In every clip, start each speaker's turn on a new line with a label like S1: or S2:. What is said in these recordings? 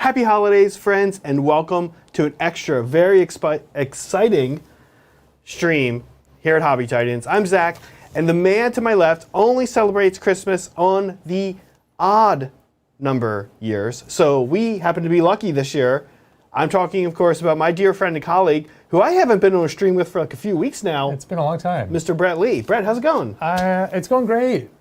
S1: Happy holidays, friends, and welcome to an extra, very exciting stream here at Hobby Titans. I'm Zach, and the man to my left only celebrates Christmas on the odd number years. So we happen to be lucky this year. I'm talking, of course, about my dear friend and colleague, who I haven't been on a stream with for like a few weeks now.
S2: It's been a long time.
S1: Mr. Brett Lee. Brett, how's it going?
S2: It's going great.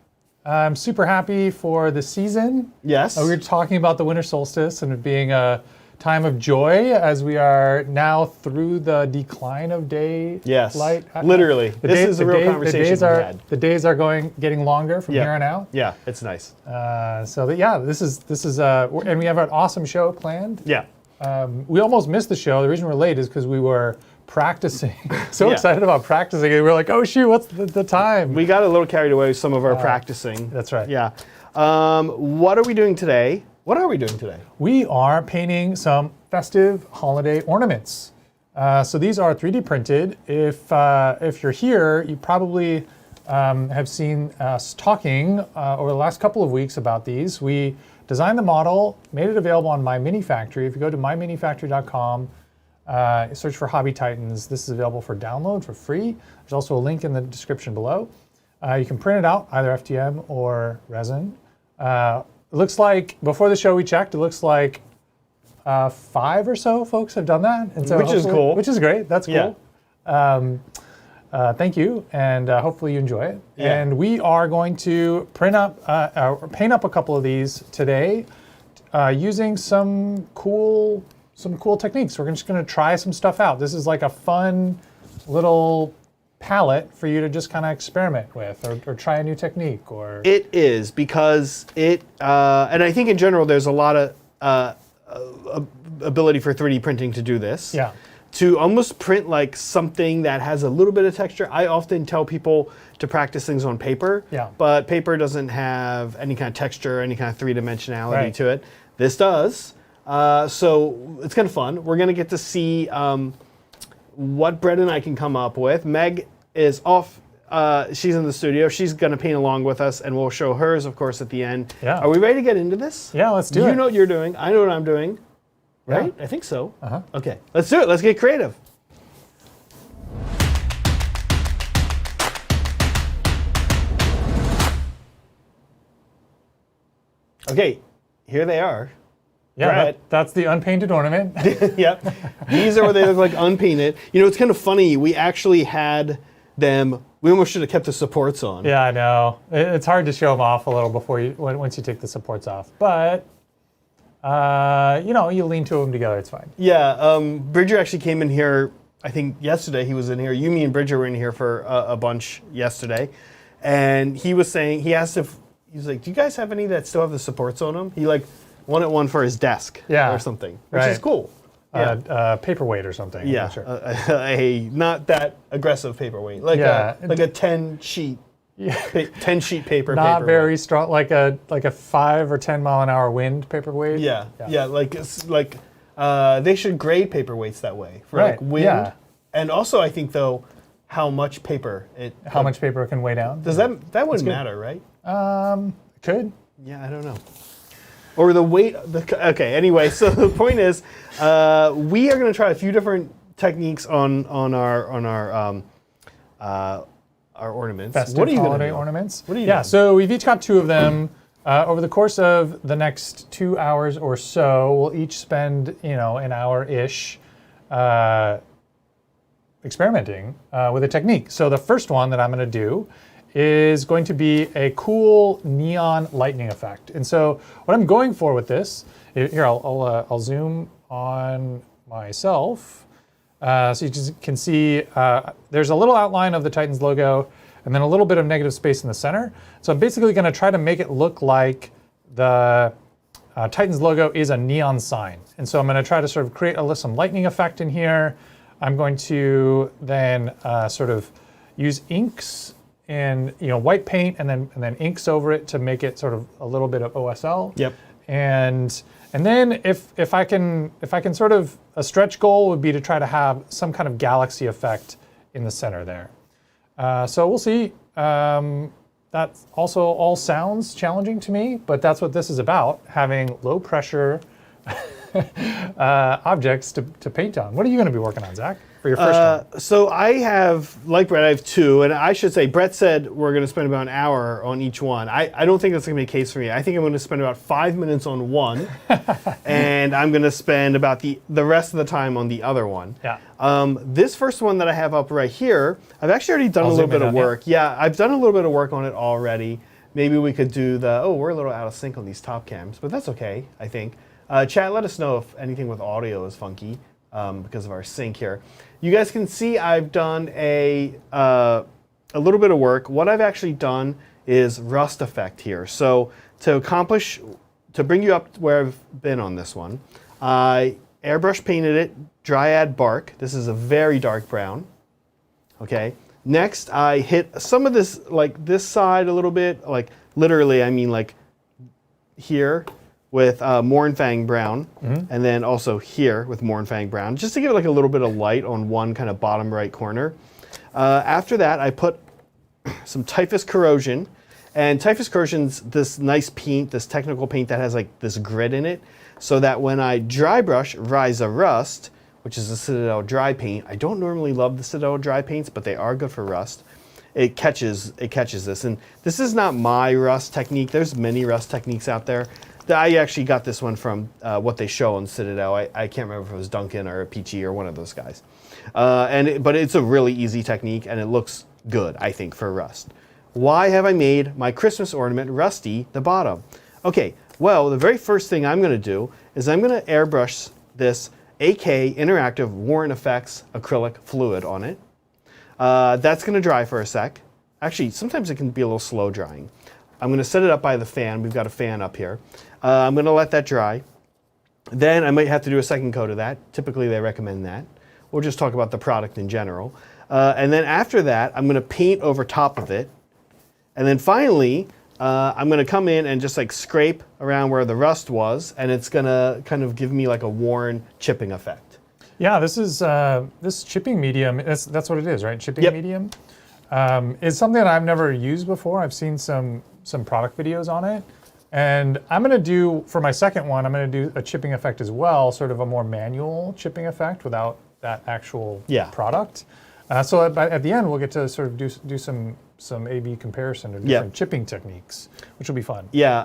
S2: I'm super happy for the season.
S1: Yes.
S2: We were talking about the winter solstice and it being a time of joy as we are now through the decline of day.
S1: Yes.
S2: Light.
S1: Literally. This is a real conversation we had.
S2: The days are getting longer from here on out.
S1: Yeah, it's nice.
S2: This is and we have an awesome show planned.
S1: Yeah.
S2: We almost missed the show. The reason we're late is because we were practicing. Excited about practicing. And we were like, oh shoot, what's the time?
S1: We got a little carried away with some of our practicing.
S2: That's right.
S1: Yeah. What are we doing today? We
S2: are painting some festive holiday ornaments. So these are 3D printed. If you're here, you probably have seen us talking over the last couple of weeks about these. We designed the model, made it available on My Mini Factory. If you go to myminifactory.com, search for Hobby Titans. This is available for download for free. There's also a link in the description below. You can print it out, either FDM or resin. It looks like, before the show we checked, it looks like 5 or so folks have done that. And so
S1: which is cool.
S2: Which is great. That's cool.
S1: Yeah.
S2: Thank you, and hopefully you enjoy it.
S1: Yeah.
S2: And we are going to paint up a couple of these today using some cool techniques. We're just going to try some stuff out. This is like a fun little palette for you to just kind of experiment with or try a new technique. Or
S1: it is, because it, and I think in general there's a lot of ability for 3D printing to do this.
S2: Yeah.
S1: To almost print like something that has a little bit of texture. I often tell people to practice things on paper, but paper doesn't have any kind of texture, any kind of three-dimensionality to it. This does. So it's kind of fun. We're going to get to see what Brett and I can come up with. Meg is off. She's in the studio. She's going to paint along with us, and we'll show hers, of course, at the end.
S2: Yeah.
S1: Are we ready to get into this?
S2: Yeah, let's do it.
S1: You know what you're doing. I know what I'm doing. Right?
S2: Yeah.
S1: I think so.
S2: Uh-huh.
S1: Okay, let's do it. Let's get creative. Okay, here they are.
S2: Yeah, that's the unpainted ornament.
S1: Yep. These are what they look like unpainted. You know, it's kind of funny. We actually had them. We almost should have kept the supports on.
S2: Yeah, I know. It's hard to show them off a little once you take the supports off. But you lean two of them together. It's fine.
S1: Yeah. Bridger actually came in here. I think yesterday he was in here. You, me, and Bridger were in here for a bunch yesterday, and he was saying, he asked if he was like, "Do you guys have any that still have the supports on them?" He wanted one for his desk, or something, which is cool.
S2: Paperweight or something.
S1: Yeah,
S2: I'm sure.
S1: a not that aggressive paperweight, like a 10-sheet. 10-sheet paper.
S2: Not very strong, like a 5 or 10 mile an hour wind paperweight.
S1: Yeah. They should grade paperweights that way for like wind. Yeah. And also, I think though, how much paper
S2: much paper it can weigh down.
S1: Does that wouldn't matter, right?
S2: Could.
S1: Yeah, I don't know. Or the weight. Okay. Anyway, so the point is, we are going to try a few different techniques on our ornaments.
S2: Festive
S1: what are you
S2: holiday
S1: do?
S2: ornaments.
S1: What are you doing?
S2: So we've each got 2 of them. Over the course of the next 2 hours or so, we'll each spend an hour-ish experimenting with a technique. So the first one that I'm going to do is going to be a cool neon lightning effect. And so what I'm going for with this, here I'll zoom on myself. So you just can see there's a little outline of the Titans logo and then a little bit of negative space in the center. So I'm basically going to try to make it look like the Titans logo is a neon sign. And so I'm going to try to sort of create some lightning effect in here. I'm going to then sort of use inks and white paint and then inks over it to make it sort of a little bit of OSL.
S1: Yep.
S2: And then if I can sort of, a stretch goal would be to try to have some kind of galaxy effect in the center there. So we'll see. That also all sounds challenging to me, but that's what this is about, having low pressure objects to paint on. What are you going to be working on, Zach, for your first one?
S1: So I have, like Brett, I have two, and I should say, Brett said we're going to spend about an hour on each one. I don't think that's going to be the case for me. I think I'm going to spend about 5 minutes on one, and I'm going to spend about the rest of the time on the other one.
S2: Yeah.
S1: This first one that I have up right here, I've actually already done a little bit of work. Yeah, I've done a little bit of work on it already. Maybe we could do we're a little out of sync on these top cams, but that's okay, I think. Chat, let us know if anything with audio is funky because of our sync here. You guys can see I've done a little bit of work. What I've actually done is rust effect here. So to bring you up to where I've been on this one, I airbrush painted it, Dryad bark. This is a very dark brown, okay? Next, I hit some of this, like this side a little bit, like literally, I mean like here with Mournfang brown, and then also here with Mournfang brown, just to give it like a little bit of light on one kind of bottom right corner. After that, I put some Typhus Corrosion, and Typhus Corrosion's this nice paint, this technical paint that has like this grit in it, so that when I dry brush Rise of Rust, which is a Citadel dry paint. I don't normally love the Citadel dry paints, but they are good for rust. It catches this. And this is not my rust technique. There's many rust techniques out there. I actually got this one from what they show on Citadel. I can't remember if it was Duncan or Peachy or one of those guys. But it's a really easy technique, and it looks good, I think, for rust. Why have I made my Christmas ornament rusty the bottom? Okay, well, the very first thing I'm going to do is I'm going to airbrush this AK Interactive Warren Effects acrylic fluid on it. That's going to dry for a sec. Actually, sometimes it can be a little slow drying. I'm going to set it up by the fan. We've got a fan up here. I'm going to let that dry. Then I might have to do a second coat of that. Typically, they recommend that. We'll just talk about the product in general. And then after that, I'm going to paint over top of it. And then finally, I'm going to come in and just like scrape around where the rust was, and it's going to kind of give me like a worn chipping effect.
S2: Yeah, this is this chipping medium. That's what it is, right? Chipping medium is something that I've never used before. I've seen some product videos on it, and I'm going to do for my second one. I'm going to do a chipping effect as well, sort of a more manual chipping effect without that actual product. So at the end, we'll get to sort of do some A/B comparison of different chipping techniques, which will be fun.
S1: Yeah,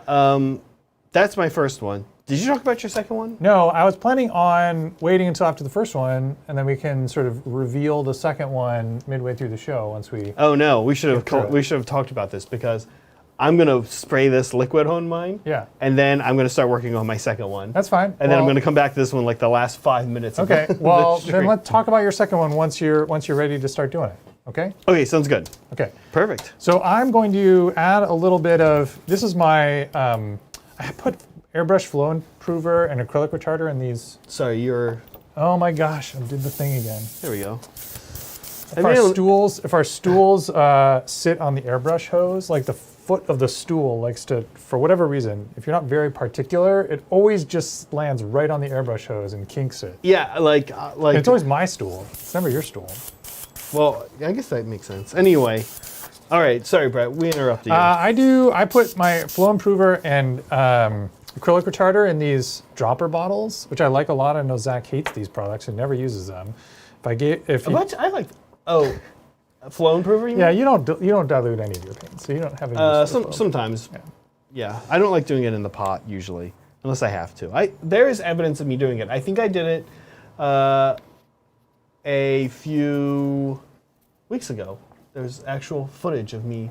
S1: that's my first one. Did you talk about your second one?
S2: No, I was planning on waiting until after the first one, and then we can sort of reveal the second one midway through the show once we.
S1: Oh no, we should have talked about this because I'm gonna spray this liquid on mine.
S2: Yeah.
S1: And then I'm gonna start working on my second one.
S2: That's fine.
S1: And then I'm gonna come back to this one like the last 5 minutes.
S2: Okay. Well, then let's talk about your second one once you're ready to start doing it. Okay?
S1: Okay, sounds good.
S2: Okay.
S1: Perfect.
S2: So I'm going to add a little bit of, this is my, I put airbrush flow improver and acrylic retarder in these.
S1: Sorry, you're...
S2: Oh my gosh, I did the thing again.
S1: There we go.
S2: If our stools sit on the airbrush hose, like the foot of the stool likes to, for whatever reason, if you're not very particular, it always just lands right on the airbrush hose and kinks it.
S1: Yeah, like
S2: and it's always my stool. It's never your stool.
S1: Well, I guess that makes sense. Anyway, all right. Sorry, Brett. We interrupted you.
S2: I put my flow improver and acrylic retarder in these dropper bottles, which I like a lot. I know Zach hates these products and never uses them.
S1: I like. Oh, flow improver.
S2: Yeah, you don't dilute any of your paint, so you don't have any.
S1: Sometimes. Yeah, I don't like doing it in the pot usually, unless I have to. There is evidence of me doing it. I think I did it. A few weeks ago, there's actual footage of me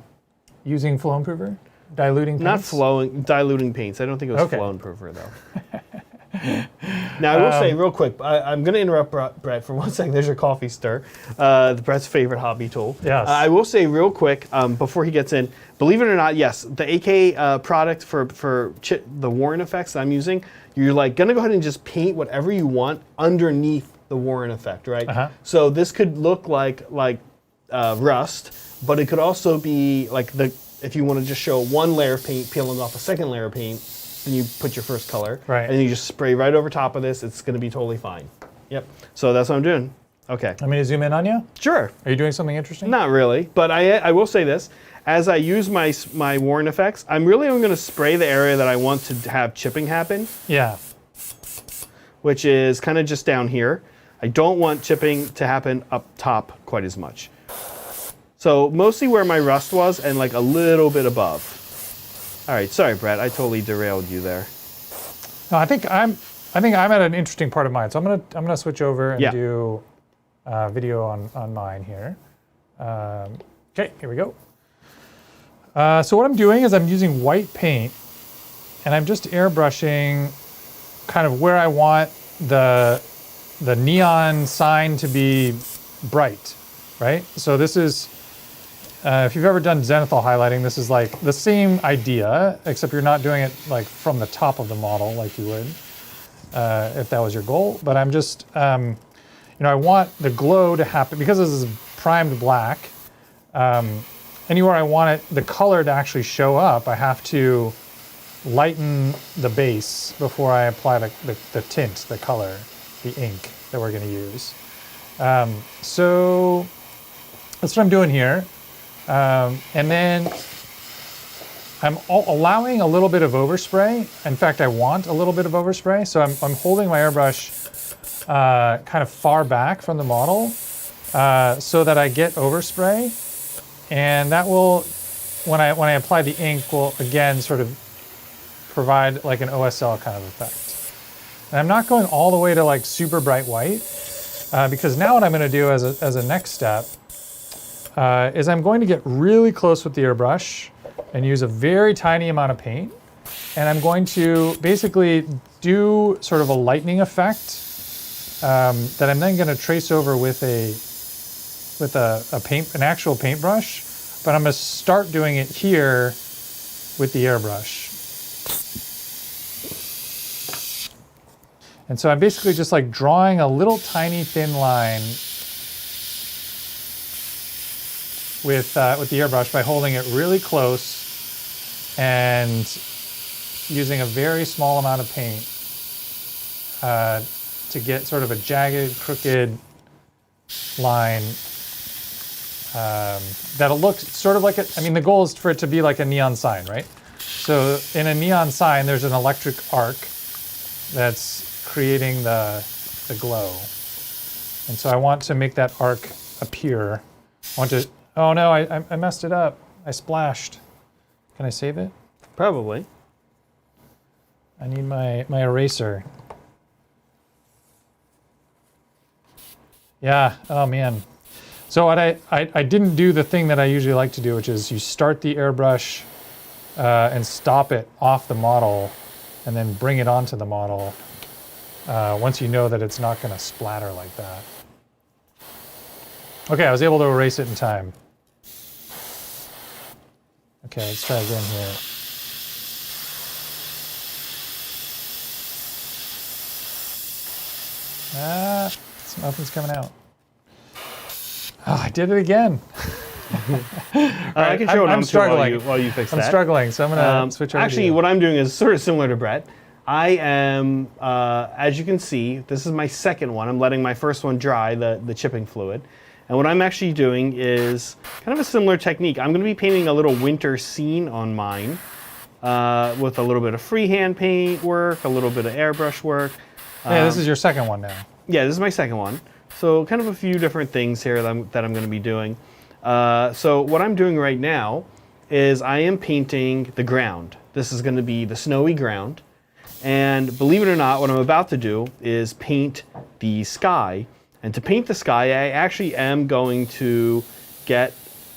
S2: using flow improver, diluting paints?
S1: Diluting paints. I don't think it was flow improver though. Now I will say real quick, I'm going to interrupt Brett for 1 second. There's your coffee stir, Brett's favorite hobby tool.
S2: Yes.
S1: I will say real quick before he gets in, believe it or not, yes, the AK product for the Warren effects I'm using, you're like going to go ahead and just paint whatever you want underneath the Warren effect, right? So this could look like rust, but it could also be like if you want to just show one layer of paint peeling off a second layer of paint, then you put your first color,
S2: right?
S1: And you just spray right over top of this. It's going to be totally fine. Yep. So that's what I'm doing. Okay.
S2: Want me to zoom in on you?
S1: Sure.
S2: Are you doing something interesting?
S1: Not really, but I will say this. As I use my Warren effects, I'm really only going to spray the area that I want to have chipping happen.
S2: Yeah.
S1: which is kind of just down here. I don't want chipping to happen up top quite as much. So mostly where my rust was and like a little bit above. All right, sorry, Brett, I totally derailed you there.
S2: No, I think I'm at an interesting part of mine. So I'm gonna switch over and do video on mine here. Okay, here we go. So what I'm doing is I'm using white paint, and I'm just airbrushing kind of where I want the neon sign to be bright, right? So this is, if you've ever done zenithal highlighting, this is like the same idea, except you're not doing it like from the top of the model like you would if that was your goal. But I'm just, I want the glow to happen, because this is primed black. Anywhere I want it, the color to actually show up, I have to lighten the base before I apply the tint, the color, the ink that we're going to use. So that's what I'm doing here. And then I'm allowing a little bit of overspray. In fact, I want a little bit of overspray. So I'm holding my airbrush kind of far back from the model so that I get overspray. And that will, when I apply the ink, will again sort of provide like an OSL kind of effect. And I'm not going all the way to like super bright white because now what I'm going to do as a next step is I'm going to get really close with the airbrush and use a very tiny amount of paint. And I'm going to basically do sort of a lightning effect that I'm then going to trace over with an actual paintbrush, but I'm going to start doing it here with the airbrush. And so I'm basically just like drawing a little tiny thin line with the airbrush by holding it really close and using a very small amount of paint to get sort of a jagged, crooked line that'll look sort of like the goal is for it to be like a neon sign, right? So in a neon sign, there's an electric arc that's creating the glow. And so I want to make that arc appear. Oh no, I messed it up. I splashed. Can I save it?
S1: Probably.
S2: I need my eraser. Yeah, oh man. So what I didn't do the thing that I usually like to do, which is you start the airbrush and stop it off the model and then bring it onto the model once you know that it's not going to splatter like that. Okay, I was able to erase it in time. Okay, let's try again here. Nothing's coming out. Oh, I did it again.
S1: I can show it. I'm struggling while you fix that.
S2: I'm struggling, so I'm going to switch over.
S1: Actually, what I'm doing is sort of similar to Brett. I am, as you can see, this is my second one. I'm letting my first one dry, the chipping fluid. And what I'm actually doing is kind of a similar technique. I'm going to be painting a little winter scene on mine with a little bit of freehand paint work, a little bit of airbrush work.
S2: Yeah, this is your second one now.
S1: Yeah, this is my second one. So kind of a few different things here that I'm going to be doing. So what I'm doing right now is I am painting the ground. This is going to be the snowy ground. And believe it or not, what I'm about to do is paint the sky. And to paint the sky, I actually am going to get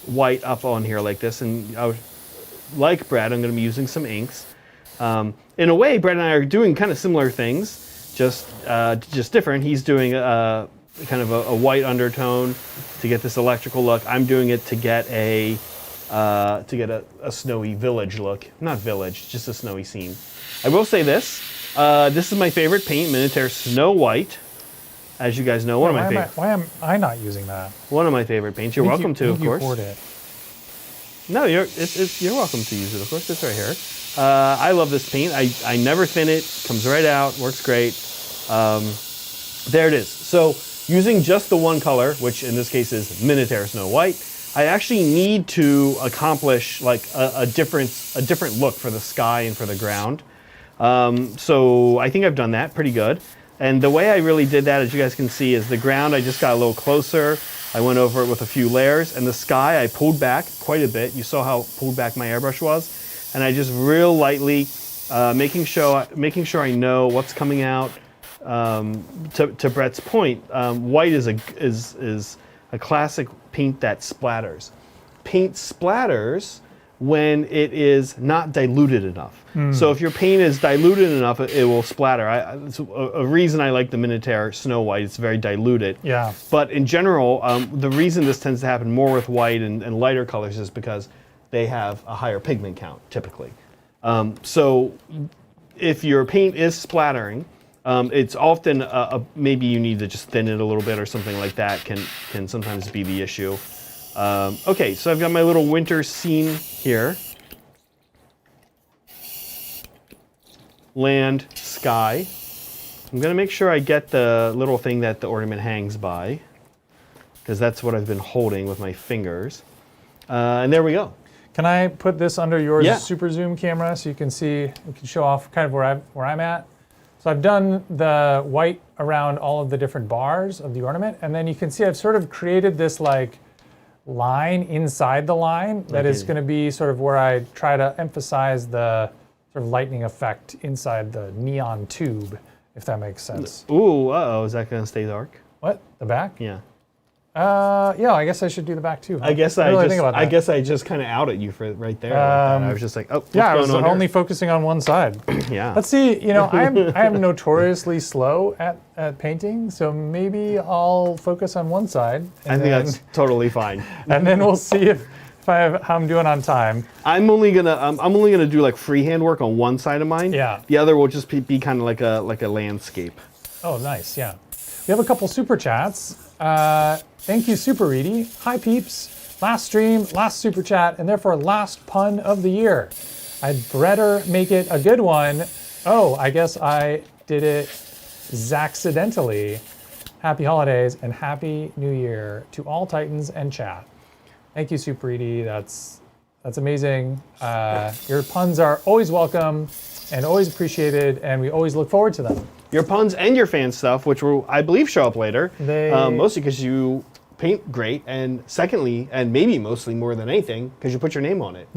S1: white up on here like this. And like Brad, I'm going to be using some inks. In a way, Brad and I are doing kind of similar things, just different. He's doing kind of a white undertone to get this electrical look. I'm doing it to get a snowy village look. Not village, just a snowy scene. I will say this. This is my favorite paint, Minotaur Snow White. As you guys know, one of my favorite.
S2: Why am I not using that?
S1: One of my favorite paints. You're welcome to, of course.
S2: You hoard it.
S1: No, you're welcome to use it, of course. It's right here. I love this paint. I never thin it. Comes right out. Works great. There it is. So using just the one color, which in this case is Minotaur Snow White, I actually need to accomplish like a different look for the sky and for the ground. So I think I've done that pretty good. And the way I really did that, as you guys can see, is the ground I just got a little closer. I went over it with a few layers, and the sky I pulled back quite a bit. You saw how pulled back my airbrush was, and I just real lightly, making sure I know what's coming out. To Brett's point, white is a classic paint that splatters. Paint splatters when it is not diluted enough. So if your paint is diluted enough, it will splatter. It's a reason I like the Minotaur Snow White. It's very diluted.
S2: Yeah.
S1: But in general, the reason this tends to happen more with white and lighter colors is because they have a higher pigment count, typically. So if your paint is splattering, it's often maybe you need to just thin it a little bit or something like that can sometimes be the issue. Okay, so I've got my little winter scene here. Land, sky. I'm going to make sure I get the little thing that the ornament hangs by, because that's what I've been holding with my fingers. And there we go.
S2: Can I put this under your
S1: Yeah.
S2: super zoom camera so you can see, we can show off kind of where I'm at? So I've done the white around all of the different bars of the ornament, and then you can see I've sort of created this like line inside the line that is going to be sort of where I try to emphasize the sort of lightning effect inside the neon tube, if that makes sense.
S1: Ooh, uh-oh, is that going to stay dark?
S2: What? The back?
S1: Yeah.
S2: Yeah, I guess I should do the back too.
S1: I guess
S2: didn't really think about that.
S1: I guess I just kind of outed you for right there. Like that. I was just like, oh, what's
S2: Yeah, I
S1: going
S2: was
S1: on
S2: only
S1: here?
S2: focusing on one side.
S1: Yeah.
S2: Let's see, you know, I am notoriously slow at painting, so maybe I'll focus on one side.
S1: I think that's totally fine.
S2: And then we'll see if how I'm doing on time.
S1: I'm only gonna do like freehand work on one side of mine.
S2: Yeah.
S1: The other will just be kind of like a landscape.
S2: Oh, nice, yeah. We have a couple super chats. Thank you, Super Reedy. Hi, peeps. Last stream, last super chat, and therefore last pun of the year. I'd better make it a good one. Oh, I guess I did it Zaccidentally. Happy holidays and happy new year to all Titans and chat. Thank you, Super Reedy. That's amazing. Your puns are always welcome and always appreciated, and we always look forward to them.
S1: Your puns and your fan stuff, which will, I believe, show up later. Mostly because you paint great, and secondly, and maybe mostly more than anything, because you put your name on it.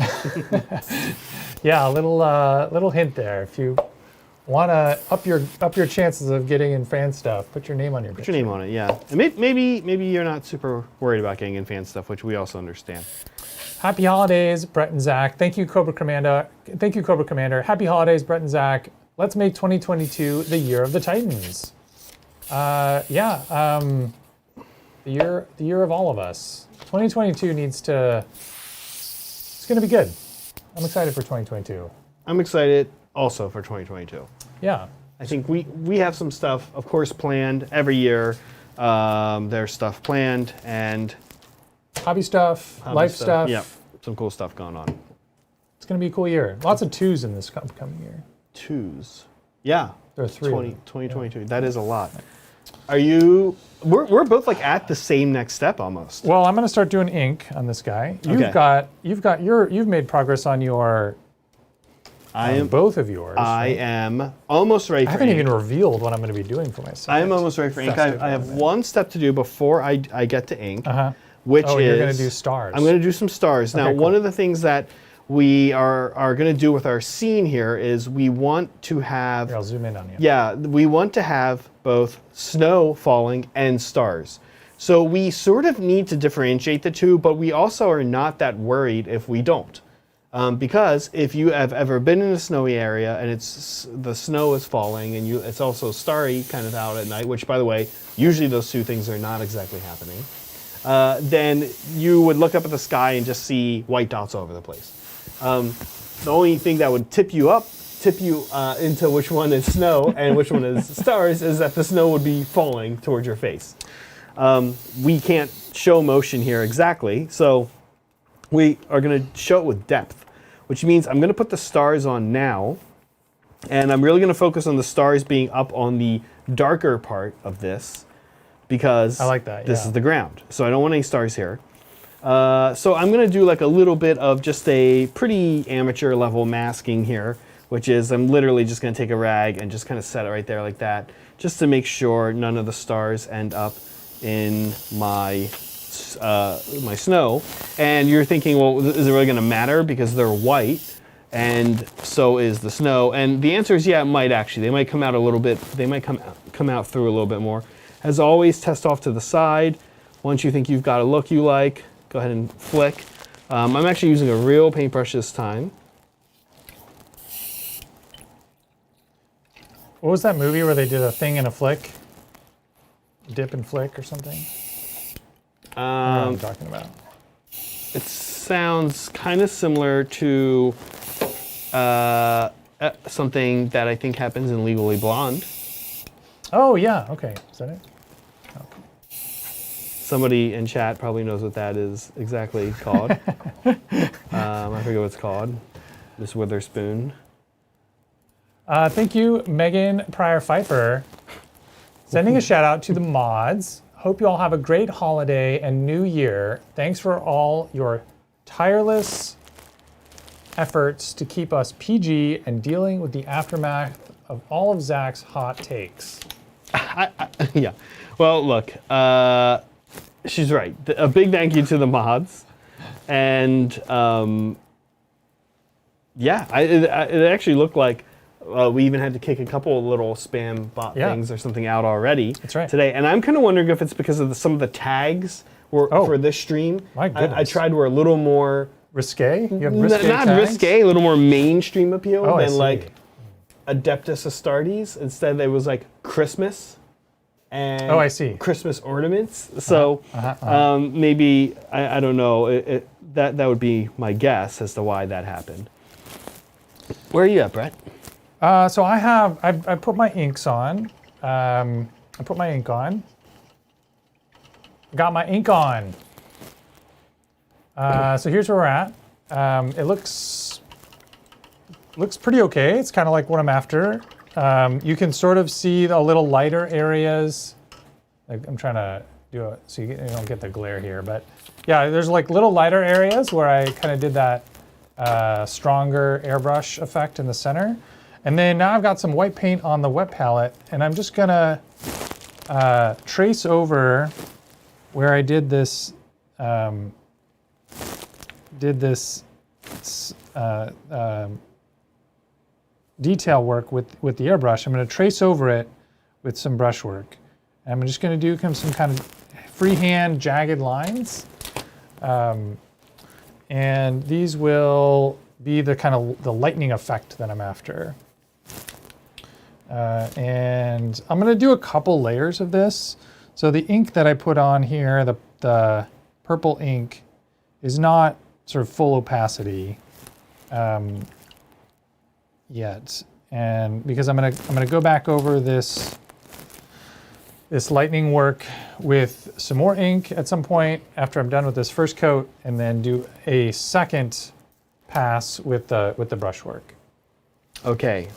S2: Yeah, a little hint there. If you want to up your chances of getting in fan stuff, put your name on your picture.
S1: Put your name on it, yeah. And maybe you're not super worried about getting in fan stuff, which we also understand.
S2: Happy holidays, Brett and Zach. Thank you, Cobra Commander. Thank you, Cobra Commander. Happy holidays, Brett and Zach. Let's make 2022 the year of the Titans. The year of all of us. 2022 needs to. It's going to be good. I'm excited for 2022.
S1: I'm excited also for 2022.
S2: Yeah.
S1: I think we have some stuff, of course, planned every year. There's stuff planned and
S2: Hobby stuff, life stuff.
S1: Yep, some cool stuff going on.
S2: It's going to be a cool year. Lots of twos in this upcoming year.
S1: Twos. Yeah.
S2: There are 3.
S1: 2022. Yeah. That is a lot. Are you... We're both like at the same next step almost.
S2: Well, I'm going to start doing ink on this guy. You've made progress on your... both of yours.
S1: I am almost ready for ink.
S2: I haven't even revealed what I'm going to be doing for myself.
S1: I am almost ready for ink. I have one step to do before I get to ink, which is...
S2: you're going to do stars.
S1: I'm going to do some stars. Now,
S2: cool.
S1: one of the things that we are going to do with our scene here is we want to have...
S2: Here, I'll zoom in on you.
S1: Yeah, we want to have both snow falling and stars. So we sort of need to differentiate the two, but we also are not that worried if we don't. Because if you have ever been in a snowy area and the snow is falling and it's also starry kind of out at night, which, by the way, usually those two things are not exactly happening, then you would look up at the sky and just see white dots all over the place. The only thing that would tip you into which one is snow and which one is stars is that the snow would be falling towards your face. We can't show motion here exactly, so we are going to show it with depth, which means I'm going to put the stars on now, and I'm really going to focus on the stars being up on the darker part of this, because
S2: I like that,
S1: this is the ground. So I don't want any stars here. So I'm going to do like a little bit of just a pretty amateur level masking here, which is I'm literally just going to take a rag and just kind of set it right there like that. just to make sure none of the stars end up in my my snow. And you're thinking, well, is it really going to matter because they're white and so is the snow? And the answer is yeah, it might actually. They might come out a little bit. They might come out through a little bit more. As always, test off to the side. Once you think you've got a look you like, go ahead and flick. I'm actually using a real paintbrush this time.
S2: What was that movie where they did a thing and a flick? Dip and flick or something? I don't know what I'm talking about.
S1: It sounds kind of similar to something that I think happens in Legally Blonde.
S2: Oh, yeah. Okay. Is that it? Okay.
S1: Somebody in chat probably knows what that is exactly called. I forget what it's called. Miss Witherspoon.
S2: Thank you, Megan Pryor Pfeiffer. Sending a shout out to the mods. Hope you all have a great holiday and new year. Thanks for all your tireless efforts to keep us PG and dealing with the aftermath of all of Zach's hot takes.
S1: Yeah. Well, look, she's right. A big thank you to the mods. And yeah, it actually looked like we even had to kick a couple of little spam bot things or something out already today. And I'm kind of wondering if it's because of some of the tags for this stream.
S2: My goodness.
S1: I tried were a little more...
S2: Risque? You have risque
S1: Not
S2: tags?
S1: risque, a little more mainstream appeal
S2: I
S1: than
S2: see.
S1: like Adeptus Astartes. Instead, it was like Christmas and
S2: I see.
S1: Christmas ornaments. So maybe, I don't know, that would be my guess as to why that happened. Where are you at, Brett?
S2: So I put my inks on. I put my ink on. Got my ink on. So here's where we're at. It looks pretty okay. It's kind of like what I'm after. You can sort of see the little lighter areas. Like I'm trying to do it so you don't get the glare here, but yeah, there's like little lighter areas where I kind of did that stronger airbrush effect in the center. And then now I've got some white paint on the wet palette, and I'm just gonna trace over where I did this detail work with the airbrush. I'm gonna trace over it with some brush work. And I'm just gonna do some kind of freehand jagged lines. And these will be the kind of the lightning effect that I'm after. And I'm gonna do a couple layers of this. So the ink that I put on here, the purple ink, is not sort of full opacity yet. And because I'm gonna go back over this lightning work with some more ink at some point after I'm done with this first coat, and then do a second pass with the brushwork.
S1: Okay.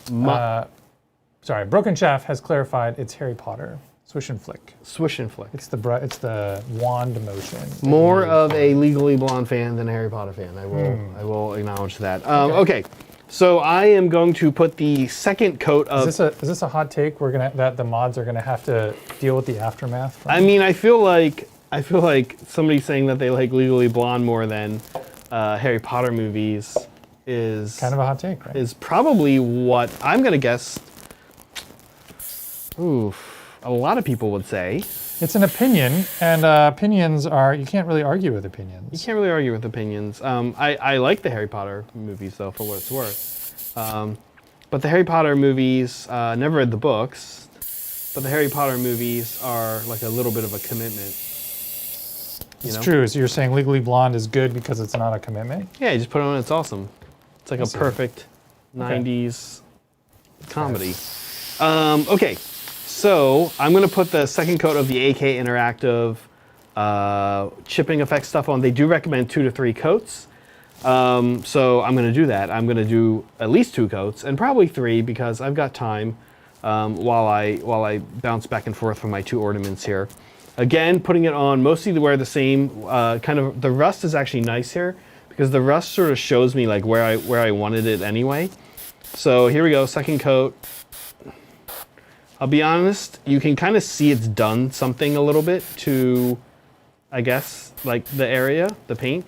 S2: Sorry, Broken Chef has clarified it's Harry Potter. Swish and flick.
S1: Swish and flick.
S2: It's the wand motion.
S1: More of a Legally Blonde fan than a Harry Potter fan. I will acknowledge that. Okay. So I am going to put the second coat of...
S2: Is this a hot take that the mods are gonna have to deal with the aftermath from?
S1: I mean, I feel like somebody saying that they like Legally Blonde more than Harry Potter movies is...
S2: kind of a hot take, right?
S1: Is probably what I'm gonna guess... a lot of people would say.
S2: It's an opinion, and opinions are, you can't really argue with opinions.
S1: You can't really argue with opinions. I like the Harry Potter movies, though, for what it's worth. But the Harry Potter movies, never read the books, but the Harry Potter movies are like a little bit of a commitment.
S2: It's true. So you're saying Legally Blonde is good because it's not a commitment?
S1: Yeah, you just put it on, it's awesome. It's like a perfect 90s comedy. Okay. So I'm going to put the second coat of the AK Interactive chipping effect stuff on. They do recommend 2 to 3 coats. So I'm going to do that. I'm going to do at least 2 coats and probably 3 because I've got time while I bounce back and forth from my 2 ornaments here. Again, putting it on mostly to wear the same kind of, the rust is actually nice here because the rust sort of shows me like where I wanted it anyway. So here we go, second coat. I'll be honest, you can kind of see it's done something a little bit to, I guess, like the area, the paint.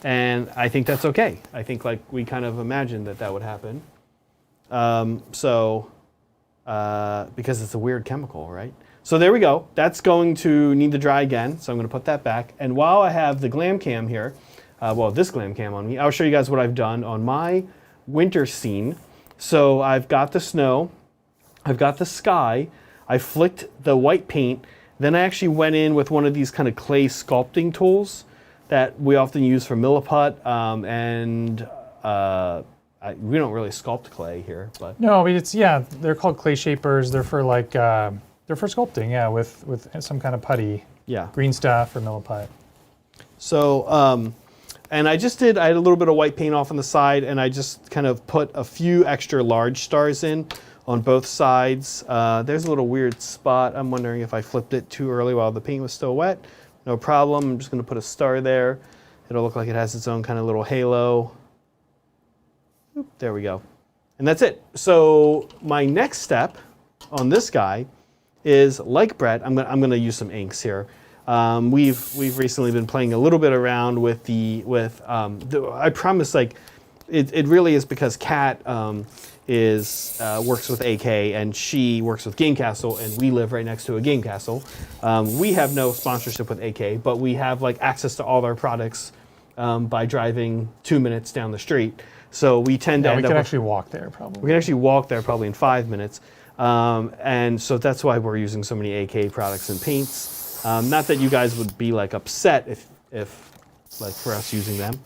S1: And I think that's okay. I think like we kind of imagined that would happen. Because it's a weird chemical, right? So there we go. That's going to need to dry again. So I'm going to put that back. And while I have the glam cam here, this glam cam on me, I'll show you guys what I've done on my winter scene. So I've got the snow, I've got the sky, I flicked the white paint, then I actually went in with one of these kind of clay sculpting tools that we often use for milliput, we don't really sculpt clay here, but
S2: no, I mean they're called clay shapers. They're for like they're for sculpting, with some kind of putty, green stuff or milliput.
S1: So and I had a little bit of white paint off on the side, and I just kind of put a few extra large stars in on both sides. There's a little weird spot. I'm wondering if I flipped it too early while the paint was still wet. No problem. I'm just going to put a star there. It'll look like it has its own kind of little halo. Oop, there we go. And that's it. So my next step on this guy is, like Brett, I'm going to use some inks here. We've recently been playing a little bit around with I promise, like it really is because Kat works with AK and she works with Game Castle, and we live right next to a Game Castle. We have no sponsorship with AK, but we have like access to all their products by driving 2 minutes down the street. So we tend to.
S2: We can actually walk there probably.
S1: We can actually walk there probably in 5 minutes, and so that's why we're using so many AK products and paints. Not that you guys would be like upset if like for us using them,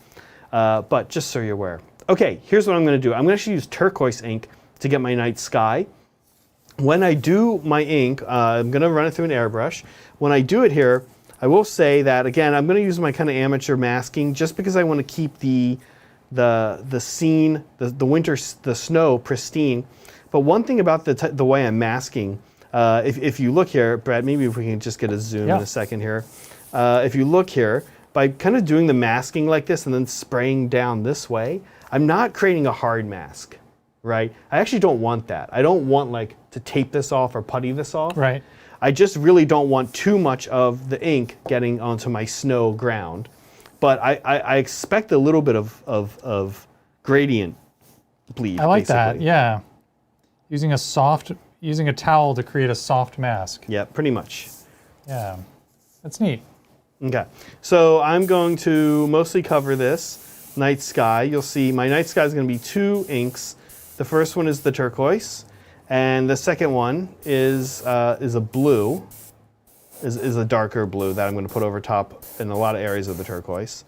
S1: but just so you're aware. Okay, here's what I'm going to do. I'm going to actually use turquoise ink to get my night sky. When I do my ink, I'm going to run it through an airbrush. When I do it here, I will say that, again, I'm going to use my kind of amateur masking just because I want to keep the scene, the winter, the snow pristine. But one thing about the way I'm masking, if you look here, Brad, maybe if we can just get a zoom in a second here. If you look here, by kind of doing the masking like this and then spraying down this way, I'm not creating a hard mask, right? I actually don't want that. I don't want like to tape this off or putty this off.
S2: Right.
S1: I just really don't want too much of the ink getting onto my snow ground. But I expect a little bit of gradient bleed.
S2: I like that, yeah. Using a towel to create a soft mask.
S1: Yeah, pretty much.
S2: Yeah, that's neat.
S1: Okay, so I'm going to mostly cover this night sky. You'll see my night sky is going to be 2 inks. The first one is the turquoise, and the second one is a blue. Is a darker blue that I'm going to put over top in a lot of areas of the turquoise.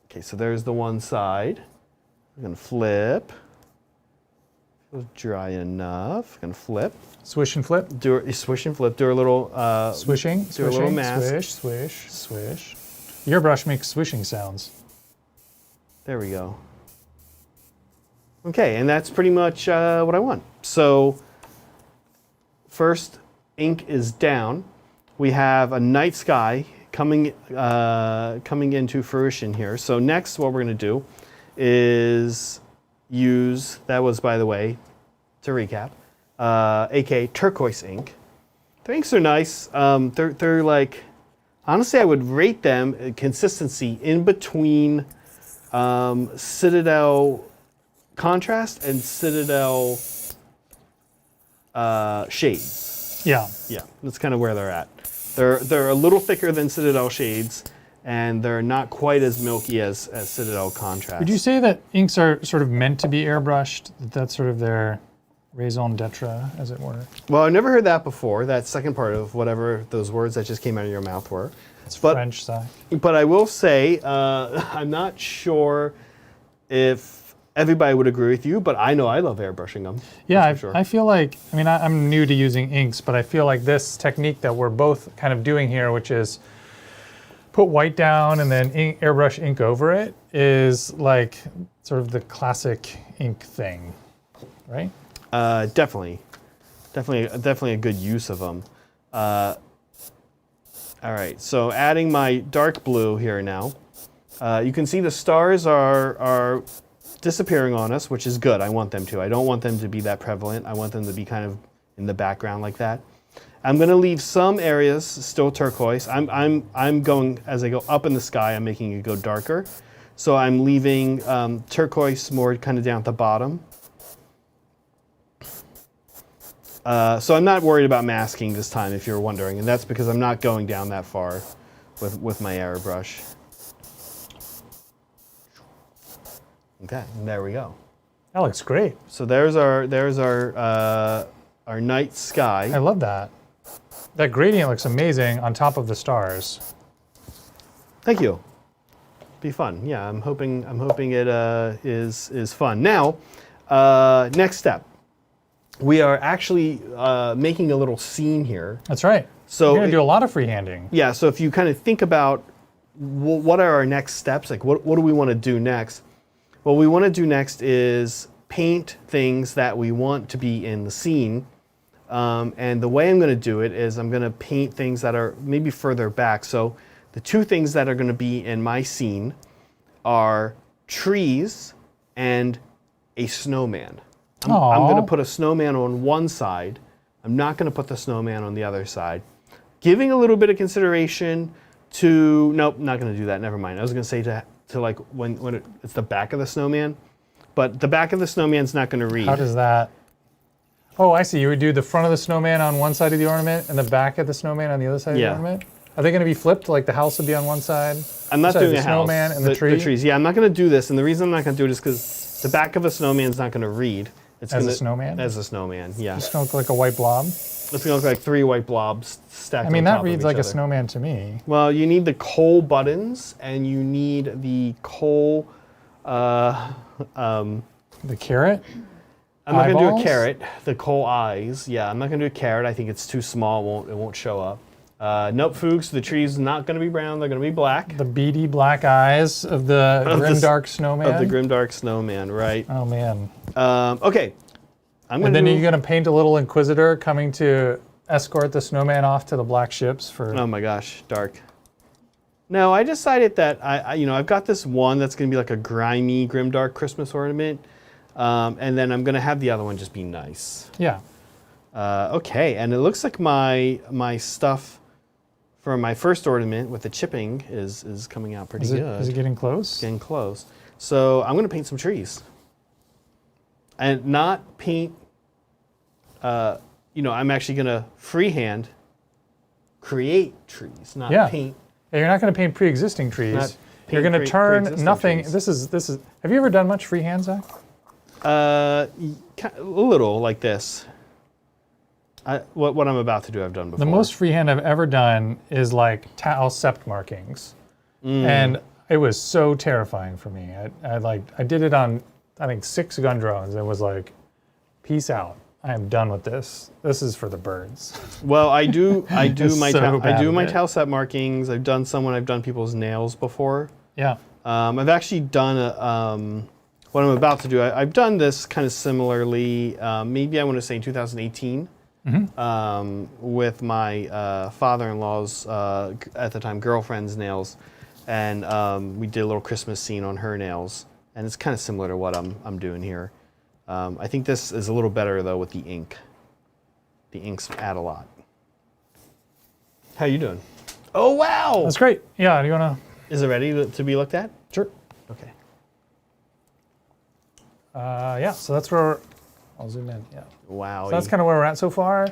S1: Okay, so there's the one side. I'm going to flip. It was dry enough. I'm going to flip.
S2: Swish and flip.
S1: Swish and flip. Do a little
S2: swishing.
S1: Do a little mask.
S2: Swish, swish, swish. Your brush makes swishing sounds.
S1: There we go. Okay, and that's pretty much what I want. So first, ink is down. We have a night sky coming into fruition here. So next, what we're going to do is use, that was, by the way, to recap, AK turquoise ink. The inks are nice. They're like, honestly, I would rate them consistency in between Citadel Contrast and Citadel Shades.
S2: Yeah.
S1: Yeah, that's kind of where they're at. They're a little thicker than Citadel Shades, and they're not quite as milky as Citadel Contrast.
S2: Would you say that inks are sort of meant to be airbrushed? That's sort of their raison d'etre, as it were?
S1: Well, I've never heard that before, that second part of whatever those words that just came out of your mouth were.
S2: It's French, so.
S1: But I will say, I'm not sure if everybody would agree with you, but I know I love airbrushing them.
S2: Yeah, I feel like, I mean, I'm new to using inks, but I feel like this technique that we're both kind of doing here, which is put white down and then airbrush ink over it, is like sort of the classic ink thing, right?
S1: Definitely a good use of them. All right, so adding my dark blue here now. You can see the stars are disappearing on us, which is good. I want them to. I don't want them to be that prevalent. I want them to be kind of in the background like that. I'm going to leave some areas still turquoise. I'm going, as I go up in the sky, I'm making it go darker. So I'm leaving turquoise more kind of down at the bottom. So I'm not worried about masking this time, if you're wondering, and that's because I'm not going down that far with my airbrush. Okay, there we go.
S2: That looks great.
S1: So there's our night sky.
S2: I love that. That gradient looks amazing on top of the stars.
S1: Thank you. Be fun. Yeah, I'm hoping it is fun. Now, next step. We are actually making a little scene here.
S2: That's right.
S1: So
S2: you're gonna do a lot of freehanding.
S1: Yeah. So if you kind of think about what are our next steps, like what do we want to do next? What we want to do next is paint things that we want to be in the scene. And the way I'm going to do it is I'm going to paint things that are maybe further back. So the two things that are going to be in my scene are trees and a snowman. I'm going to put a snowman on one side. I'm not going to put the snowman on the other side. Giving a little bit of consideration to, nope, not going to do that. Never mind. I was going to say to like when it's the back of the snowman, but the back of the snowman's not going to read.
S2: How does that? Oh, I see. You would do the front of the snowman on one side of the ornament and the back of the snowman on the other side of the ornament? Are they going to be flipped? Like the house would be on one side?
S1: I'm not doing
S2: the
S1: a house.
S2: Snowman and the tree?
S1: The trees. Yeah, I'm not going to do this. And the reason I'm not going to do it is because the back of a snowman's not going to read. It's
S2: as a snowman?
S1: As a snowman, yeah.
S2: It's going to look like a white blob?
S1: It's going to look like 3 white blobs stacked on top of each other.
S2: I mean, that reads like a snowman to me.
S1: Well, you need the coal buttons, and you need the coal...
S2: the carrot?
S1: I'm not going to do a carrot. The coal eyes. Yeah, I'm not going to do a carrot. I think it's too small. It won't show up. Nope, Fuchs, the tree's not going to be brown. They're going to be black.
S2: The beady black eyes of the grimdark snowman?
S1: Of the grimdark snowman, right.
S2: Oh, man.
S1: Okay.
S2: And then you're going to paint a little inquisitor coming to escort the snowman off to the black ships for...
S1: Oh, my gosh, dark. No, I decided that, I've got this one that's going to be like a grimy, grimdark Christmas ornament. And then I'm going to have the other one just be nice.
S2: Yeah.
S1: Okay, and it looks like my stuff for my first ornament with the chipping is coming out pretty good.
S2: Is it getting close?
S1: It's getting close. So I'm going to paint some trees. And not paint, I'm actually going to freehand create trees, not paint.
S2: Yeah, you're not going to paint pre-existing trees. You're going to turn nothing. Trees. This is. Have you ever done much freehand, Zach?
S1: A little like this. What I'm about to do, I've done before.
S2: The most freehand I've ever done is like tile sept markings, and it was so terrifying for me. I did it on I think 6 gun drones. It was like, peace out. I am done with this. This is for the birds.
S1: Well, I do my
S2: tile
S1: sept markings. I've done some when I've done people's nails before.
S2: Yeah.
S1: I've actually done what I'm about to do. I've done this kind of similarly. Maybe I want to say in 2018. With my father-in-law's, at the time, girlfriend's nails. And we did a little Christmas scene on her nails. And it's kind of similar to what I'm doing here. I think this is a little better, though, with the ink. The inks add a lot. How you doing? Oh, wow!
S2: That's great. Yeah, do you want to...
S1: Is it ready to be looked at?
S2: Sure.
S1: Okay.
S2: Yeah, so that's where... I'll zoom in, yeah.
S1: Wow.
S2: So that's kind of where we're at so far.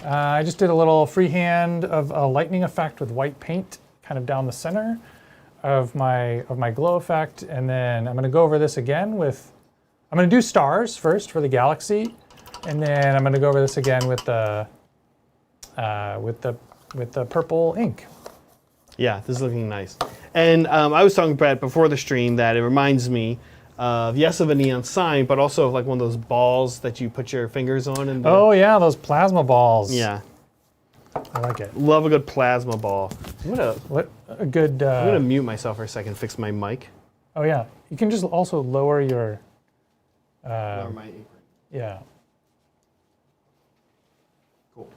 S2: I just did a little freehand of a lightning effect with white paint kind of down the center of my glow effect. And then I'm going to go over this again with... I'm going to do stars first for the galaxy. And then I'm going to go over this again with the purple ink.
S1: Yeah, this is looking nice. And I was talking, Brett, before the stream that it reminds me of, yes, of a neon sign, but also of like one of those balls that you put your fingers on. And
S2: oh, yeah, those plasma balls.
S1: Yeah.
S2: I like it.
S1: Love a good plasma ball.
S2: What a good...
S1: I'm going to mute myself for a second, fix my mic.
S2: Oh, yeah. You can just also lower your...
S1: lower my apron.
S2: Yeah.
S1: Cool.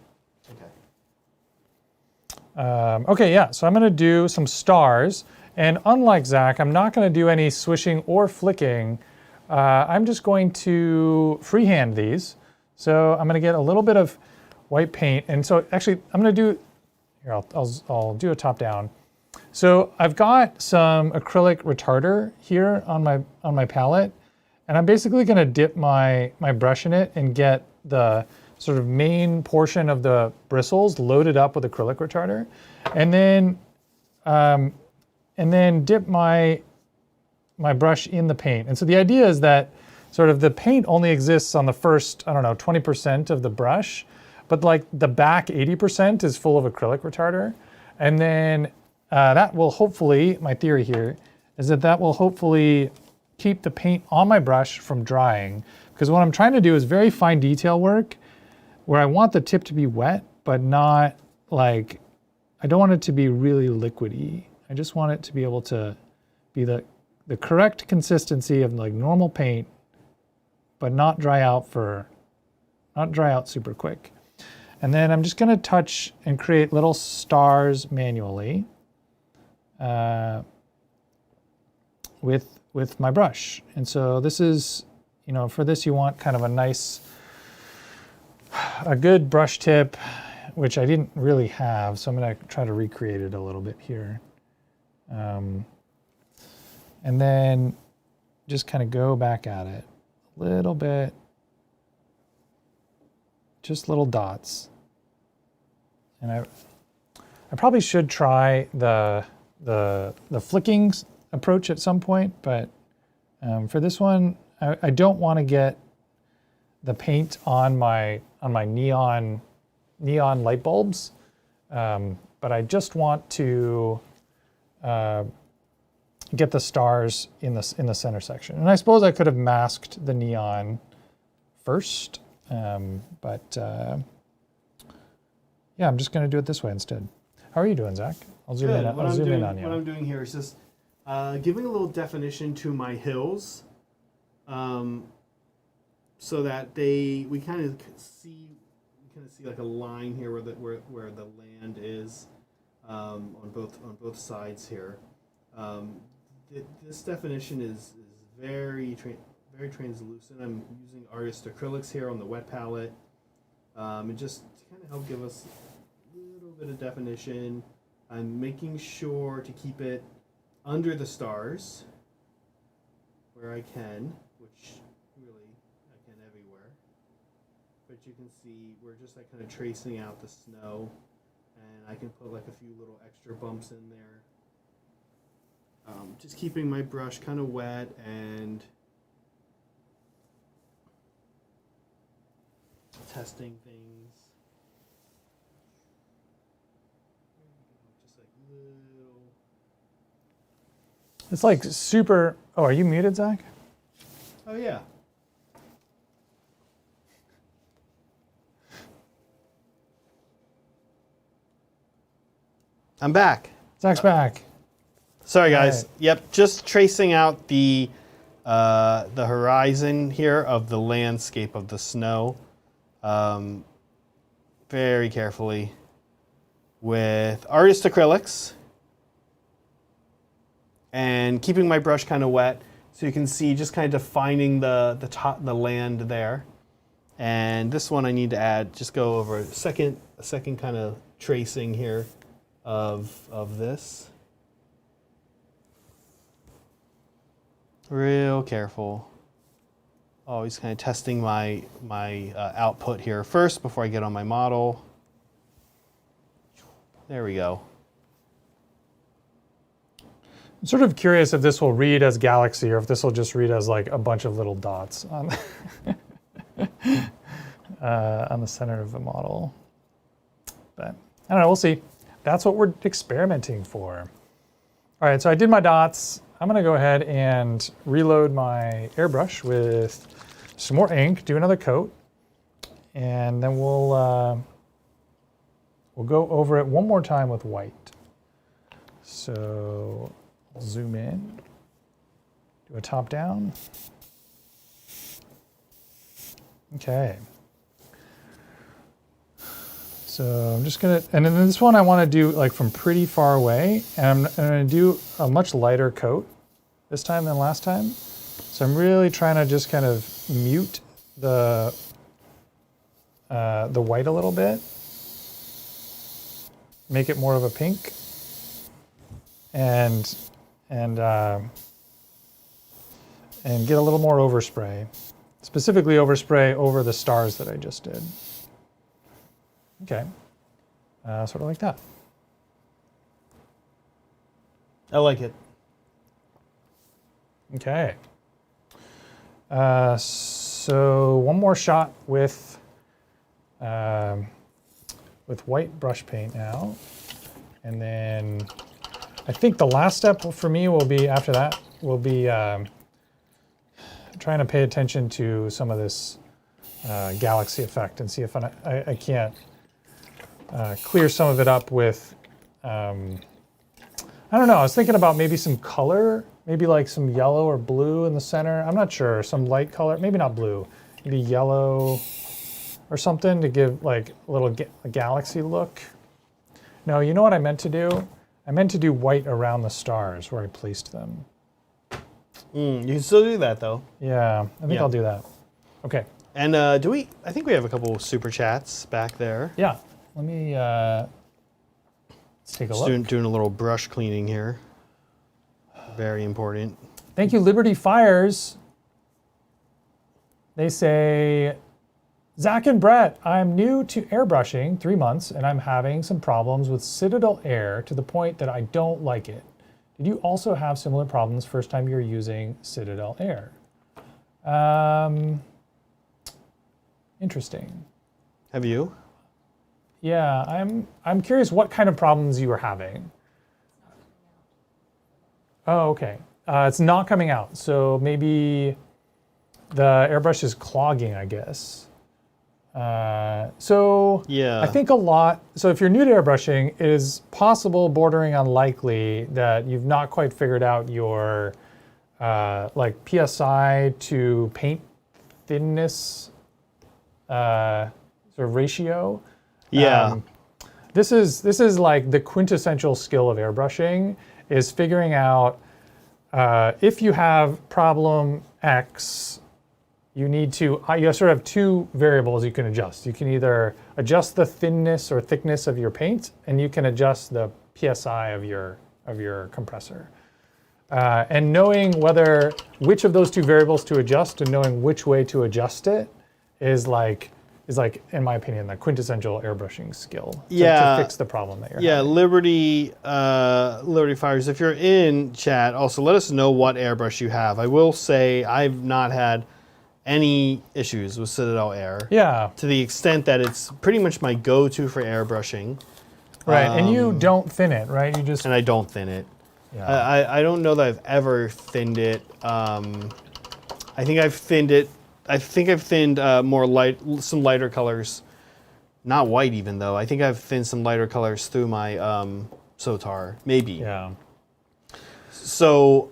S1: Okay.
S2: Okay, yeah, so I'm going to do some stars. And unlike Zach, I'm not going to do any swishing or flicking. I'm just going to freehand these. So I'm going to get a little bit of white paint. And so actually I'm gonna do, here, I'll do a top down. So I've got some acrylic retarder here on my palette, and I'm basically gonna dip my brush in it and get the sort of main portion of the bristles loaded up with acrylic retarder, and then dip my brush in the paint. And so the idea is that sort of the paint only exists on the first, I don't know, 20% of the brush, but like the back 80% is full of acrylic retarder. And then that will hopefully, my theory here, is that will hopefully keep the paint on my brush from drying. Because what I'm trying to do is very fine detail work where I want the tip to be wet, but not like, I don't want it to be really liquidy. I just want it to be able to be the correct consistency of like normal paint, but not dry out super quick. And then I'm just gonna touch and create little stars manually with my brush. And so this is, you know, for this you want kind of a good brush tip, which I didn't really have, so I'm gonna try to recreate it a little bit here. And then just kind of go back at it a little bit, just little dots. And I probably should try the flicking approach at some point, but for this one, I don't want to get the paint on my neon light bulbs, but I just want to get the stars in the center section. And I suppose I could have masked the neon first, but yeah, I'm just going to do it this way instead. How are you doing, Zach? I'll zoom in. I'll zoom in on you.
S1: What I'm doing here is just giving a little definition to my hills, so that we kind of see like a line here where the land is on both sides here. This definition is very translucent. I'm using artist acrylics here on the wet palette, and just to kind of help give us a little bit of definition. I'm making sure to keep it under the stars where I can, which really I can everywhere. But you can see we're just like kind of tracing out the snow, and I can put like a few little extra bumps in there. Just keeping my brush kind of wet and testing things. Just like little.
S2: It's like super. Oh, are you muted, Zach?
S1: Oh yeah. I'm back.
S2: Zach's back.
S1: Sorry, guys.
S2: Right.
S1: Yep, just tracing out the horizon here of the landscape of the snow, very carefully with artist acrylics, and keeping my brush kind of wet, so you can see just kind of defining the land there. And this one I need to add, just go over a second kind of tracing here of this. Real careful. Always kind of testing my output here first before I get on my model. There we go.
S2: I'm sort of curious if this will read as galaxy or if this will just read as like a bunch of little dots on the center of the model. But I don't know, we'll see. That's what we're experimenting for. All right, so I did my dots. I'm gonna go ahead and reload my airbrush with some more ink, do another coat, and then we'll go over it one more time with white. So I'll zoom in, do a top down. Okay. So I'm just gonna, and then this one I wanna do like from pretty far away, and I'm gonna do a much lighter coat this time than last time. So I'm really trying to just kind of mute the the white a little bit. Make it more of a pink. And get a little more overspray. Specifically overspray over the stars that I just did. Okay, sort of like that.
S1: I like it.
S2: Okay. So one more shot with white brush paint now, and then I think the last step for me will be after that will be trying to pay attention to some of this galaxy effect and see if I can't clear some of it up with, I don't know, I was thinking about maybe some color, maybe like some yellow or blue in the center. I'm not sure, some light color, maybe not blue, maybe yellow or something to give like a little galaxy look. No, you know what I meant to do? I meant to do white around the stars where I placed them.
S1: You can still do that though.
S2: Yeah, I think I'll do that. Okay.
S1: And I think we have a couple super chats back there.
S2: Yeah, let me, let's take a look.
S1: Doing a little brush cleaning here. Very important.
S2: Thank you, Liberty Fires. They say, Zach and Brett, I'm new to airbrushing, 3 months, and I'm having some problems with Citadel Air to the point that I don't like it. Did you also have similar problems first time you were using Citadel Air? Interesting.
S1: Have you?
S2: Yeah, I'm curious what kind of problems you were having. Oh, okay. It's not coming out, so maybe the airbrush is clogging, I guess. So
S1: yeah.
S2: I think so if you're new to airbrushing, it is possible, bordering unlikely, that you've not quite figured out your like PSI to paint thinness sort of ratio.
S1: Yeah.
S2: This is like the quintessential skill of airbrushing, is figuring out if you have problem X, you sort of have two variables you can adjust. You can either adjust the thinness or thickness of your paint, and you can adjust the PSI of your compressor. And knowing which of those two variables to adjust and knowing which way to adjust it is like, in my opinion, the quintessential airbrushing skill to fix the problem that you're having. Liberty
S1: Fires, if you're in chat, also let us know what airbrush you have. I will say I've not had any issues with Citadel Air.
S2: Yeah.
S1: To the extent that it's pretty much my go-to for airbrushing.
S2: Right, and you don't thin it, right?
S1: And I don't thin it.
S2: Yeah.
S1: I don't know that I've ever thinned it. I think I've thinned it. I think I've thinned some lighter colors. Not white even though. I think I've thinned some lighter colors through my Sotar, maybe.
S2: Yeah.
S1: So,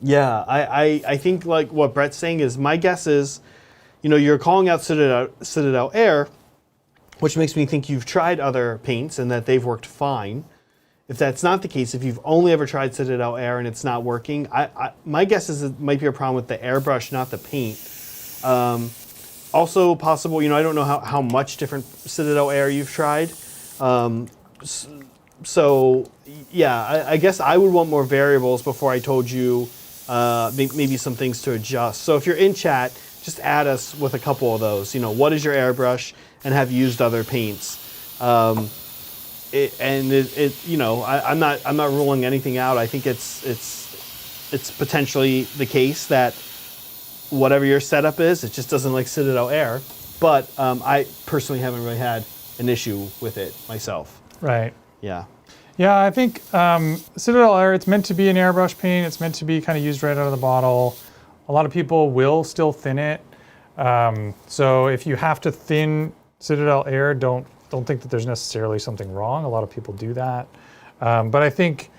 S1: I think like what Brett's saying is, my guess is, you're calling out Citadel Air, which makes me think you've tried other paints and that they've worked fine. If that's not the case, if you've only ever tried Citadel Air and it's not working, my guess is it might be a problem with the airbrush, not the paint. Also possible, I don't know how much different Citadel Air you've tried. So yeah, I guess I would want more variables before I told you maybe some things to adjust. So if you're in chat, just add us with a couple of those. What is your airbrush, and have you used other paints? I'm not ruling anything out. I think it's potentially the case that whatever your setup is, it just doesn't like Citadel Air. But I personally haven't really had an issue with it myself.
S2: Right.
S1: Yeah.
S2: Yeah, I think Citadel Air, it's meant to be an airbrush paint. It's meant to be kind of used right out of the bottle. A lot of people will still thin it. So if you have to thin Citadel Air, don't think that there's necessarily something wrong. A lot of people do that. But I think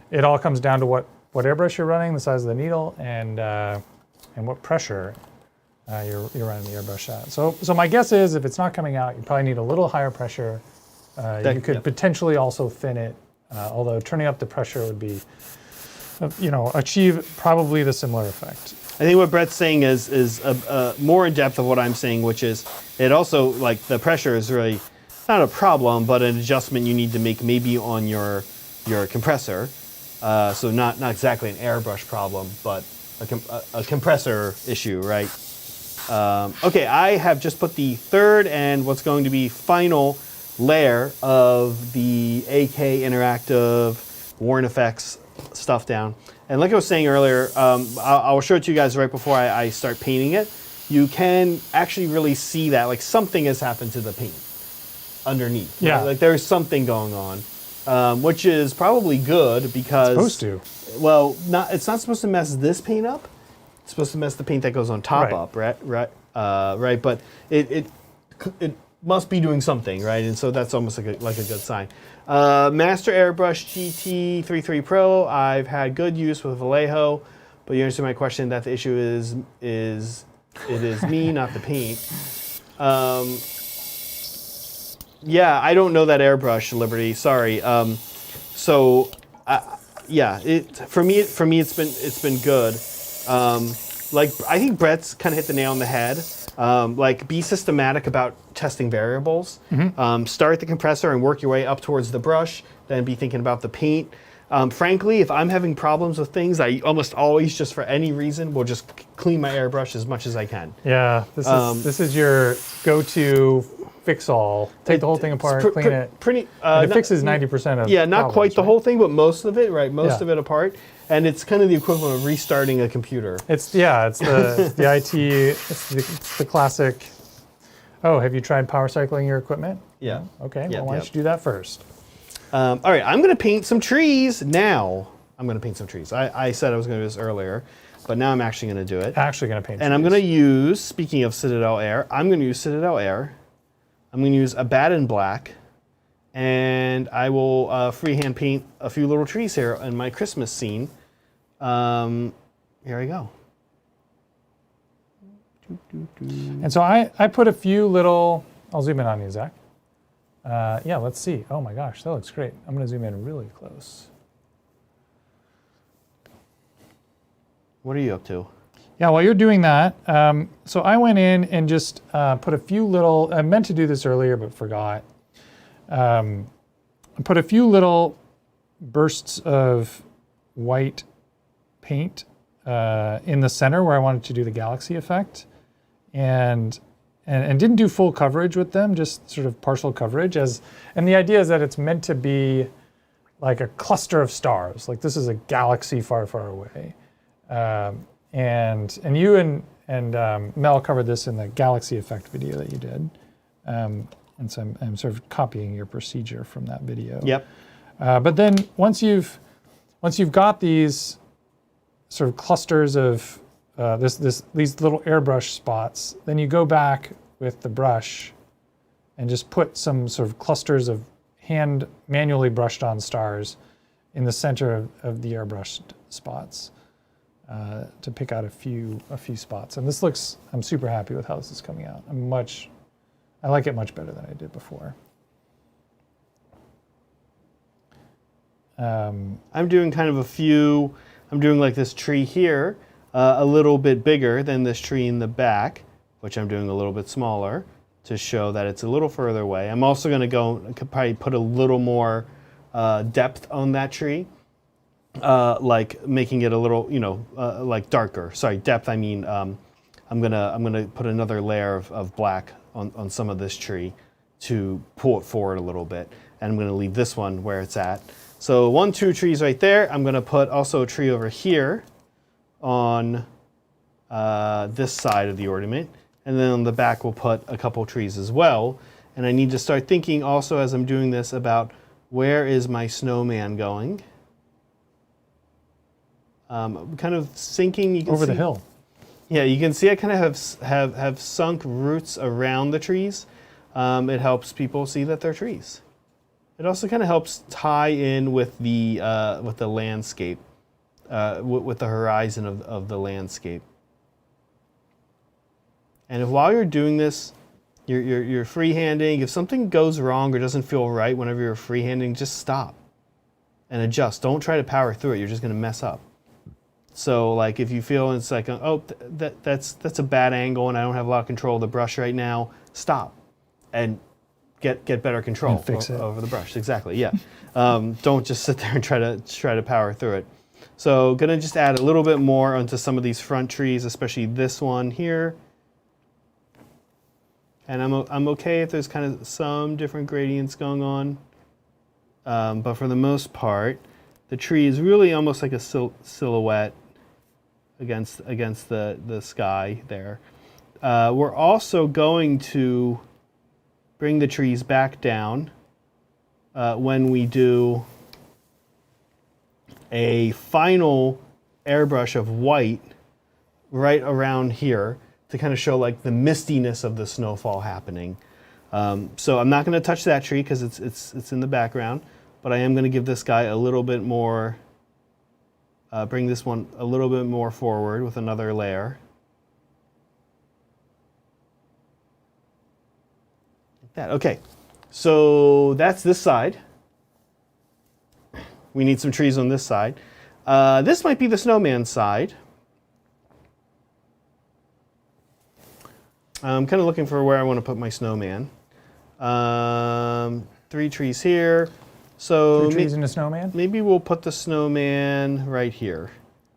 S2: it all comes down to what airbrush you're running, the size of the needle, and what pressure you're running the airbrush at. So my guess is if it's not coming out, you probably need a little higher pressure. You could potentially also thin it, although turning up the pressure would be, achieve probably the similar effect.
S1: think what Brett's saying is more in depth of what I'm saying, which is it also, like, the pressure is really not a problem, but an adjustment you need to make maybe on your compressor. So not exactly an airbrush problem, but a compressor issue, right? Okay, I have just put the third and what's going to be final layer of the AK Interactive Worn Effects stuff down. And like I was saying earlier, I'll show it to you guys right before I start painting it. You can actually really see that, like, something has happened to the paint underneath.
S2: Yeah.
S1: Right? Like there's something going on, which is probably good because...
S2: It's supposed to.
S1: Well, it's not supposed to mess this paint up. It's supposed to mess the paint that goes on top
S2: Right.
S1: up, right? But it must be doing something, right? And so that's almost like a good sign. Master Airbrush GT33 Pro. I've had good use with Vallejo, but you answered my question that the issue is it is me, not the paint. Yeah, I don't know that airbrush, Liberty. Sorry. Yeah, for me it's been good. Like, I think Brett's kind of hit the nail on the head. Like, be systematic about testing variables. Start the compressor and work your way up towards the brush, then be thinking about the paint. Frankly, if I'm having problems with things, I almost always, just for any reason, will just clean my airbrush as much as I can.
S2: Yeah, this is your go-to fix-all. Take the whole thing apart, clean it. And it fixes 90% of
S1: Yeah, not
S2: problems,
S1: quite the
S2: right?
S1: whole thing, but most of it, right? Most of it apart. And it's kind of the equivalent of restarting a computer.
S2: It's the IT, it's the classic, oh, have you tried power cycling your equipment?
S1: Yeah.
S2: Okay, well, why don't you do that first?
S1: All right, I'm going to paint some trees now. I'm going to paint some trees. I said I was going to do this earlier, but now I'm actually going to do it.
S2: Actually going to paint
S1: And
S2: trees.
S1: I'm going to use, speaking of Citadel Air, I'm going to use Citadel Air. I'm going to use a Baden Black, and I will freehand paint a few little trees here in my Christmas scene. Here we go.
S2: And so I put a few little, I'll zoom in on you, Zach. Yeah, let's see. Oh my gosh, that looks great. I'm going to zoom in really close.
S1: What are you up to?
S2: Yeah, while you're doing that, so I went in and just put a few little, I meant to do this earlier but forgot. I put a few little bursts of white paint in the center where I wanted to do the galaxy effect. And didn't do full coverage with them, just sort of partial coverage. And the idea is that it's meant to be like a cluster of stars. Like this is a galaxy far, far away. And you and Mel covered this in the galaxy effect video that you did. And so I'm sort of copying your procedure from that video.
S1: Yep.
S2: But then once you've got these sort of clusters of these little airbrush spots, then you go back with the brush and just put some sort of clusters of manually brushed on stars in the center of the airbrushed spots to pick out a few spots. And this looks, I'm super happy with how this is coming out. I like it much better than I did before.
S1: I'm doing kind of I'm doing like this tree here, a little bit bigger than this tree in the back, which I'm doing a little bit smaller to show that it's a little further away. I'm also going to probably put a little more depth on that tree, like making it a little, like darker. Sorry, depth. I mean, I'm gonna put another layer of black on some of this tree to pull it forward a little bit, and I'm gonna leave this one where it's at. So 1, 2 trees right there. I'm gonna put also a tree over here on this side of the ornament. And then on the back, we'll put a couple trees as well. And I need to start thinking also as I'm doing this about where is my snowman going? Kind of sinking. You can
S2: Over
S1: see,
S2: the hill.
S1: Yeah, you can see I kind of have sunk roots around the trees. It helps people see that they're trees. It also kind of helps tie in with the landscape, with the horizon of the landscape. And if while you're doing this, you're freehanding, if something goes wrong or doesn't feel right whenever you're freehanding, just stop and adjust. Don't try to power through it. You're just going to mess up. So like if you feel it's like, that's a bad angle and I don't have a lot of control of the brush right now, stop and get better control
S2: and fix it
S1: over the brush. Exactly, yeah. Don't just sit there and try to power through it. So gonna just add a little bit more onto some of these front trees, especially this one here. And I'm okay if there's kind of some different gradients going on. But for the most part, the tree is really almost like a silhouette against the sky there. We're also going to bring the trees back down when we do a final airbrush of white right around here to kind of show like the mistiness of the snowfall happening. So I'm not going to touch that tree because it's in the background, but I am going to give this guy a little bit more, bring this one a little bit more forward with another layer. Like that. Okay, so that's this side. We need some trees on this side. This might be the snowman side. I'm kind of looking for where I want to put my snowman. 3 trees here. So
S2: 3 trees in a snowman?
S1: Maybe we'll put the snowman right here.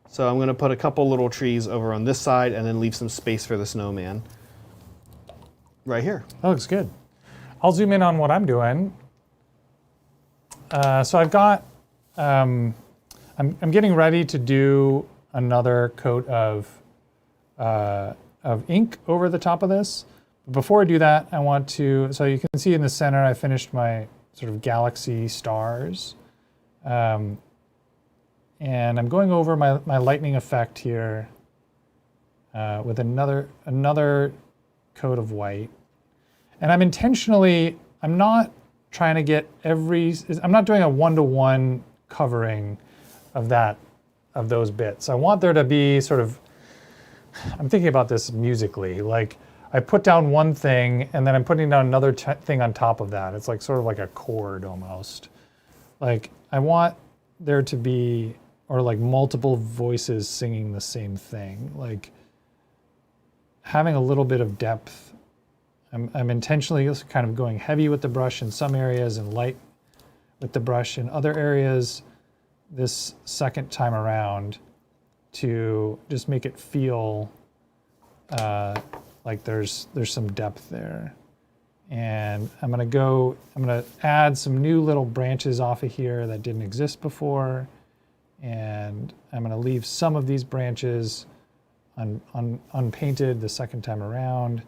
S1: So I'm going to put a couple little trees over on this side and then leave some space for the snowman right here.
S2: That looks good. I'll zoom in on what I'm doing. So I've got, I'm getting ready to do another coat of ink over the top of this. Before I do that, I want to, so you can see in the center, I finished my sort of galaxy stars. And I'm going over my lightning effect here with another coat of white. And I'm intentionally, I'm not trying to get I'm not doing a one-to-one covering of those bits. I want there to be sort of, I'm thinking about this musically, like I put down one thing and then I'm putting down another thing on top of that. It's like sort of like a chord almost. Like I want there to be, or like multiple voices singing the same thing. Like having a little bit of depth. I'm intentionally kind of going heavy with the brush in some areas and light with the brush in other areas this second time around to just make it feel like there's some depth there. And I'm gonna add some new little branches off of here that didn't exist before. And I'm gonna leave some of these branches unpainted the second time around,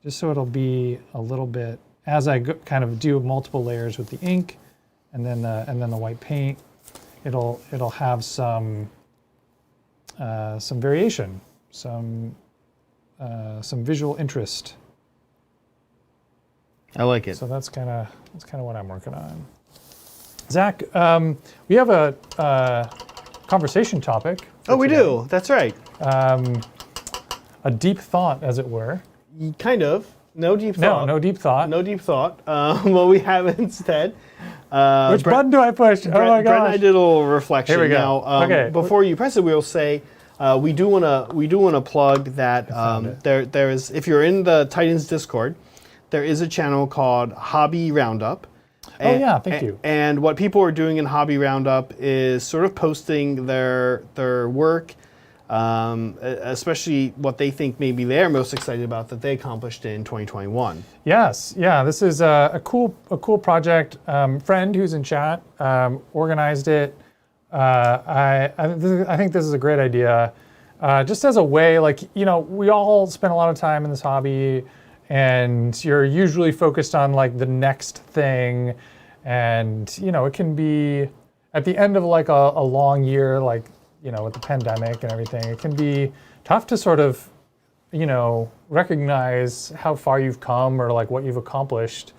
S2: just so it'll be a little bit, as I kind of do multiple layers with the ink and then the white paint, it'll have some variation, some visual interest.
S1: I like it.
S2: So that's kind of what I'm working on. Zach, we have a conversation topic.
S1: Oh, we do. That's right.
S2: A deep thought, as it were.
S1: Kind of. No deep thought.
S2: No deep thought.
S1: No deep thought. What we have instead.
S2: Which button do I push? Oh my gosh.
S1: Brent and I did a little reflection.
S2: Here we go.
S1: Now,
S2: okay.
S1: Before you press it, we'll say we do want to plug that there is, if you're in the Titans Discord, there is a channel called Hobby Roundup.
S2: And, thank you.
S1: And what people are doing in Hobby Roundup is sort of posting their work, especially what they think maybe they're most excited about that they accomplished in 2021.
S2: Yes, yeah, this is a cool project. Friend who's in chat organized it. I think this is a great idea. Just as a way, like, we all spend a lot of time in this hobby, and you're usually focused on like the next thing, and it can be at the end of like a long year, like with the pandemic and everything, it can be tough to sort of recognize how far you've come or like what you've accomplished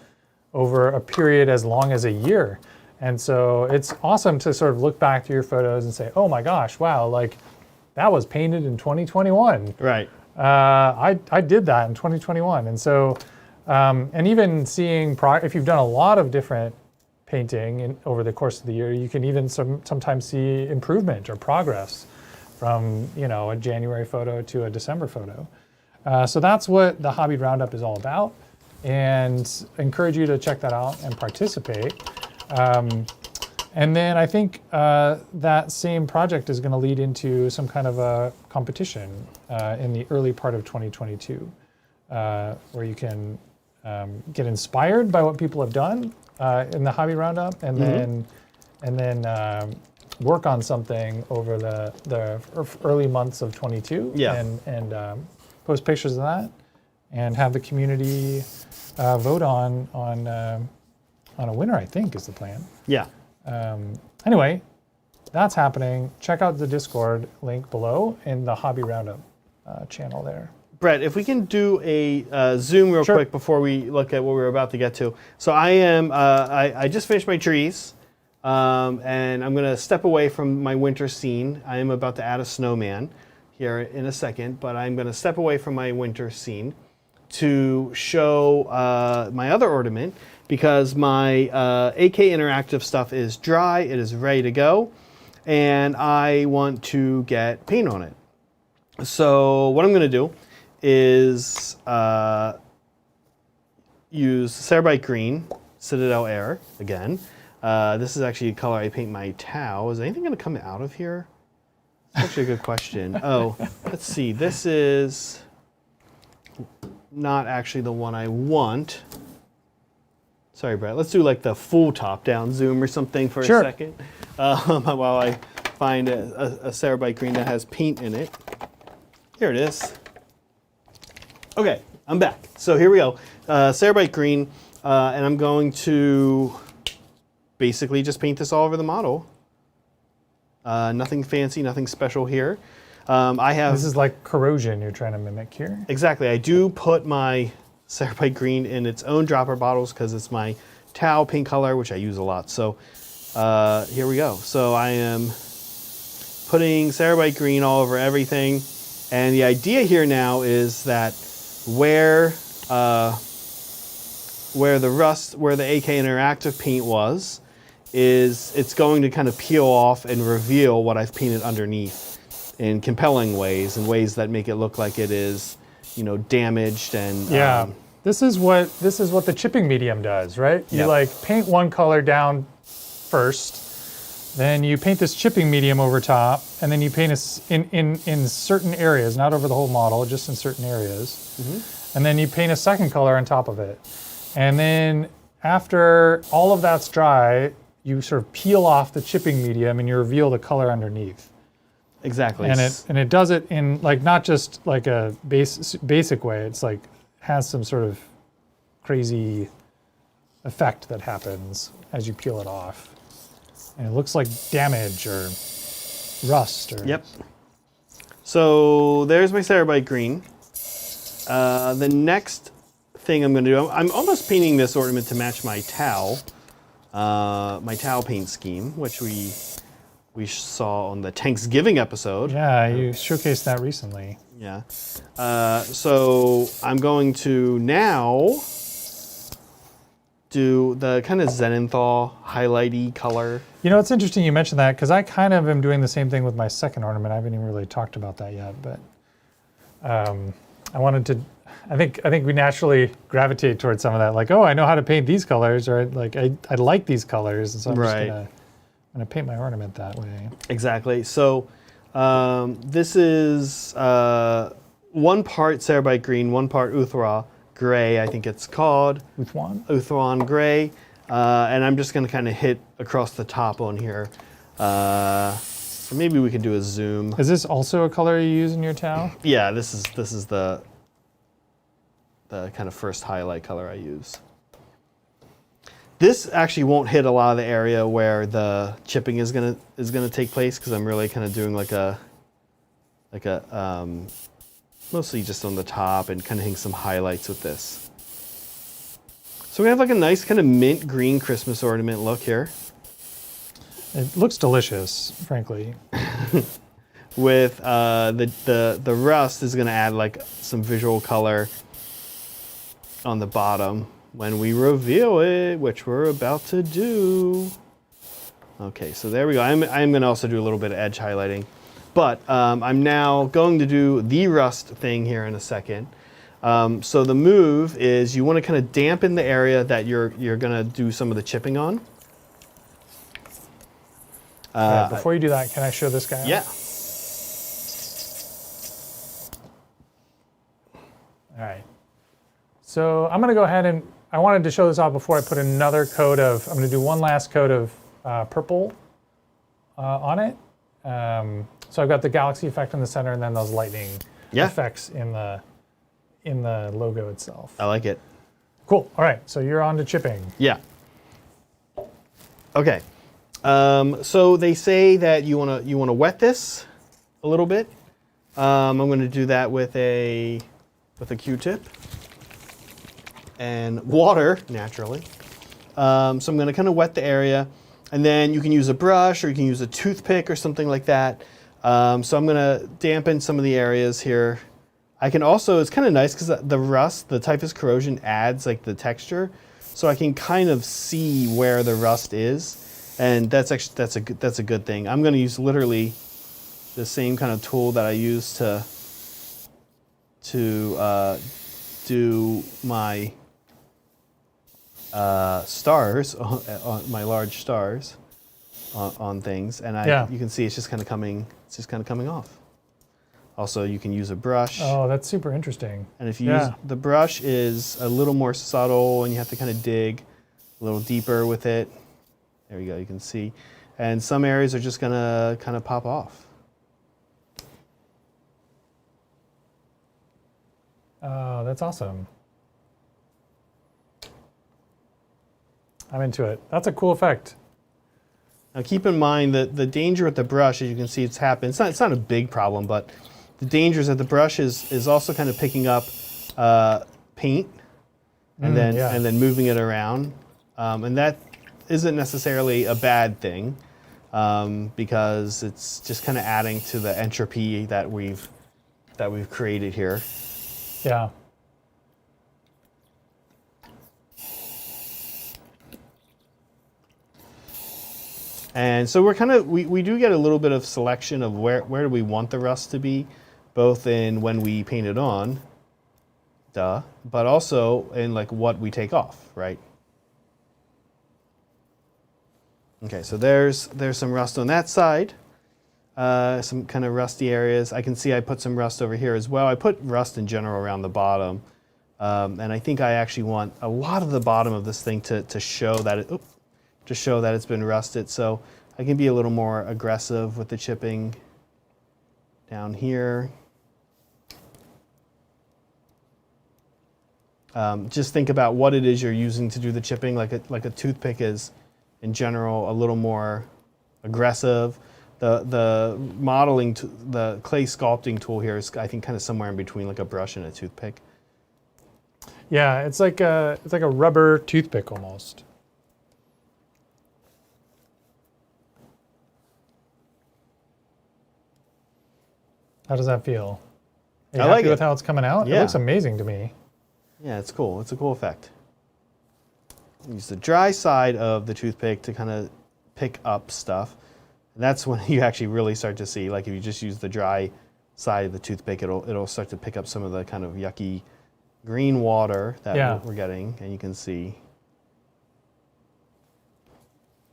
S2: over a period as long as a year. And so it's awesome to sort of look back through your photos and say, oh my gosh, wow, like that was painted in 2021.
S1: Right.
S2: I did that in 2021. And so, and even seeing, if you've done a lot of different painting over the course of the year, you can even sometimes see improvement or progress from a January photo to a December photo. So that's what the Hobby Roundup is all about, and I encourage you to check that out and participate. And then I think that same project is going to lead into some kind of a competition in the early part of 2022, where you can get inspired by what people have done in the Hobby Roundup, and then work on something over the early months of 22, and post pictures of that, and have the community vote on a winner. I think is the plan.
S1: Yeah.
S2: Anyway, that's happening. Check out the Discord link below in the Hobby Roundup channel there.
S1: Brett, if we can do a zoom real quick before we look at what we're about to get to. So I just finished my trees, and I'm going to step away from my winter scene. I am about to add a snowman here in a second, but I'm going to step away from my winter scene to show my other ornament, because my AK Interactive stuff is dry, it is ready to go, and I want to get paint on it. So what I'm going to do is use Cerebite Green, Citadel Air, again. This is actually a color I paint my Tau. Is anything going to come out of here? That's actually a good question. Oh, let's see. This is not actually the one I want. Sorry, Brett. Let's do like the full top-down zoom or something for a second, while I find a Cerebite Green that has paint in it. Here it is. Okay, I'm back. So here we go. Cerebite Green, and I'm going to basically just paint this all over the model. Nothing fancy, nothing special here.
S2: This is like corrosion you're trying to mimic here.
S1: Exactly. I do put my Cerebite Green in its own dropper bottles because it's my Tau paint color, which I use a lot. So here we go. So I am putting Cerebite Green all over everything. And the idea here now is that where the AK Interactive paint was, it's going to kind of peel off and reveal what I've painted underneath in compelling ways, in ways that make it look like it is, damaged and
S2: This is what the chipping medium does, right? You like paint one color down first, then you paint this chipping medium over top, and then you paint in certain areas, not over the whole model, just in certain areas. And then you paint a second color on top of it. And then after all of that's dry, you sort of peel off the chipping medium and you reveal the color underneath.
S1: Exactly.
S2: And it does it in like not just like a basic way. It's like has some sort of crazy effect that happens as you peel it off. And it looks like damage or rust. Or
S1: Yep. So there's my Cerebite Green. The next thing I'm going to do, I'm almost painting this ornament to match my Tau paint scheme, which we saw on the Thanksgiving episode.
S2: Yeah, you showcased that recently.
S1: Yeah. So I'm going to now do the kind of Zenenthal highlighty color.
S2: It's interesting you mentioned that, because I kind of am doing the same thing with my second ornament. I haven't even really talked about that yet, but I wanted to. I think we naturally gravitate towards some of that, like, oh, I know how to paint these colors, or like I like these colors, and so I'm just gonna paint my ornament that way. Exactly.
S1: So this is 1 part Cerebite Green, 1 part Uthra Gray, I think it's called. Uthwan Gray. And I'm just going to kind of hit across the top on here. So maybe we could do a zoom.
S2: Is this also a color you use in your Tau?
S1: Yeah, this is the kind of first highlight color I use. This actually won't hit a lot of the area where the chipping is gonna take place, because I'm really kind of doing like a mostly just on the top and kind of hitting some highlights with this. So we have like a nice kind of mint green Christmas ornament look here.
S2: It looks delicious, frankly.
S1: With the rust is gonna add like some visual color on the bottom when we reveal it, which we're about to do. Okay, so there we go. I'm going to also do a little bit of edge highlighting. But I'm now going to do the rust thing here in a second. So the move is you want to kind of dampen the area that you're going to do some of the chipping on.
S2: Before you do that, can I show this guy?
S1: Yeah.
S2: All right. So I'm going to go ahead and I wanted to show this off before I put another coat of. I'm going to do one last coat of purple on it. So I've got the galaxy effect in the center, and then those lightning effects in the logo itself.
S1: I like it.
S2: Cool. All right. So you're on to chipping.
S1: Yeah. Okay. So they say that you wanna wet this a little bit. I'm going to do that with a Q-tip and water naturally. So I'm going to kind of wet the area, and then you can use a brush or you can use a toothpick or something like that. So I'm going to dampen some of the areas here. I can also, it's kind of nice because the rust, the Typhus Corrosion adds like the texture, so I can kind of see where the rust is, and that's a good thing. I'm going to use literally the same kind of tool that I use to do my stars, on my large stars on things, and you can see it's just kind of coming off. Also, you can use a brush.
S2: Oh, that's super interesting.
S1: And if you use the brush, is a little more subtle, and you have to kind of dig a little deeper with it. There you go. You can see, and some areas are just gonna kind of pop off.
S2: Oh, that's awesome. I'm into it. That's a cool effect.
S1: Now keep in mind that the danger with the brush, as you can see, it's happened. It's not a big problem, but the danger is that the brush is also kind of picking up paint and then moving it around, and that isn't necessarily a bad thing because it's just kind of adding to the entropy that we've created here.
S2: Yeah.
S1: And so we do get a little bit of selection of where do we want the rust to be, both in when we paint it on, but also in like what we take off, right? Okay, so there's some rust on that side, some kind of rusty areas. I can see I put some rust over here as well. I put rust in general around the bottom, and I think I actually want a lot of the bottom of this thing to show that it's been rusted, so I can be a little more aggressive with the chipping down here. Just think about what it is you're using to do the chipping. Like a toothpick is, in general, a little more aggressive. The modeling, the clay sculpting tool here is, I think, kind of somewhere in between like a brush and a toothpick.
S2: Yeah, it's like a rubber toothpick almost. How does that feel? Are you happy with how it's coming out?
S1: Yeah.
S2: It looks amazing to me.
S1: Yeah, it's cool. It's a cool effect. Use the dry side of the toothpick to kind of pick up stuff. And that's when you actually really start to see, like if you just use the dry side of the toothpick, it'll start to pick up some of the kind of yucky green water that we're getting. And you can see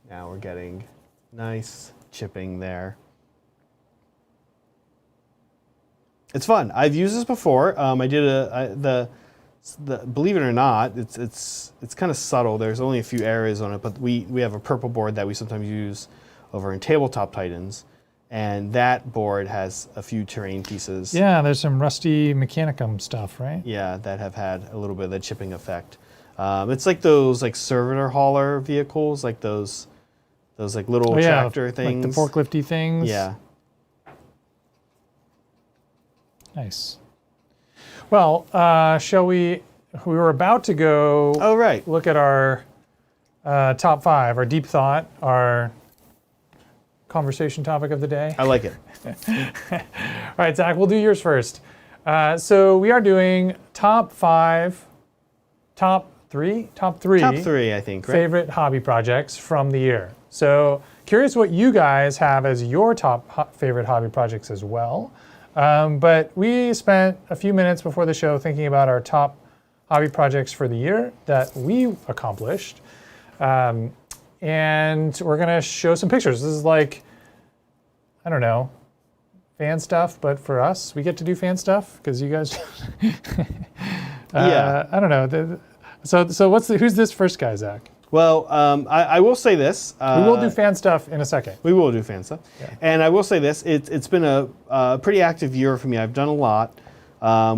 S1: now we're getting nice chipping there. It's fun. I've used this before. I did believe it or not, it's kind of subtle. There's only a few areas on it, but we have a purple board that we sometimes use over in Tabletop Titans, and that board has a few terrain pieces.
S2: Yeah, there's some rusty Mechanicum stuff, right?
S1: Yeah, that have had a little bit of the chipping effect. It's like those like servitor hauler vehicles, like those like little tractor things,
S2: like the forklifty things.
S1: Yeah.
S2: Nice. Well, shall we? We were about to go.
S1: Oh, right.
S2: Look at our top 5, our deep thought, our conversation topic of the day.
S1: I like it.
S2: All right, Zach, we'll do yours first. So we are doing top 5, top three,
S1: Top 3, I think. Right?
S2: Favorite hobby projects from the year. So curious what you guys have as your top favorite hobby projects as well. But we spent a few minutes before the show thinking about our top hobby projects for the year that we accomplished. And we're going to show some pictures. This is like, I don't know, fan stuff, but for us, we get to do fan stuff because you guys.
S1: Yeah.
S2: I don't know. So who's this first guy, Zach?
S1: Well, I will say this.
S2: We will do fan stuff in a second.
S1: We will do fan stuff.
S2: Yeah.
S1: And I will say this. It's been a pretty active year for me. I've done a lot,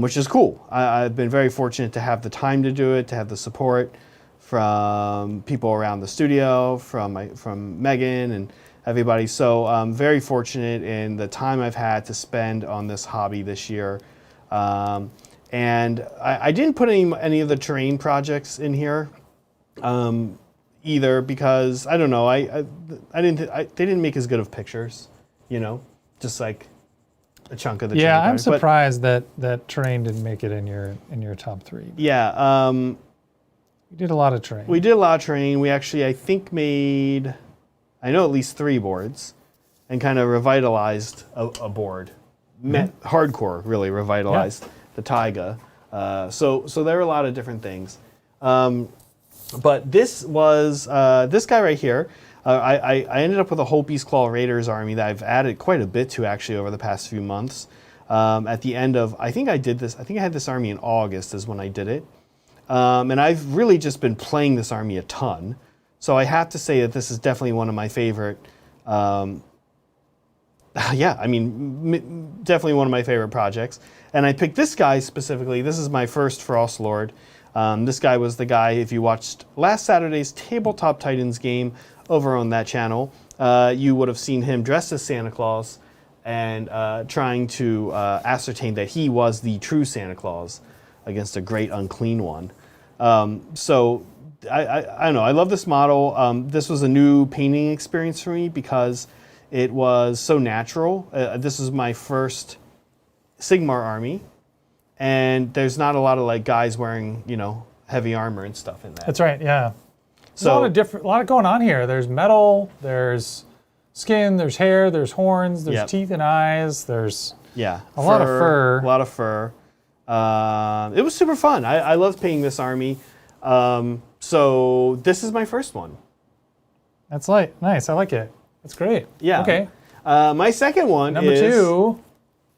S1: which is cool. I've been very fortunate to have the time to do it, to have the support from people around the studio, from Megan and everybody. So I'm very fortunate in the time I've had to spend on this hobby this year. And I didn't put any of the terrain projects in here either because I don't know. They didn't make as good of pictures, just like a chunk of the.
S2: Yeah, I'm surprised that terrain didn't make it in your top 3.
S1: Yeah.
S2: We did a lot of terrain.
S1: We did a lot of terrain. We actually, I think, made, at least 3 boards, and kind of revitalized a board. Hardcore really revitalized the taiga. So there are a lot of different things. But this was this guy right here. I ended up with a whole Beast Claw Raiders army that I've added quite a bit to actually over the past few months. At the end of, I think I had this army in August is when I did it. And I've really just been playing this army a ton. So I have to say that this is definitely one of my favorite. Definitely one of my favorite projects. And I picked this guy specifically. This is my first Frost Lord. This guy was the guy, if you watched last Saturday's Tabletop Titans game over on that channel, you would have seen him dressed as Santa Claus and trying to ascertain that he was the true Santa Claus against a great unclean one. So I don't know. I love this model. This was a new painting experience for me because it was so natural. This is my first Sigmar army, and there's not a lot of guys wearing heavy armor and stuff in that.
S2: That's right. Yeah. There's a lot going on here. There's metal. There's skin. There's hair. There's horns. There's teeth and eyes. There's a lot of fur.
S1: A lot of fur. It was super fun. I loved painting this army. So this is my first one.
S2: That's nice. I like it. That's great.
S1: Yeah.
S2: Okay.
S1: My second one
S2: Number
S1: is
S2: 2.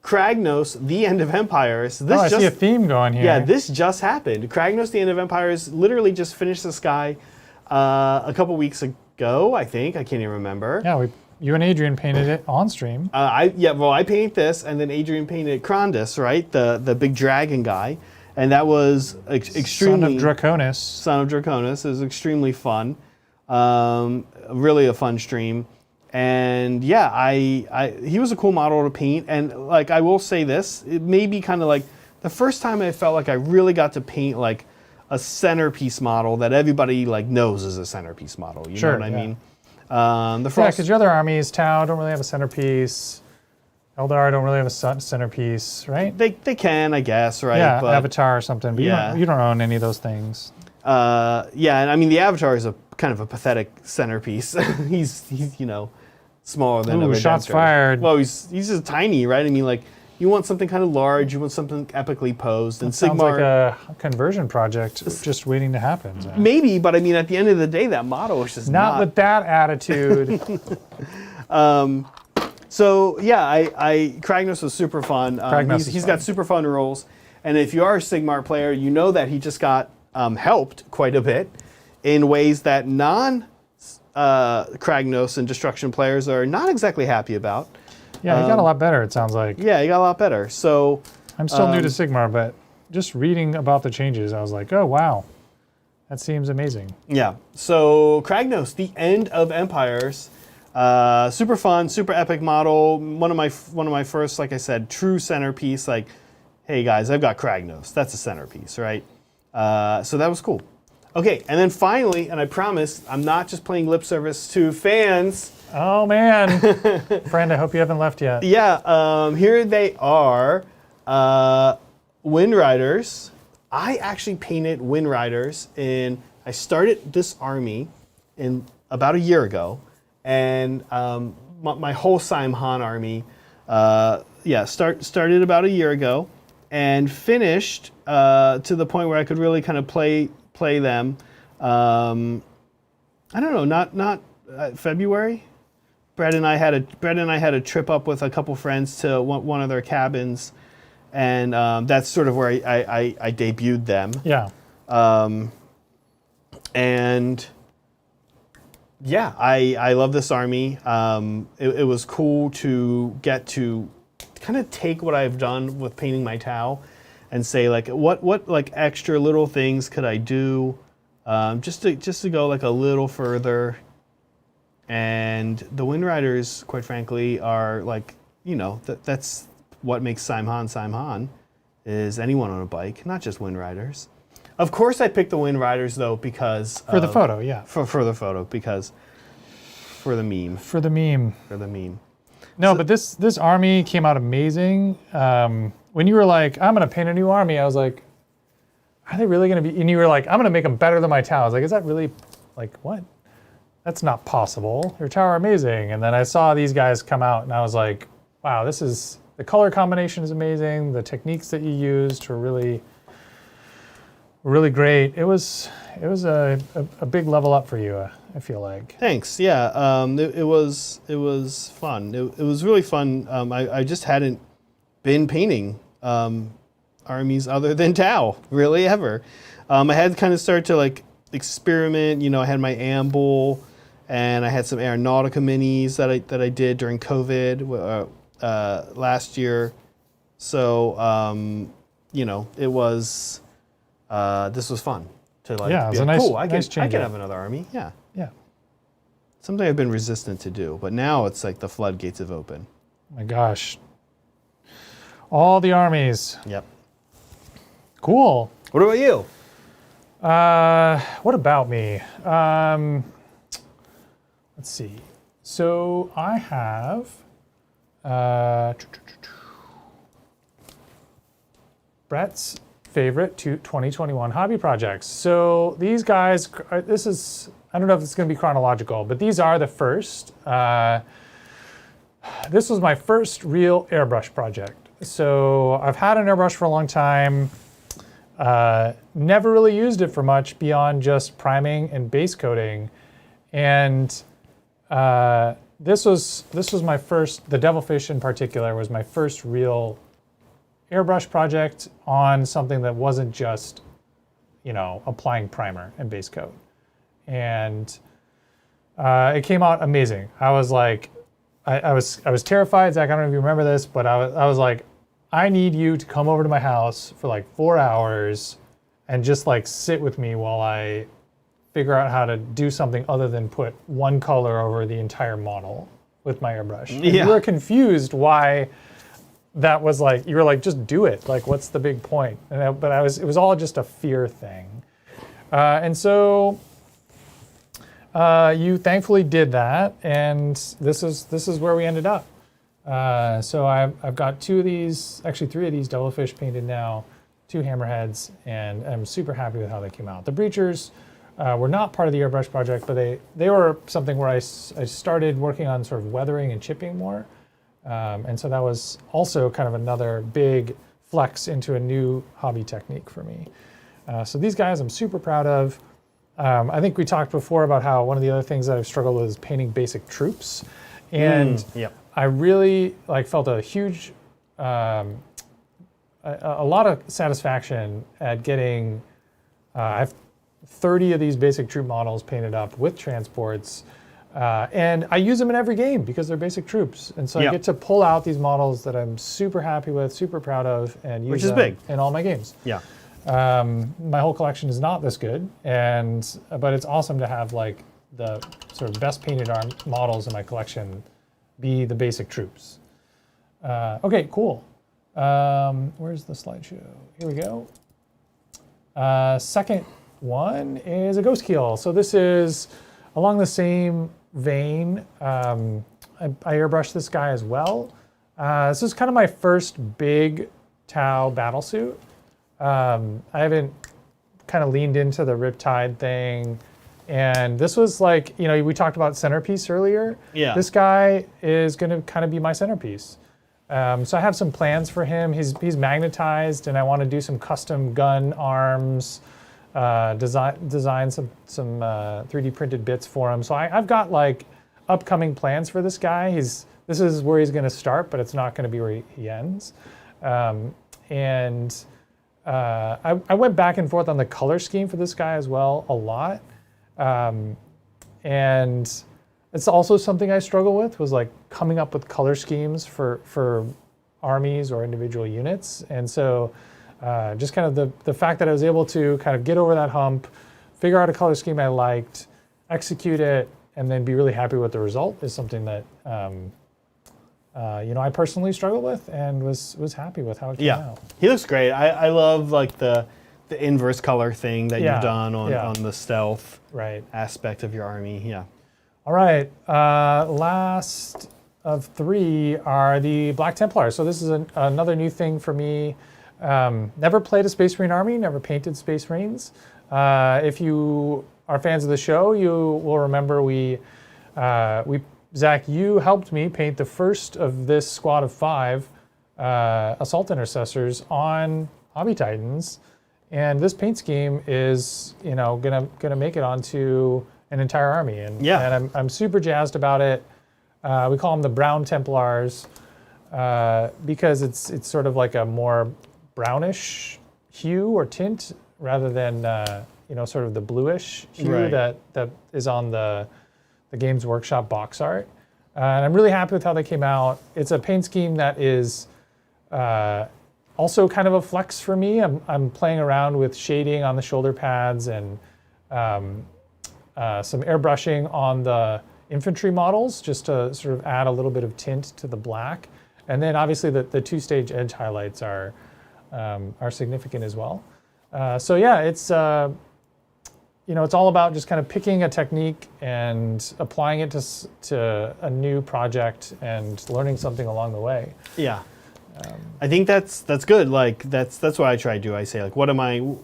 S1: Kragnos, The End of Empires.
S2: I see a theme going here.
S1: Yeah, this just happened. Kragnos, The End of Empires literally just finished the sky a couple weeks ago, I think. I can't even remember.
S2: Yeah, you and Adrian painted it on stream.
S1: I painted this, and then Adrian painted Krondus, right? The big dragon guy. And that was extremely... Son of Draconis. It was extremely fun. Really a fun stream. And yeah, he was a cool model to paint. And I will say this, it may be kind of the first time I felt like I really got to paint a centerpiece model that everybody knows is a centerpiece model. You know what I mean?
S2: Because your other armies, Tau, don't really have a centerpiece. Eldar don't really have a centerpiece, right?
S1: They can, I guess, right?
S2: Yeah, but Avatar or something, but you don't own any of those things.
S1: And the Avatar is a kind of a pathetic centerpiece. he's smaller than a
S2: shots fired.
S1: Well, he's just tiny, right? I mean, you want something kind of large, you want something epically posed. And
S2: sounds like a conversion project just waiting to happen. Zach.
S1: Maybe, but I mean, at the end of the day, that model is just
S2: not with that attitude.
S1: So yeah, Kragnos was super fun. He's got super fun rolls, and if you are a Sigmar player, you know that he just got helped quite a bit in ways that Kragnos and Destruction players are not exactly happy about.
S2: Yeah, he got a lot better, it sounds like.
S1: Yeah, he got a lot better. So
S2: I'm still new to Sigmar, but just reading about the changes, I was like, oh, wow. That seems amazing.
S1: Yeah. So Kragnos, The End of Empires. Super fun, super epic model. One of my first, like I said, true centerpiece. Hey guys, I've got Kragnos. That's a centerpiece, right? So that was cool. Okay, and then finally, and I promise, I'm not just playing lip service to fans.
S2: Oh man, friend, I hope you haven't left yet.
S1: Yeah, here they are, Wind Riders. I actually painted Wind Riders I started this army in about a year ago, and my whole Simhan army, started about a year ago, and finished to the point where I could really kind of play them. I don't know, not February. Brett and I had a trip up with a couple friends to one of their cabins, and that's sort of where I debuted them.
S2: Yeah.
S1: And yeah, I love this army. It was cool to get to kind of take what I've done with painting my Tau and say like what like extra little things could I do just to go like a little further. And the Wind Riders, quite frankly, are like, that's what makes Simhan is anyone on a bike, not just Wind Riders. Of course I picked the Wind Riders though because
S2: for the photo, yeah.
S1: For the photo, because for the meme.
S2: For the meme. No,
S1: So,
S2: but this army came out amazing. When you were like, I'm gonna paint a new army, I was like, are they really gonna be? And you were like, I'm gonna make them better than my Tau. I was like, is that really, like, what? That's not possible. Your Tau are amazing. And then I saw these guys come out, and I was like, wow, the color combination is amazing. The techniques that you used were really great. It was a big level up for you, I feel like.
S1: Thanks. Yeah, it was fun. It was really fun. I just hadn't been painting armies other than Tau really ever. I had kind of started to like experiment. I had my Amble, and I had some Aeronautica minis that I did during COVID last year. So it was. This was fun to like.
S2: Yeah, it was
S1: be
S2: a
S1: like,
S2: nice,
S1: cool. I
S2: nice
S1: can have another army. Yeah.
S2: Yeah.
S1: Something I've been resistant to do, but now it's like the floodgates have opened.
S2: Oh my gosh. All the armies.
S1: Yep.
S2: Cool.
S1: What about you?
S2: What about me? Let's see. So I have Brett's favorite 2021 hobby projects. So these guys, I don't know if it's going to be chronological, but these are the first. This was my first real airbrush project. So I've had an airbrush for a long time. Never really used it for much beyond just priming and base coating. And this was my first, the Devilfish in particular, was my first real airbrush project on something that wasn't just, applying primer and base coat. And it came out amazing. I was like, I was terrified. Zach, I don't know if you remember this, but I was like, I need you to come over to my house for like 4 hours and just like sit with me while I figure out how to do something other than put one color over the entire model with my airbrush. And you were confused why that was like, you were like, just do it. Like, what's the big point? But it was all just a fear thing. And so you thankfully did that, and this is where we ended up. So I've got 2 of these, actually 3 of these Devilfish painted now, 2 hammerheads, and I'm super happy with how they came out. The breachers were not part of the airbrush project, but they were something where I started working on sort of weathering and chipping more. And so that was also kind of another big flex into a new hobby technique for me. So these guys I'm super proud of. I think we talked before about how one of the other things that I've struggled with is painting basic troops. And I really felt a huge, a lot of satisfaction at getting, I have 30 of these basic troop models painted up with transports. And I use them in every game because they're basic troops. And so I get to pull out these models that I'm super happy with, super proud of, and use them in all my games.
S1: Yeah.
S2: My whole collection is not this good, but it's awesome to have like the sort of best painted models in my collection be the basic troops. Okay, cool. Where's the slideshow? Here we go. Second one is a Ghost Keel. So this is along the same vein. I airbrushed this guy as well. This is kind of my first big Tau battlesuit. I haven't kind of leaned into the Riptide thing, And this was like, we talked about centerpiece earlier.
S1: Yeah.
S2: This guy is going to kind of be my centerpiece. So I have some plans for him. He's magnetized, and I want to do some custom gun arms, design some 3D printed bits for him. So I've got like upcoming plans for this guy. This is where he's going to start, but it's not going to be where he ends. I went back and forth on the color scheme for this guy as well a lot. And it's also something I struggle with, was like coming up with color schemes for armies or individual units. And so just kind of the fact that I was able to kind of get over that hump, figure out a color scheme I liked, execute it, and then be really happy with the result is something that I personally struggle with and was happy with how it came out.
S1: He looks great. I love like the inverse color thing that you've done on the stealth aspect of your army. Yeah.
S2: All right. Last of 3 are the Black Templars. So this is another new thing for me. Never played a Space Marine army, never painted Space Marines. If you are fans of the show, you will remember Zach, you helped me paint the first of this squad of 5 Assault Intercessors on Hobby Titans. And this paint scheme is, gonna make it onto an entire army, and I'm super jazzed about it. We call them the Brown Templars because it's sort of like a more brownish hue or tint rather than sort of the bluish hue that is on the Games Workshop box art. And I'm really happy with how they came out. It's a paint scheme that is also kind of a flex for me. I'm playing around with shading on the shoulder pads and some airbrushing on the infantry models just to sort of add a little bit of tint to the black. And then obviously the 2-stage edge highlights are significant as well. So yeah, it's all about just kind of picking a technique and applying it to a new project and learning something along the way.
S1: Yeah. I think that's good. Like that's what I try to do. I say like, what am I?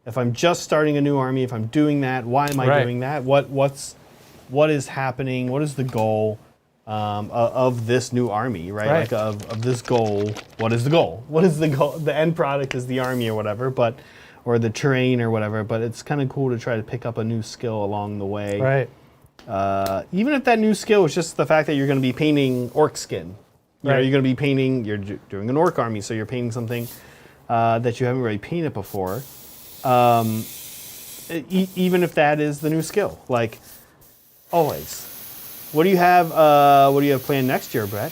S1: If I'm just starting a new army, if I'm doing that, why am I doing that? What is happening? What is the goal of this new army? Right? Like of this goal. What is the goal? What is the goal? The end product is the army or whatever, or the terrain or whatever. But it's kind of cool to try to pick up a new skill along the way.
S2: Right.
S1: Even if that new skill is just the fact that you're going to be painting orc skin. You're going to be painting, you're doing an orc army, so you're painting something that you haven't really painted before. Even if that is the new skill, like always. What do you have planned next year, Brett?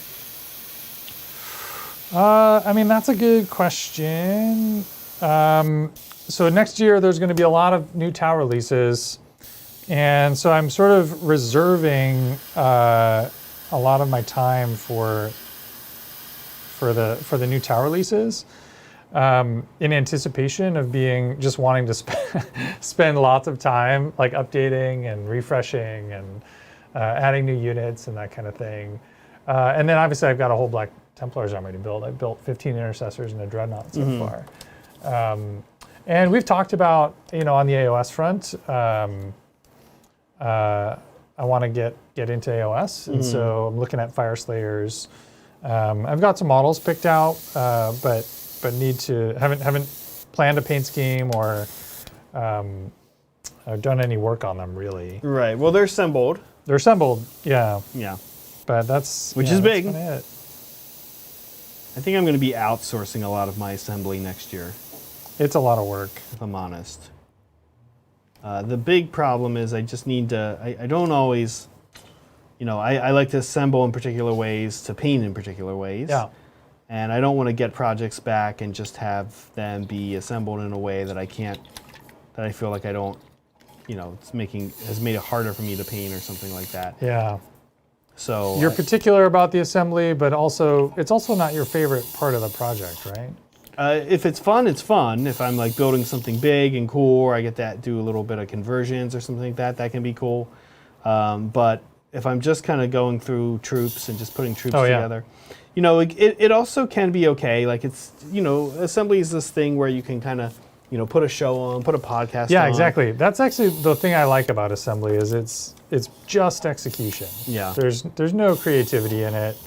S2: That's a good question. So next year there's going to be a lot of new Tau releases, and so I'm sort of reserving a lot of my time for the new Tau releases, in anticipation of wanting to spend lots of time like updating and refreshing and adding new units and that kind of thing. And then obviously I've got a whole Black Templars army to build. I've built 15 Intercessors and a Dreadnought so far. And we've talked about, on the AOS front, I want to get into AOS, and so I'm looking at Fire Slayers. I've got some models picked out, but haven't planned a paint scheme or done any work on them really.
S1: Right. Well, they're assembled.
S2: They're assembled. Yeah.
S1: Yeah.
S2: But that's
S1: which is big.
S2: That's
S1: I think I'm going to be outsourcing a lot of my assembly next year.
S2: It's a lot of work,
S1: if I'm honest. The big problem is I just need to. I don't always. I like to assemble in particular ways, to paint in particular ways.
S2: Yeah.
S1: And I don't want to get projects back and just have them be assembled in a way that I feel like I don't, has made it harder for me to paint or something like that.
S2: Yeah.
S1: So
S2: you're particular about the assembly, but it's also not your favorite part of the project, right?
S1: If it's fun, it's fun. If I'm like building something big and cool, or I get to do a little bit of conversions or something like that, that can be cool. But if I'm just kind of going through troops and just putting troops together, it also can be okay. Like it's, assembly is this thing where you can kind of put a show on, put a podcast on.
S2: Yeah, exactly. That's actually the thing I like about assembly is it's just execution.
S1: Yeah.
S2: There's no creativity in it.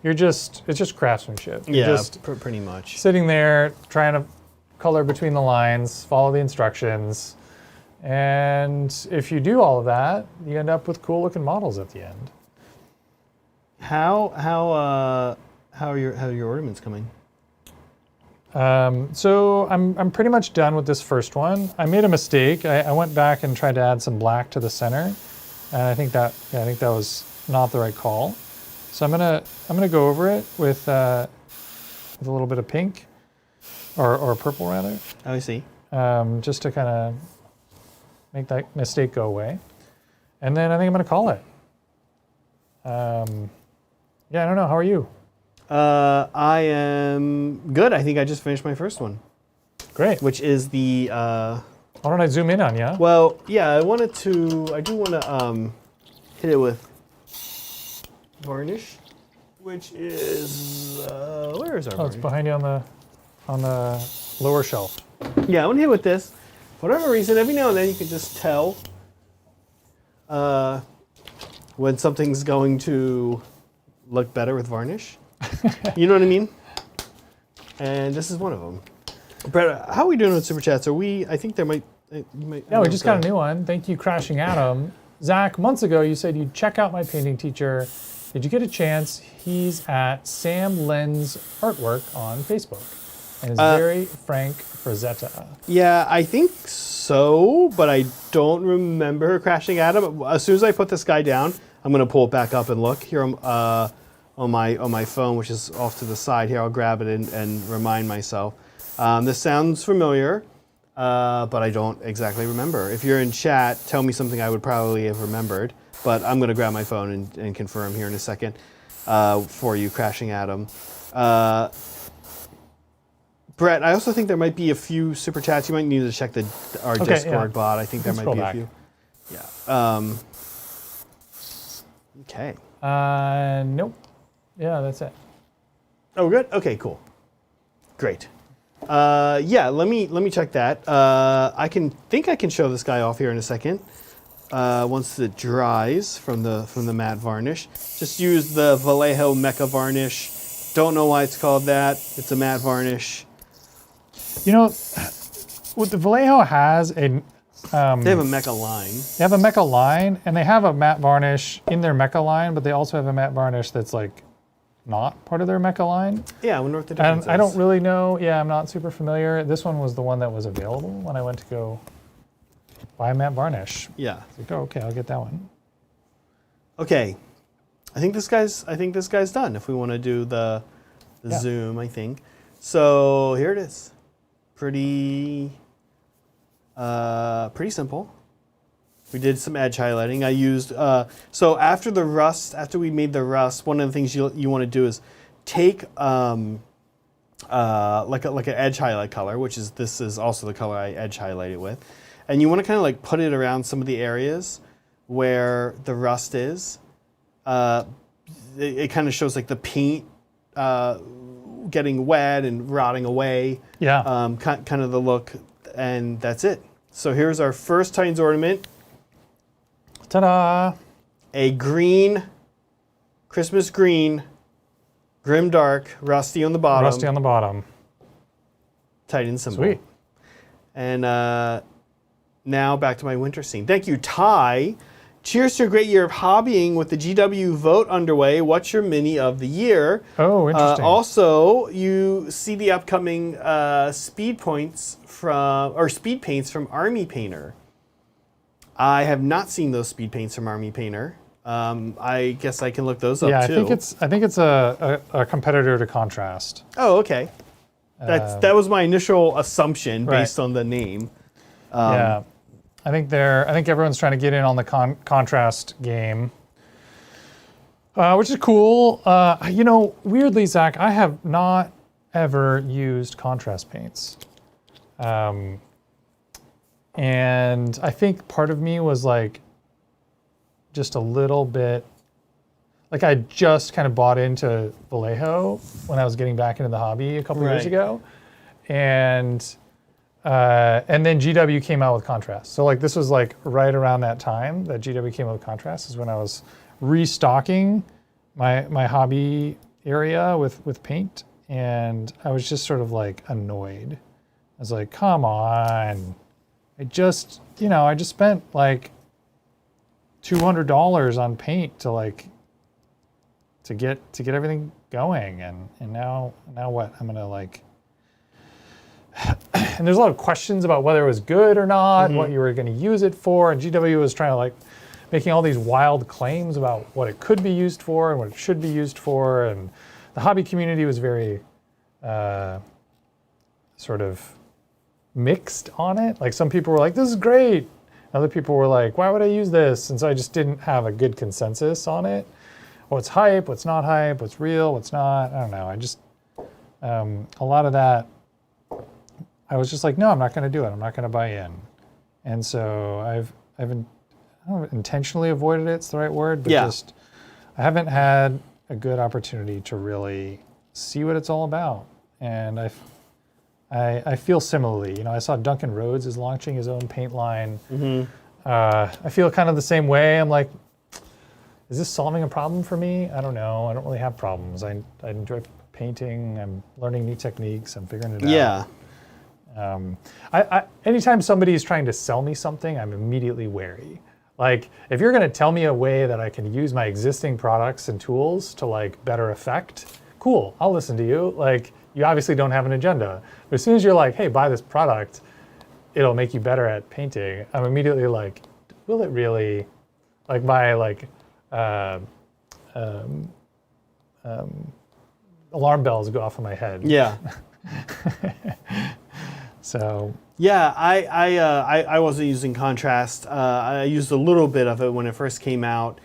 S2: It's just craftsmanship. You're just
S1: pretty much.
S2: sitting there trying to color between the lines, follow the instructions, and if you do all of that, you end up with cool looking models at the end.
S1: How are your ornaments coming?
S2: So I'm pretty much done with this first one. I made a mistake. I went back and tried to add some black to the center, and I think that was not the right call. So I'm gonna go over it with a little bit of pink, or purple rather.
S1: I see.
S2: Just to kind of make that mistake go away, and then I think I'm gonna call it. Yeah, I don't know. How are you?
S1: I am good. I think I just finished my first one.
S2: Great.
S1: Which is the.
S2: Why don't I zoom in on you?
S1: Well, yeah, I do want to hit it with varnish, which is where is our varnish?
S2: It's behind you on the lower shelf.
S1: Yeah, I want to hit it with this. For whatever reason, every now and then you can just tell when something's going to look better with varnish. You know what I mean? And this is one of them. Brett, how are we doing with super chats? I think there might.
S2: Yeah, we just got a new one. Thank you, Crashing Atom. Zach, months ago you said you'd check out my painting teacher. Did you get a chance? He's at Sam Len's Artwork on Facebook and is very Frank Frazetta.
S1: Yeah, I think so, but I don't remember Crashing Atom. As soon as I put this guy down, I'm going to pull it back up and look here on my phone, which is off to the side here. I'll grab it and remind myself. This sounds familiar, but I don't exactly remember. If you're in chat, tell me something I would probably have remembered. But I'm going to grab my phone and confirm here in a second for you, Crashing Atom. Brett, I also think there might be a few super chats. You might need to check our Discord bot. I think there might be a few. Yeah. Okay.
S2: Nope. Yeah, that's it.
S1: Oh, good. Okay, cool. Great. Yeah, let me check that. I can show this guy off here in a second. Once it dries from the matte varnish, just use the Vallejo Mecha varnish. Don't know why it's called that. It's a matte varnish.
S2: You know, what the Vallejo has a.
S1: They have a Mecha line.
S2: They have a Mecha line, and they have a matte varnish in their Mecha line, but they also have a matte varnish that's like not part of their Mecha line.
S1: Yeah, I wonder what the difference is.
S2: I don't really know. Yeah, I'm not super familiar. This one was the one that was available when I went to go buy matte varnish.
S1: Yeah.
S2: Like, oh, okay, I'll get that one.
S1: Okay, I think this guy's done. If we want to do the zoom, I think. So here it is. Pretty simple. We did some edge highlighting. I used so after we made the rust, one of the things you want to do is take like an edge highlight color, this is also the color I edge highlight it with, and you want to kind of like put it around some of the areas where the rust is. It kind of shows like the paint getting wet and rotting away.
S2: Yeah.
S1: Kind of the look, and that's it. So here's our first Titans Ornament.
S2: Ta-da!
S1: A green, Christmas green, grim dark, rusty on the bottom.
S2: Rusty on the bottom.
S1: Titan symbol.
S2: Sweet.
S1: And now back to my winter scene. Thank you, Ty. Cheers to a great year of hobbying with the GW vote underway. What's your mini of the year?
S2: Oh, interesting.
S1: Also, you see the upcoming speed paints from Army Painter. I have not seen those speed paints from Army Painter. I guess I can look those up too.
S2: Yeah, I think it's a competitor to Contrast.
S1: Oh, okay. That was my initial assumption based on the name.
S2: Yeah. I think everyone's trying to get in on the Contrast game, which is cool. Weirdly, Zach, I have not ever used Contrast paints, and I think part of me was like, just a little bit, like I just kind of bought into Vallejo when I was getting back into the hobby a couple years ago, and And then GW came out with contrast. So like this was like right around that time that GW came out with contrast is when I was restocking my hobby area with paint, and I was just sort of like annoyed. I was like, come on. I just spent like $200 on paint to get everything going, and now what? I'm gonna like, and there's a lot of questions about whether it was good or not, what you were gonna use it for, and GW was trying to like making all these wild claims about what it could be used for and what it should be used for, and the hobby community was very sort of mixed on it. Like some people were like, this is great. Other people were like, why would I use this? And so I just didn't have a good consensus on it. What's hype, what's not hype, what's real, what's not. I don't know. I just, a lot of that, I was just like, no, I'm not going to do it. I'm not going to buy in. And so I don't know, intentionally avoided it, it's the right word, but just, I haven't had a good opportunity to really see what it's all about. And I feel similarly. You know, I saw Duncan Rhodes is launching his own paint line. I feel kind of the same way. I'm like, is this solving a problem for me? I don't know. I don't really have problems. I enjoy painting. I'm learning new techniques. I'm figuring it out. Anytime somebody is trying to sell me something, I'm immediately wary. Like, if you're going to tell me a way that I can use my existing products and tools to like better effect, cool, I'll listen to you. Like, you obviously don't have an agenda. But as soon as you're like, hey, buy this product, it'll make you better at painting, I'm immediately like, will it really? Like my like alarm bells go off in my head.
S1: Yeah.
S2: So.
S1: Yeah, I wasn't using contrast. I used a little bit of it when it first came out.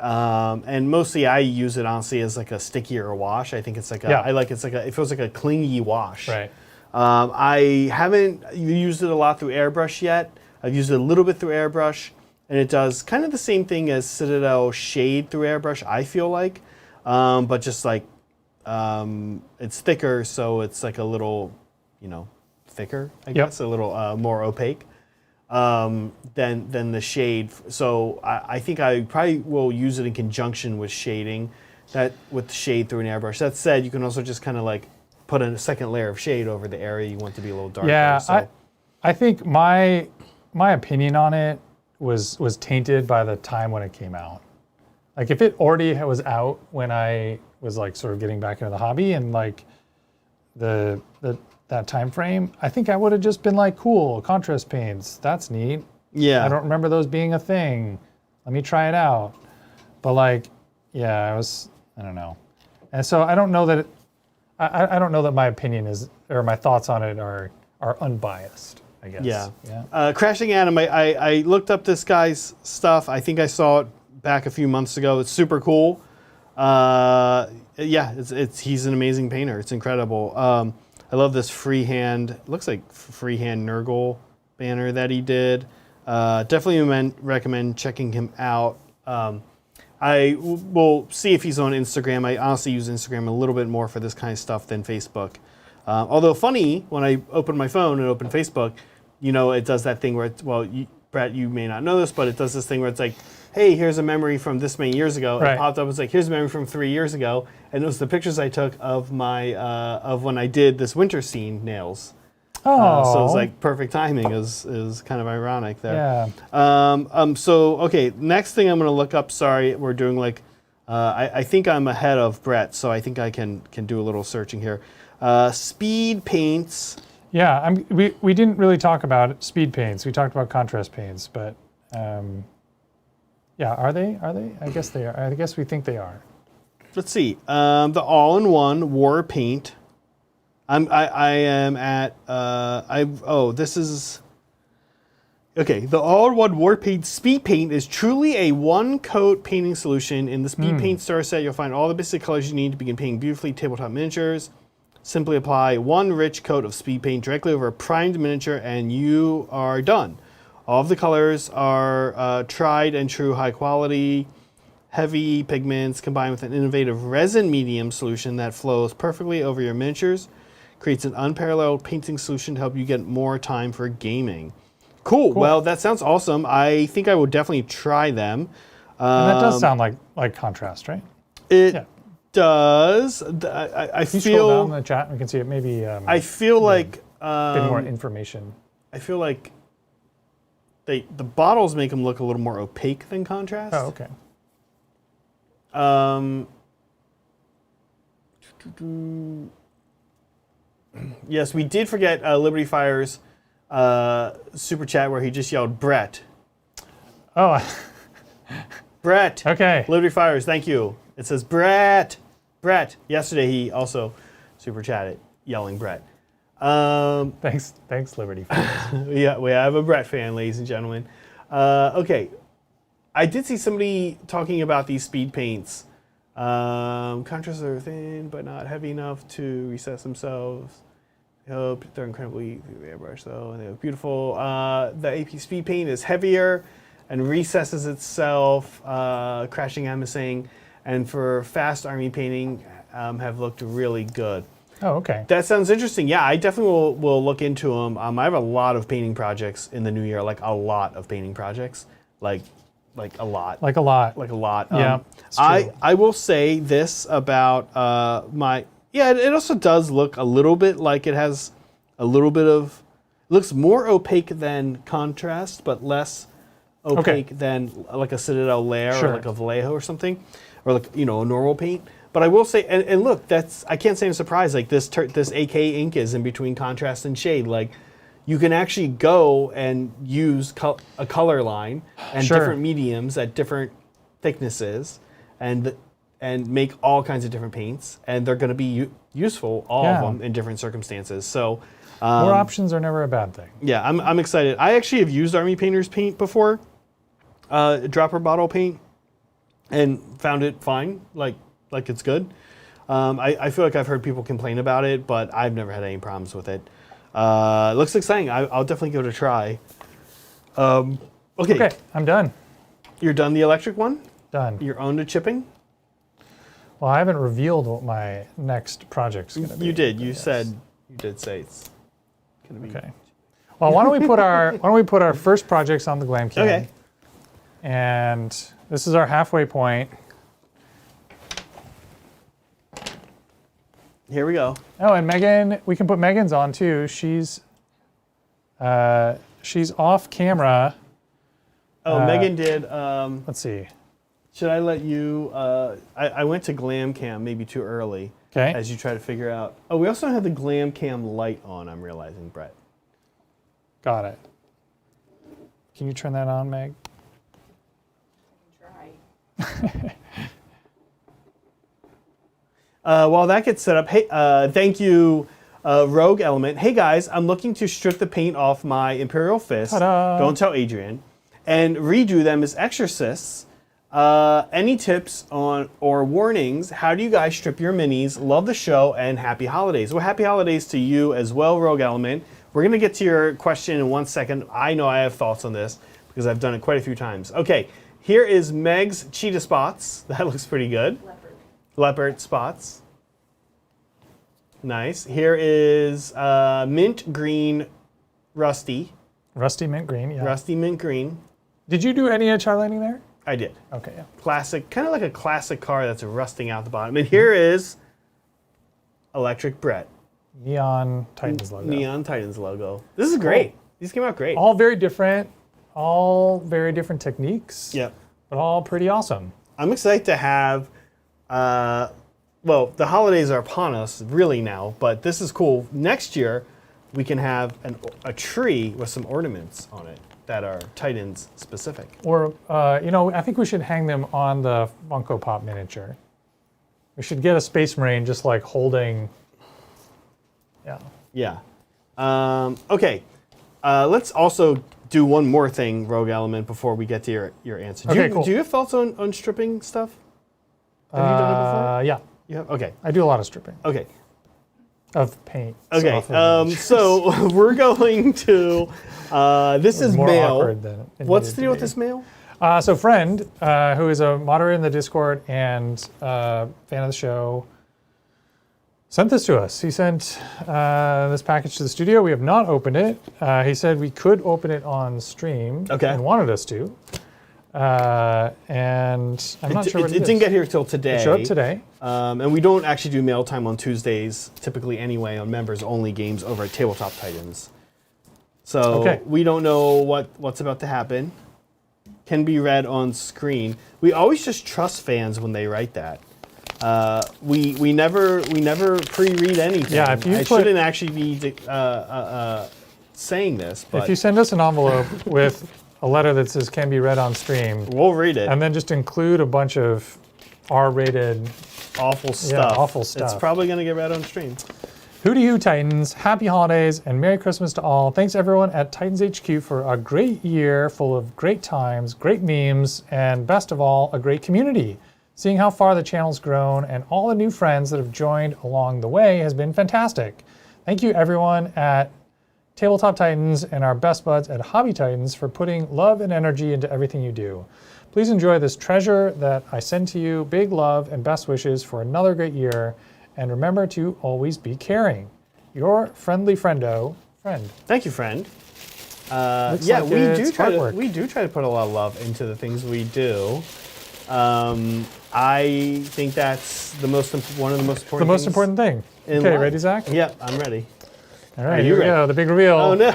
S1: And mostly I use it honestly as like a stickier wash. I think it's like it feels like a clingy wash.
S2: Right.
S1: I haven't used it a lot through airbrush yet. I've used it a little bit through airbrush, and it does kind of the same thing as Citadel Shade through airbrush, I feel like, but just like it's thicker, so it's like a little, thicker, I guess, a little more opaque. Than the shade. So I think I probably will use it in conjunction with shading, with shade through an airbrush. That said, you can also just kind of like put a second layer of shade over the area you want to be a little darker.
S2: Yeah,
S1: so.
S2: I think my opinion on it was tainted by the time when it came out. Like if it already was out when I was like sort of getting back into the hobby and like that time frame, I think I would have just been like, cool, contrast paints, that's neat.
S1: Yeah.
S2: I don't remember those being a thing. Let me try it out. But like, yeah, I don't know. And so I don't know that I don't know that my opinion is, or my thoughts on it are unbiased, I guess.
S1: Yeah. Crashing Adam, I looked up this guy's stuff. I think I saw it back a few months ago. It's super cool. He's an amazing painter. It's incredible. I love this freehand, it looks like freehand Nurgle banner that he did. Definitely recommend checking him out. I will see if he's on Instagram. I honestly use Instagram a little bit more for this kind of stuff than Facebook. Although funny, when I open my phone and open Facebook, it does that thing where Brett, you may not know this, but it does this thing where it's like, hey, here's a memory from this many years ago. Right. It popped up, it was like, here's a memory from 3 years ago. And it was the pictures I took of my of when I did this winter scene nails.
S2: Oh.
S1: So it was like perfect timing. It was kind of ironic there.
S2: Yeah.
S1: So, okay, next thing I'm going to look up, sorry, we're doing like, I think I'm ahead of Brett, so I think I can do a little searching here. Speed paints.
S2: Yeah, we didn't really talk about speed paints. We talked about contrast paints, but yeah, are they? I guess they are. I guess we think they are.
S1: Let's see. The all-in-one war paint. I am at. This is. Okay, the all-in-one war paint speed paint is truly a one-coat painting solution. In the speed paint starter set, you'll find all the basic colors you need to begin painting beautifully tabletop miniatures. Simply apply one rich coat of speed paint directly over a primed miniature, and you are done. All of the colors are tried and true high quality, heavy pigments combined with an innovative resin medium solution that flows perfectly over your miniatures. creates an unparalleled painting solution to help you get more time for gaming. Cool. Well, that sounds awesome. I think I will definitely try them.
S2: And that does sound like contrast, right?
S1: It does. I
S2: If you
S1: feel
S2: scroll down in the chat, we can see it. Maybe
S1: I feel like
S2: get more information.
S1: I feel like the bottles make them look a little more opaque than contrast.
S2: Oh, okay.
S1: Yes, we did forget Liberty Fire's super chat where he just yelled Brett.
S2: Oh,
S1: Brett.
S2: okay.
S1: Liberty Fires, thank you. It says Brett. Brett. Yesterday he also super chatted yelling Brett.
S2: Thanks, Liberty.
S1: Yeah, we have a Brett fan, ladies and gentlemen. Okay, I did see somebody talking about these speed paints. Contrasts are thin, but not heavy enough to recess themselves. I hope they're incredibly airbrush though, and they look beautiful. The AP speed paint is heavier and recesses itself, crashing, I'm saying, and for fast army painting, have looked really good.
S2: Oh, okay.
S1: That sounds interesting. Yeah, I definitely will look into them. I have a lot of painting projects in the new year, like a lot of painting projects, like a lot.
S2: Like a lot.
S1: Like a lot.
S2: Yeah, it's true.
S1: I will say this about it also does look a little bit like it has a little bit of, looks more opaque than contrast, but less opaque than like a Citadel layer or like a Vallejo or something, or like, a normal paint. But I will say, and look, I can't say I'm surprised. Like this AK ink is in between contrast and shade. Like you can actually go and use a color line and different mediums at different thicknesses, and make all kinds of different paints, and they're going to be useful, all of them, in different circumstances. So
S2: more options are never a bad thing.
S1: Yeah, I'm excited. I actually have used Army Painter's paint before, dropper bottle paint, and found it fine. Like it's good. I feel like I've heard people complain about it, but I've never had any problems with it. Looks exciting. I'll definitely give it a try. Okay,
S2: I'm done.
S1: You're done the electric one?
S2: Done.
S1: You're on to chipping?
S2: Well, I haven't revealed what my next project's going to be.
S1: You did. You did say it's going to be.
S2: Okay. Well, why don't we put our first projects on the Glam Cam?
S1: Okay.
S2: And this is our halfway point.
S1: Here we go.
S2: Oh, and Megan, we can put Megan's on too. She's off camera.
S1: Oh, Megan did.
S2: Let's see.
S1: Should I let you? I went to Glam Cam maybe too early.
S2: Okay.
S1: As you try to figure out. Oh, we also have the Glam Cam light on. I'm realizing, Brett.
S2: Got it. Can you turn that on, Meg?
S3: I can try.
S1: While that gets set up, hey, thank you, Rogue Element. Hey guys, I'm looking to strip the paint off my Imperial Fist.
S2: Ta-da.
S1: Don't tell Adrian, and redo them as exorcists. Any tips on or warnings? How do you guys strip your minis? Love the show and happy holidays. Well, happy holidays to you as well, Rogue Element. We're gonna get to your question in 1 second. I know I have thoughts on this because I've done it quite a few times. Okay, here is Meg's cheetah spots. That looks pretty good. Leopard spots. Nice. Here is mint green rusty.
S2: Rusty mint green, yeah.
S1: Rusty mint green.
S2: Did you do any highlighting there?
S1: I did.
S2: Okay, yeah.
S1: Classic, kind of like a classic car that's rusting out the bottom. And here is Electric Brett.
S2: Neon Titans logo.
S1: Neon Titans logo. This is great. These came out great.
S2: All very different techniques.
S1: Yep.
S2: But all pretty awesome.
S1: I'm excited to have, well, the holidays are upon us really now, but this is cool. Next year, we can have a tree with some ornaments on it that are Titans specific.
S2: Or, I think we should hang them on the Funko Pop miniature. We should get a Space Marine just like holding,
S1: Yeah. Okay. Let's also do one more thing, Rogue Element, before we get to your answer.
S2: Cool.
S1: Do you have thoughts on stripping stuff? Have you done it before?
S2: Yeah.
S1: Yeah. Okay.
S2: I do a lot of stripping.
S1: Okay.
S2: Of paint.
S1: Okay. So we're going to. This is
S2: more
S1: mail.
S2: awkward than it
S1: What's
S2: needed
S1: the deal
S2: to
S1: with
S2: be.
S1: this mail?
S2: So friend, who is a moderator in the Discord and fan of the show, sent this to us. He sent this package to the studio. We have not opened it. He said we could open it on stream and wanted us to. And I'm not sure what it is.
S1: It didn't get here till today.
S2: It showed up today.
S1: And we don't actually do mail time on Tuesdays, typically anyway, on members-only games over at Tabletop Titans. So we don't know what's about to happen. Can be read on screen. We always just trust fans when they write that. We never pre-read anything.
S2: Yeah, if you
S1: I shouldn't actually be saying this, but
S2: if you send us an envelope with a letter that says "can be read on stream,"
S1: we'll read it,
S2: and then just include a bunch of R-rated,
S1: awful stuff.
S2: Yeah, awful stuff.
S1: It's probably going to get read on stream.
S2: Hooty hoo, Titans! Happy holidays and Merry Christmas to all. Thanks everyone at Titans HQ for a great year full of great times, great memes, and best of all, a great community. Seeing how far the channel's grown and all the new friends that have joined along the way has been fantastic. Thank you everyone at Tabletop Titans and our best buds at Hobby Titans for putting love and energy into everything you do. Please enjoy this treasure that I send to you. Big love and best wishes for another great year. And remember to always be caring. Your friendly friendo, friend.
S1: Thank you, friend. Yeah,
S2: like
S1: we do try to put a lot of love into the things we do. I think that's one of the most important.
S2: The most important thing. Okay,
S1: life.
S2: Ready, Zach?
S1: Yep, I'm ready.
S2: All right, here we go. The big reveal.
S1: Oh no!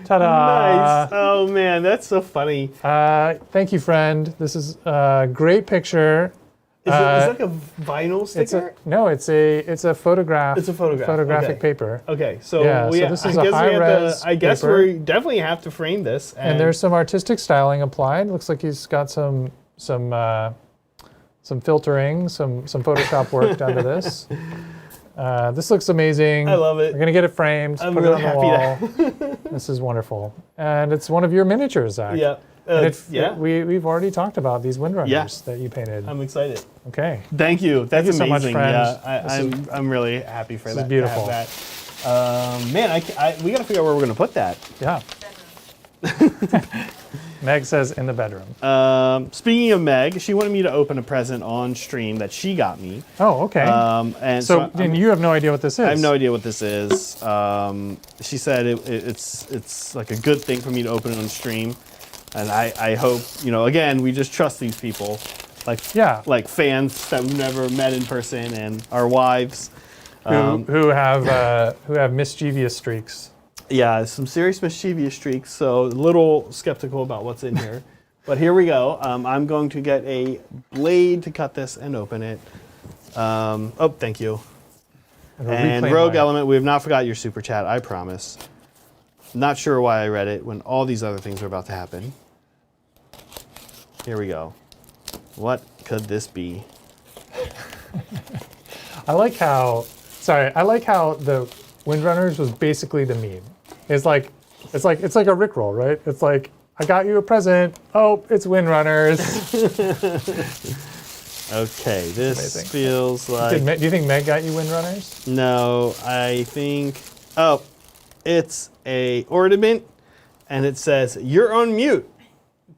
S2: Ta-da!
S1: Nice. Oh man, that's so funny.
S2: Thank you, friend. This is a great picture.
S1: Is it like a vinyl sticker?
S2: It's a photograph.
S1: It's a photograph.
S2: Photographic paper.
S1: Okay, so
S2: this is a high-res
S1: I guess we definitely have to frame this.
S2: And there's some artistic styling applied. Looks like he's got some filtering, some Photoshop work done to this. This looks amazing.
S1: I love it.
S2: We're gonna get it framed.
S1: I'm
S2: put
S1: really
S2: it on the wall. This is wonderful, and it's one of your miniatures, Zach.
S1: Yeah.
S2: We've already talked about these windrunners that you painted.
S1: I'm excited.
S2: Okay.
S1: Thank you. That's amazing.
S2: So much, friend.
S1: Yeah, I'm really happy for that.
S2: This is beautiful.
S1: To have that. Man, we got to figure out where we're going to put that.
S2: Yeah. Meg says in the bedroom.
S1: Speaking of Meg, she wanted me to open a present on stream that she got me.
S2: Oh, okay.
S1: And
S2: so you have no idea what this is?
S1: I have no idea what this is. She said it's like a good thing for me to open it on stream. And I hope, again, we just trust these people, like fans that we've never met in person, and our wives,
S2: who have mischievous streaks.
S1: Yeah, some serious mischievous streaks. So a little skeptical about what's in here, but here we go. I'm going to get a blade to cut this and open it. Oh, thank you. And Rogue Element, we have not forgot your super chat. I promise. Not sure why I read it when all these other things are about to happen. Here we go. What could this be?
S2: I like how the Windrunners was basically the meme. It's like a Rickroll, right? It's like, I got you a present. Oh, it's Windrunners.
S1: Okay, this feels like.
S2: Do you think Meg got you Windrunners?
S1: No, I think. Oh, it's a ornament, and it says "You're on mute."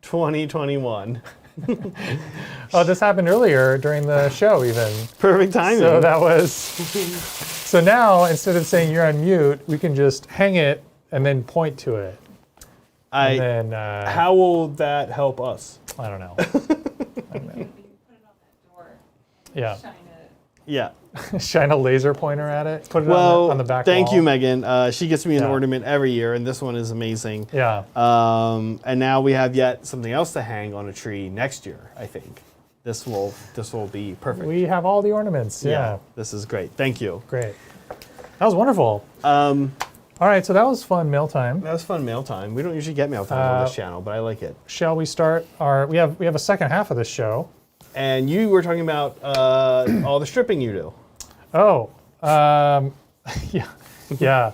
S1: 2021.
S2: Oh, this happened earlier during the show, even.
S1: Perfect timing.
S2: So that was. So now, instead of saying you're on mute, we can just hang it and then point to it.
S1: How will that help us?
S2: I don't know.
S3: You put it on that door.
S2: Yeah.
S3: Shine it.
S1: Yeah.
S2: Shine a laser pointer at it. Put it on the back
S1: thank
S2: wall.
S1: you, Megan. She gets me an ornament every year, and this one is amazing.
S2: Yeah.
S1: And now we have yet something else to hang on a tree next year, I think. This will be perfect.
S2: We have all the ornaments. Yeah.
S1: This is great. Thank you.
S2: Great. That was wonderful. All right, so that was fun mail time.
S1: That was fun mail time. We don't usually get mail time on this channel, but I like it.
S2: Shall we start we have a second half of this show.
S1: And you were talking about all the stripping you do.
S2: Oh, yeah.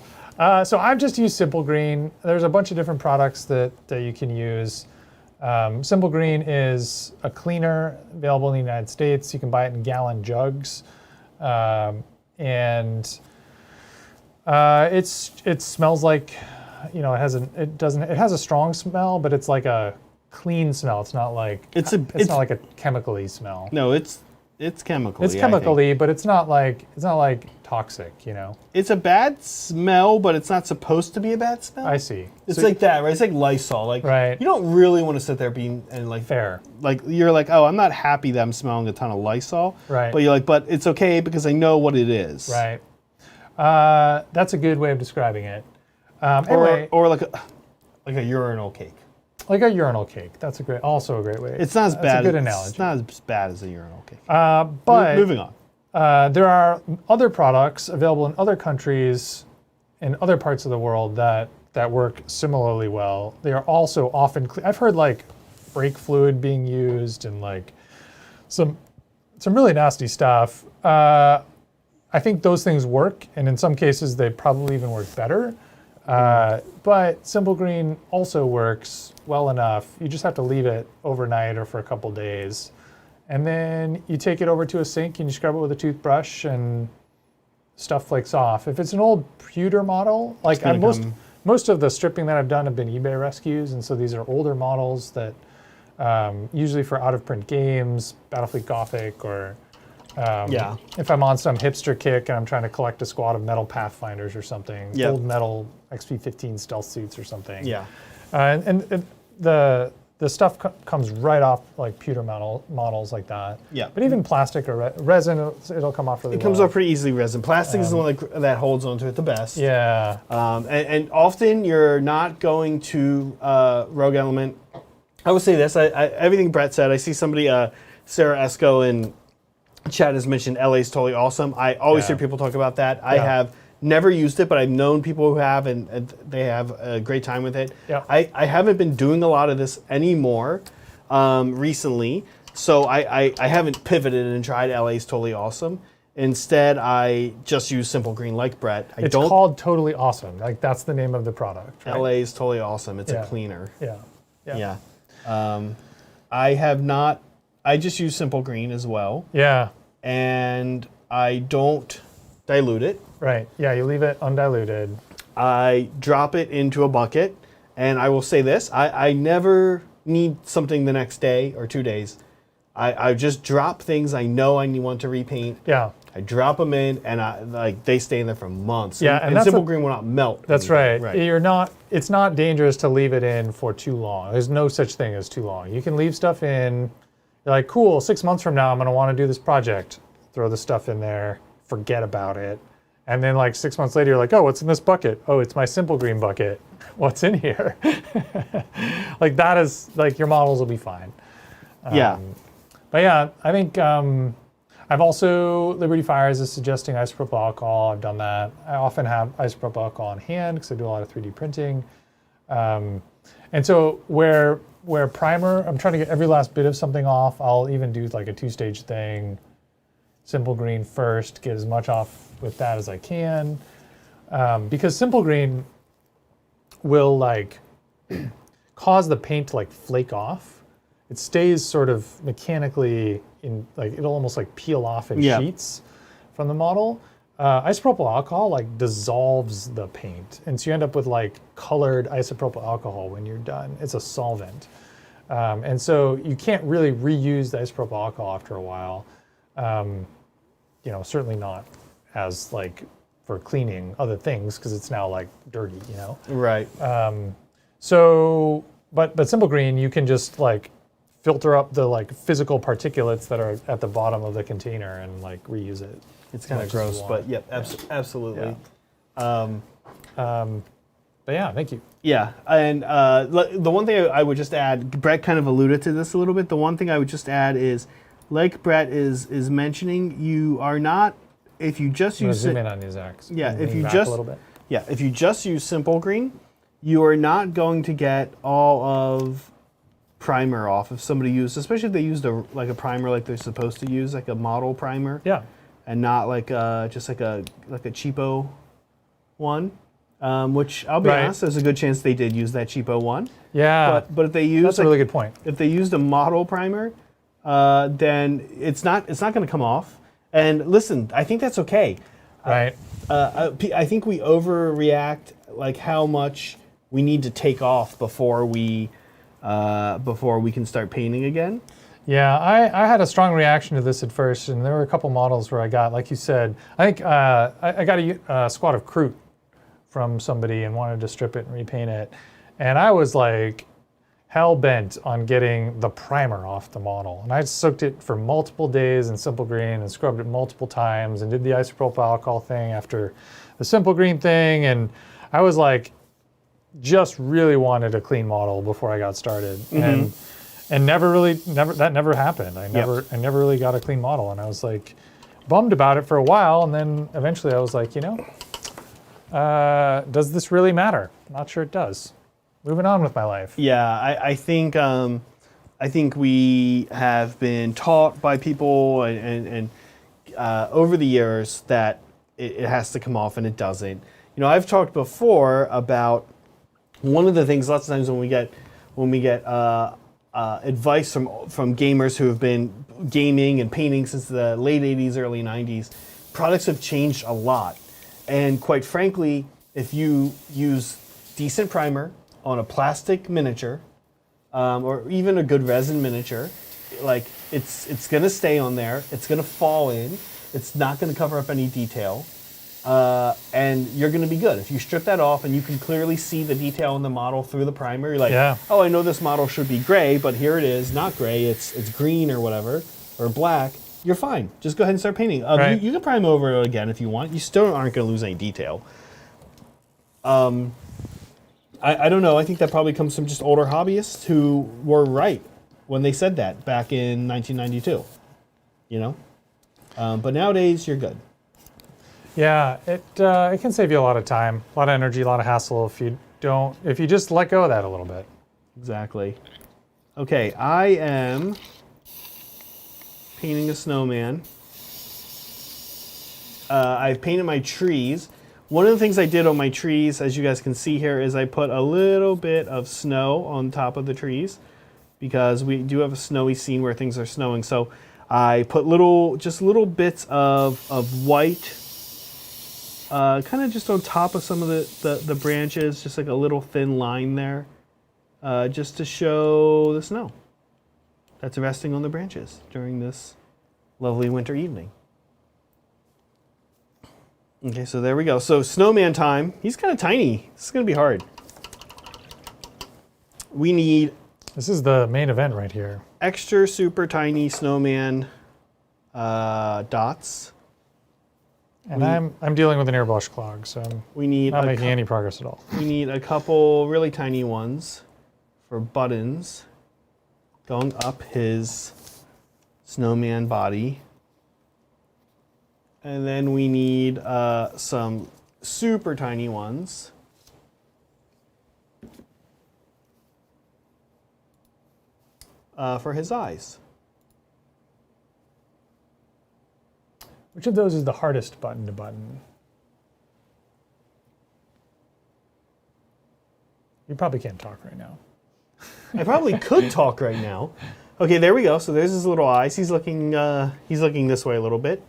S2: So I've just used Simple Green. There's a bunch of different products that you can use. Simple Green is a cleaner available in the United States. You can buy it in gallon jugs, and it smells like, it has a strong smell, but it's like a clean smell. It's not like it's not like a chemically smell.
S1: No, it's It's chemically.
S2: It's chemically, but it's not like toxic, you know.
S1: It's a bad smell, but it's not supposed to be a bad smell.
S2: I see.
S1: It's like that, right? It's like Lysol. Like you don't really want to sit there and like
S2: fair.
S1: Like you're like, oh, I'm not happy that I'm smelling a ton of Lysol.
S2: Right.
S1: But you're like, but it's okay because I know what it is.
S2: Right. That's a good way of describing it. Anyway,
S1: or like a urinal cake.
S2: Like a urinal cake. That's also a great way.
S1: It's not as bad.
S2: That's a good analogy.
S1: It's not as bad as a urinal cake.
S2: But
S1: moving on.
S2: There are other products available in other countries, in other parts of the world that work similarly well. They are also often. I've heard like brake fluid being used and like some really nasty stuff. I think those things work, and in some cases they probably even work better. But Simple Green also works well enough. You just have to leave it overnight or for a couple days. And then you take it over to a sink and you scrub it with a toothbrush and stuff flakes off. If it's an old pewter model, like most of the stripping that I've done have been eBay rescues, and so these are older models that usually for out-of-print games, Battlefleet Gothic, or if I'm on some hipster kick and I'm trying to collect a squad of metal Pathfinders or something, old metal XP-15 stealth suits or something.
S1: Yeah.
S2: And the stuff comes right off like pewter models like that.
S1: Yeah.
S2: But even plastic or resin, it'll come off really well.
S1: It comes off pretty easily, resin. Plastic is the one that holds onto it the best.
S2: Yeah.
S1: And often you're not going to Rogue Element. I would say this, everything Brett said, I see somebody, Sarah Esco in chat has mentioned LA's totally awesome. I always hear people talk about that. I have never used it, but I've known people who have, and they have a great time with it.
S2: Yeah.
S1: I haven't been doing a lot of this anymore recently, so I haven't pivoted and tried LA's totally awesome. Instead, I just use Simple Green like Brett.
S2: It's called Totally Awesome. Like that's the name of the product. Right?
S1: LA's totally awesome. It's a cleaner.
S2: Yeah.
S1: I have not. I just use Simple Green as well.
S2: Yeah.
S1: And I don't dilute it.
S2: Right. Yeah, you leave it undiluted.
S1: I drop it into a bucket, and I will say this: I never need something the next day or 2 days. I just drop things I know I want to repaint.
S2: Yeah.
S1: I drop them in, and they stay in there for months.
S2: Yeah,
S1: and Simple Green will not melt.
S2: That's right. It's not dangerous to leave it in for too long. There's no such thing as too long. You can leave stuff in. You're like, cool, 6 months from now, I'm going to want to do this project. Throw the stuff in there, forget about it. And then like 6 months later, you're like, oh, what's in this bucket? Oh, it's my Simple Green bucket. What's in here? Like that is, like your models will be fine. But yeah, I think I've also, Liberty Fires is suggesting isopropyl alcohol. I've done that. I often have isopropyl alcohol on hand because I do a lot of 3D printing. And so where primer, I'm trying to get every last bit of something off. I'll even do like a 2-stage thing. Simple Green first, get as much off with that as I can. Because Simple Green will like cause the paint to like flake off. It stays sort of mechanically in, like it'll almost like peel off in sheets from the model. Isopropyl alcohol like dissolves the paint, and so you end up with like colored isopropyl alcohol when you're done. It's a solvent, and so you can't really reuse the isopropyl alcohol after a while. Certainly not as like for cleaning other things because it's now like dirty,
S1: Right.
S2: But Simple Green, you can just like filter up the like physical particulates that are at the bottom of the container and like reuse it.
S1: It's kind of gross, but yep, absolutely.
S2: Yeah. But yeah, thank you.
S1: Yeah, and the one thing I would just add, Brett kind of alluded to this a little bit. The one thing I would just add is, like Brett is mentioning, you are not, if you just use
S2: zoom in on these X.
S1: Yeah, if you just use Simple Green, you are not going to get all of primer off. If somebody used, especially if they used a primer like they're supposed to use, like a model primer.
S2: Yeah.
S1: And not like just like a cheapo one, which I'll be honest, there's a good chance they did use that cheapo one.
S2: Yeah.
S1: But if they used,
S2: that's a really good point.
S1: If they used a model primer, then it's not going to come off. And listen, I think that's okay.
S2: Right.
S1: I think we overreact, like how much we need to take off before we can start painting again.
S2: Yeah, I had a strong reaction to this at first, and there were a couple models where I got, like you said, I think I got a squad of Kroot from somebody and wanted to strip it and repaint it. And I was like hell-bent on getting the primer off the model. And I soaked it for multiple days in Simple Green and scrubbed it multiple times and did the isopropyl alcohol thing after the Simple Green thing. And I was like, just really wanted a clean model before I got started. And that never happened. I never really got a clean model. And I was like bummed about it for a while. And then eventually I was like, does this really matter? Not sure it does. Moving on with my life.
S1: Yeah, I think we have been taught by people and over the years that it has to come off, and it doesn't. I've talked before about one of the things. Lots of times when we get advice from gamers who have been gaming and painting since the late '80s, early '90s, products have changed a lot. And quite frankly, if you use decent primer on a plastic miniature, or even a good resin miniature, like it's going to stay on there. It's going to fall in. It's not going to cover up any detail, and you're going to be good. If you strip that off and you can clearly see the detail in the model through the primer, you're like, oh, I know this model should be gray, but here it is, not gray. It's green or whatever, or black. You're fine. Just go ahead and start painting.
S2: Right.
S1: You can prime over it again if you want. You still aren't going to lose any detail. I don't know. I think that probably comes from just older hobbyists who were right when they said that back in 1992. But nowadays you're good.
S2: Yeah, it can save you a lot of time, a lot of energy, a lot of hassle if you just let go of that a little bit.
S1: Exactly. Okay, I am painting a snowman. I've painted my trees. One of the things I did on my trees, as you guys can see here, is I put a little bit of snow on top of the trees because we do have a snowy scene where things are snowing. So I put just little bits of white, kind of just on top of some of the branches, just like a little thin line there, just to show the snow that's resting on the branches during this lovely winter evening. Okay, so there we go. So snowman time. He's kind of tiny. This is going to be hard. We need...
S2: This is the main event right here.
S1: Extra super tiny snowman dots.
S2: And I'm dealing with an airbrush clog, so I'm not making any progress at all.
S1: We need a couple really tiny ones for buttons going up his snowman body. And then we need some super tiny ones for his eyes.
S2: Which of those is the hardest button to button? You probably can't talk right now.
S1: I probably could talk right now. Okay, there we go. So there's his little eyes. He's looking this way a little bit.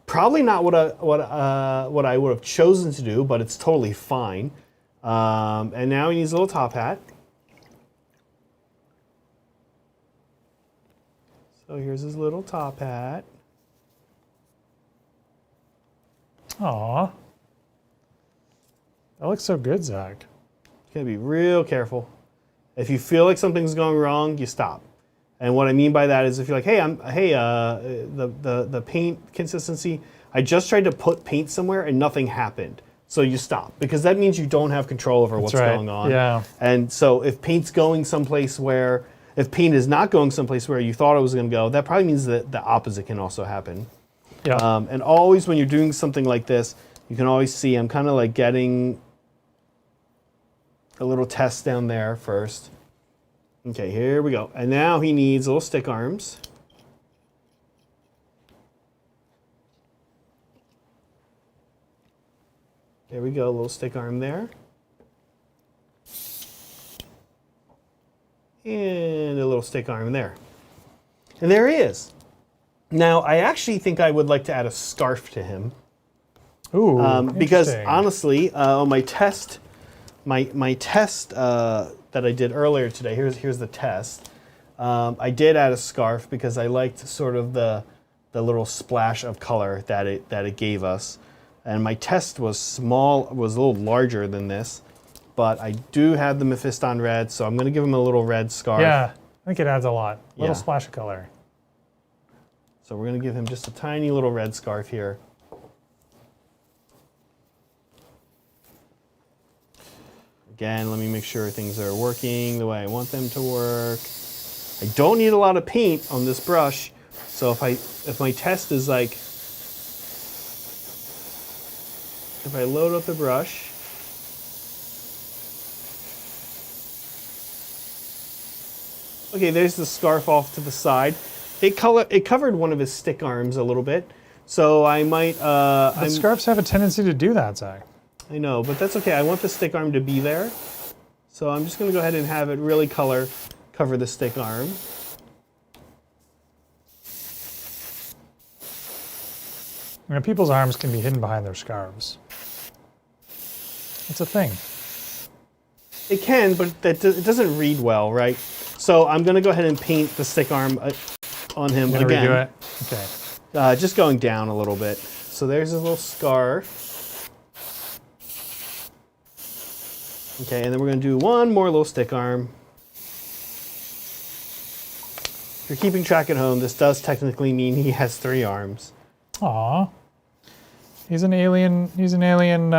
S1: Probably not what I would have chosen to do, but it's totally fine. And now he needs a little top hat. So here's his little top hat.
S2: Aw. That looks so good, Zach.
S1: You gotta be real careful. If you feel like something's going wrong, you stop. And what I mean by that is if you're like, the paint consistency, I just tried to put paint somewhere and nothing happened. So you stop, because that means you don't have control over what's going on.
S2: Yeah.
S1: And so if paint's going someplace where, if paint is not going someplace where you thought it was gonna go, that probably means that the opposite can also happen.
S2: Yeah.
S1: And always when you're doing something like this, you can always see I'm kind of like getting a little test down there first. Okay, here we go. And now he needs little stick arms. There we go, a little stick arm there. And a little stick arm there. And there he is. Now, I actually think I would like to add a scarf to him.
S2: Ooh,
S1: because honestly, on my test, my test that I did earlier today, here's the test. I did add a scarf because I liked sort of the little splash of color that it gave us. And my test was a little larger than this, but I do have the Mephiston red, so I'm going to give him a little red scarf.
S2: Yeah, I think it adds a lot. Little
S1: Yeah.
S2: splash of color.
S1: So we're going to give him just a tiny little red scarf here. Again, let me make sure things are working the way I want them to work. I don't need a lot of paint on this brush, so if my test is like, if I load up the brush, okay, there's the scarf off to the side. It covered one of his stick arms a little bit, so I might.
S2: But scarves have a tendency to do that, Zach.
S1: I know, but that's okay. I want the stick arm to be there, so I'm just going to go ahead and have it really cover the stick arm.
S2: You know, people's arms can be hidden behind their scarves. It's a thing.
S1: It can, but it doesn't read well, right? So I'm going to go ahead and paint the stick arm on him
S2: You gonna
S1: again.
S2: redo it? Okay.
S1: Just going down a little bit. So there's his little scarf. Okay, and then we're going to do one more little stick arm. If you're keeping track at home, this does technically mean he has 3 arms.
S2: Aw. He's an alien. He's an alien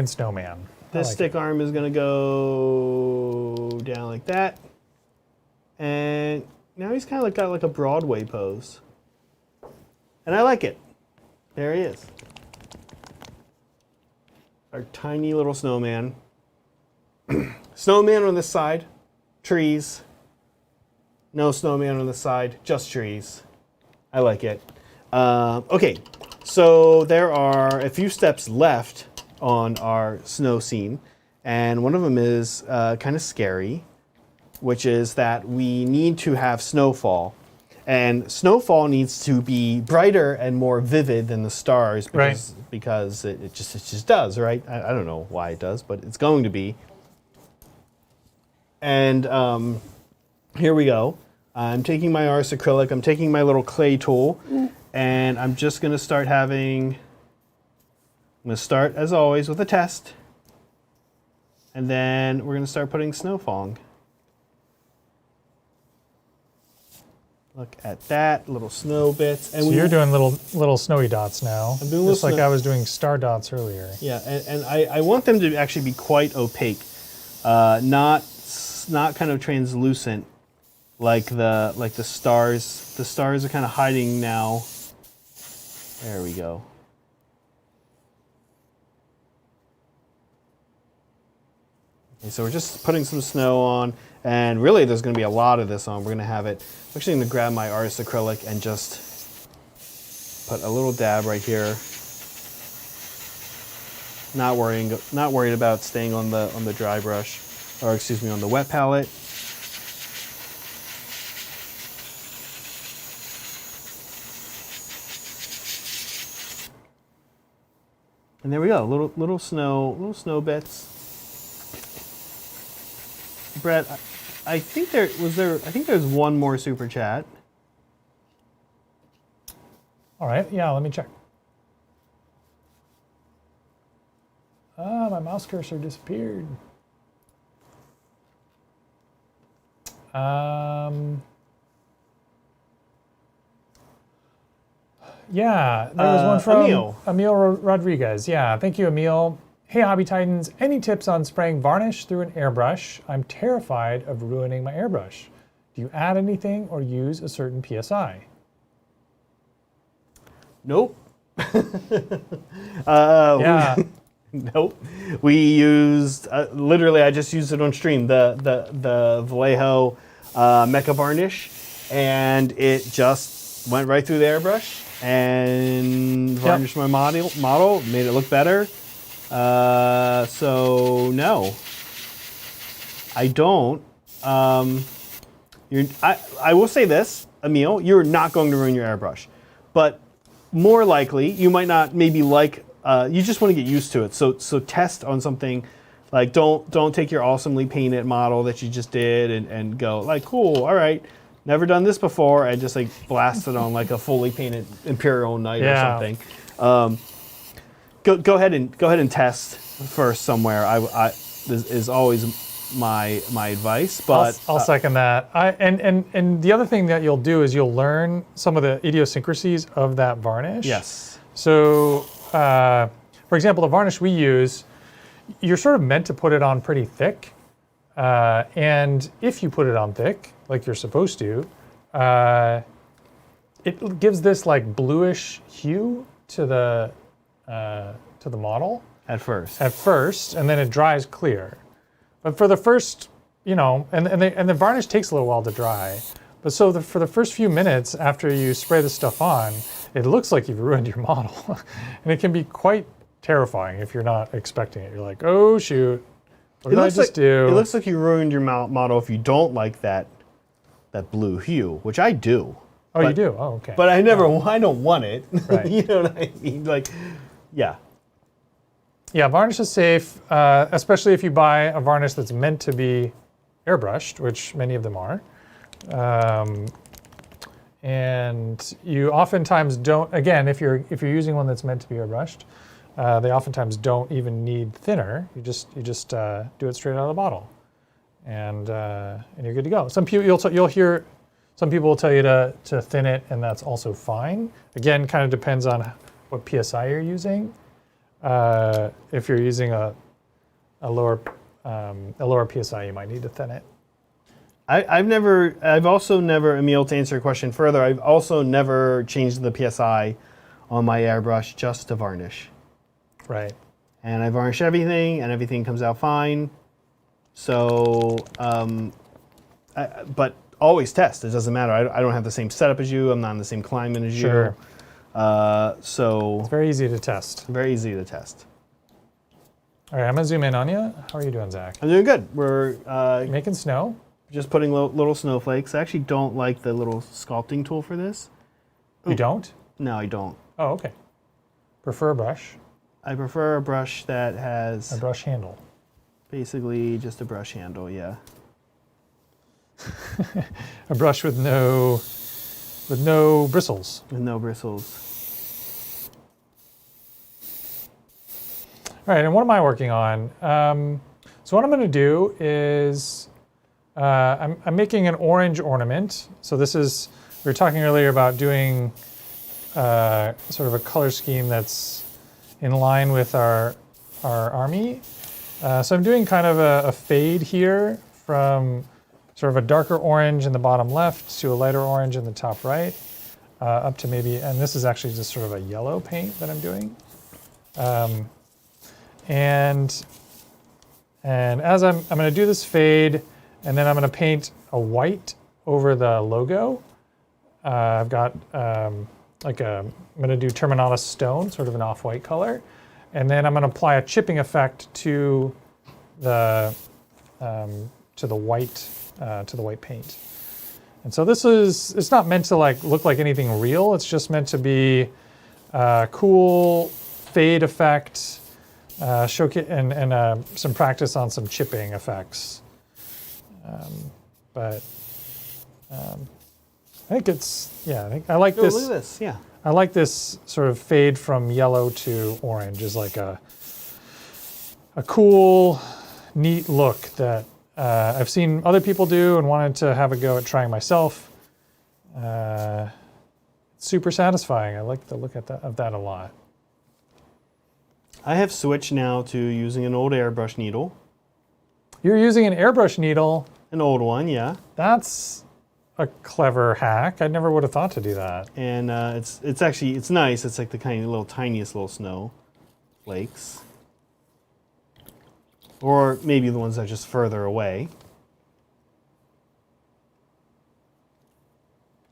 S2: snowman.
S1: This stick arm is going to go down like that. And now he's kind of got like a Broadway pose. And I like it. There he is. Our tiny little snowman. Snowman on this side, trees. No snowman on the side, just trees. I like it. Okay, so there are a few steps left on our snow scene, and one of them is kind of scary, which is that we need to have snowfall. And snowfall needs to be brighter and more vivid than the stars because it just does, right? I don't know why it does, but it's going to be. And here we go. I'm taking my Ars acrylic, I'm taking my little clay tool, and I'm just going to start I'm going to start, as always, with a test. And then we're going to start putting snowfall. Look at that, little snow bits. And
S2: so you're doing little snowy dots now,
S1: I'm doing
S2: just like
S1: snow-
S2: I was doing star dots earlier.
S1: Yeah, and I want them to actually be quite opaque, not kind of translucent like the stars. The stars are kind of hiding now. There we go. Okay, so we're just putting some snow on, and really there's going to be a lot of this on. We're going to have it. I'm actually going to grab my Artist acrylic and just put a little dab right here. Not worried about staying on the dry brush, or excuse me, on the wet palette. And there we go, little snow bits. Brett, I think there's one more super chat.
S2: All right, yeah, let me check. Ah, my mouse cursor disappeared. Yeah, there was one from Emil Rodriguez. Yeah, thank you, Emil. Hey, Hobby Titans, any tips on spraying varnish through an airbrush? I'm terrified of ruining my airbrush. Do you add anything or use a certain PSI?
S1: Nope.
S2: Yeah.
S1: Nope. We used literally. I just used it on stream. The Vallejo Mecha varnish, and it just went right through the airbrush and varnished my model, made it look better. So no, I don't. I will say this, Emil, you're not going to ruin your airbrush, but more likely you might not maybe like. You just want to get used to it. So test on something Like, don't take your awesomely painted model that you just did and go like, cool, all right, never done this before, and just like blast it on like a fully painted Imperial Knight or something. Go ahead and test first somewhere. This is always my advice, but
S2: I'll second that. And the other thing that you'll do is you'll learn some of the idiosyncrasies of that varnish.
S1: yes,
S2: So, for example, the varnish we use, you're sort of meant to put it on pretty thick. And if you put it on thick, like you're supposed to, it gives this like bluish hue to the model.
S1: at first.
S2: At first, and then it dries clear. But for the first, and the varnish takes a little while to dry. But so for the first few minutes after you spray the stuff on, it looks like you've ruined your model. And it can be quite terrifying if you're not expecting it. You're like, oh shoot, what did I just do?
S1: It looks like you ruined your model if you don't like that blue hue, which I do.
S2: Oh, you do? Oh, okay.
S1: But I don't want it.
S2: Right.
S1: You know what I mean? Like, yeah.
S2: Yeah, varnish is safe, especially if you buy a varnish that's meant to be airbrushed, which many of them are. And you oftentimes don't, again, if you're using one that's meant to be airbrushed, they oftentimes don't even need thinner. You just do it straight out of the bottle, and you're good to go. Some people you'll hear some people will tell you to thin it, and that's also fine. Again, kind of depends on what PSI you're using. If you're using a lower PSI, you might need to thin it.
S1: I've also never, Emil, to answer your question further, I've also never changed the PSI on my airbrush just to varnish.
S2: Right.
S1: And I varnish everything, and everything comes out fine. So, but always test. It doesn't matter. I don't have the same setup as you. I'm not in the same climate as
S2: Sure.
S1: you. So
S2: It's very easy to test.
S1: very easy to test.
S2: All right, I'm gonna zoom in on you. How are you doing, Zach?
S1: I'm doing good. We're
S2: Making snow?
S1: just putting little snowflakes. I actually don't like the little sculpting tool for this.
S2: You don't?
S1: No, I don't.
S2: Oh, okay. Prefer a brush?
S1: I prefer a brush that has
S2: A brush handle.
S1: basically just a brush handle, yeah.
S2: A brush with no bristles.
S1: With no bristles.
S2: All right, and what am I working on? So what I'm going to do is I'm making an orange ornament. So this is, we were talking earlier about doing sort of a color scheme that's in line with our army. So I'm doing kind of a fade here from sort of a darker orange in the bottom left to a lighter orange in the top right, up to maybe, and this is actually just sort of a yellow paint that I'm doing. And as I'm going to do this fade, and then I'm going to paint a white over the logo. I've got I'm going to do Terminatus stone, sort of an off-white color, and then I'm going to apply a chipping effect to the white paint. And so this is, it's not meant to like look like anything real. It's just meant to be a cool fade effect. Showcase and some practice on some chipping effects, but I think it's I like this.
S1: Look at this, yeah.
S2: I like this sort of fade from yellow to orange is like a cool, neat look that I've seen other people do and wanted to have a go at trying myself. It's super satisfying. I like the look of that a lot.
S1: I have switched now to using an old airbrush needle.
S2: You're using an airbrush needle.
S1: An old one, yeah.
S2: That's a clever hack. I never would have thought to do that.
S1: And it's actually nice. It's like the kind of tiniest little snow flakes. Or maybe the ones that are just further away.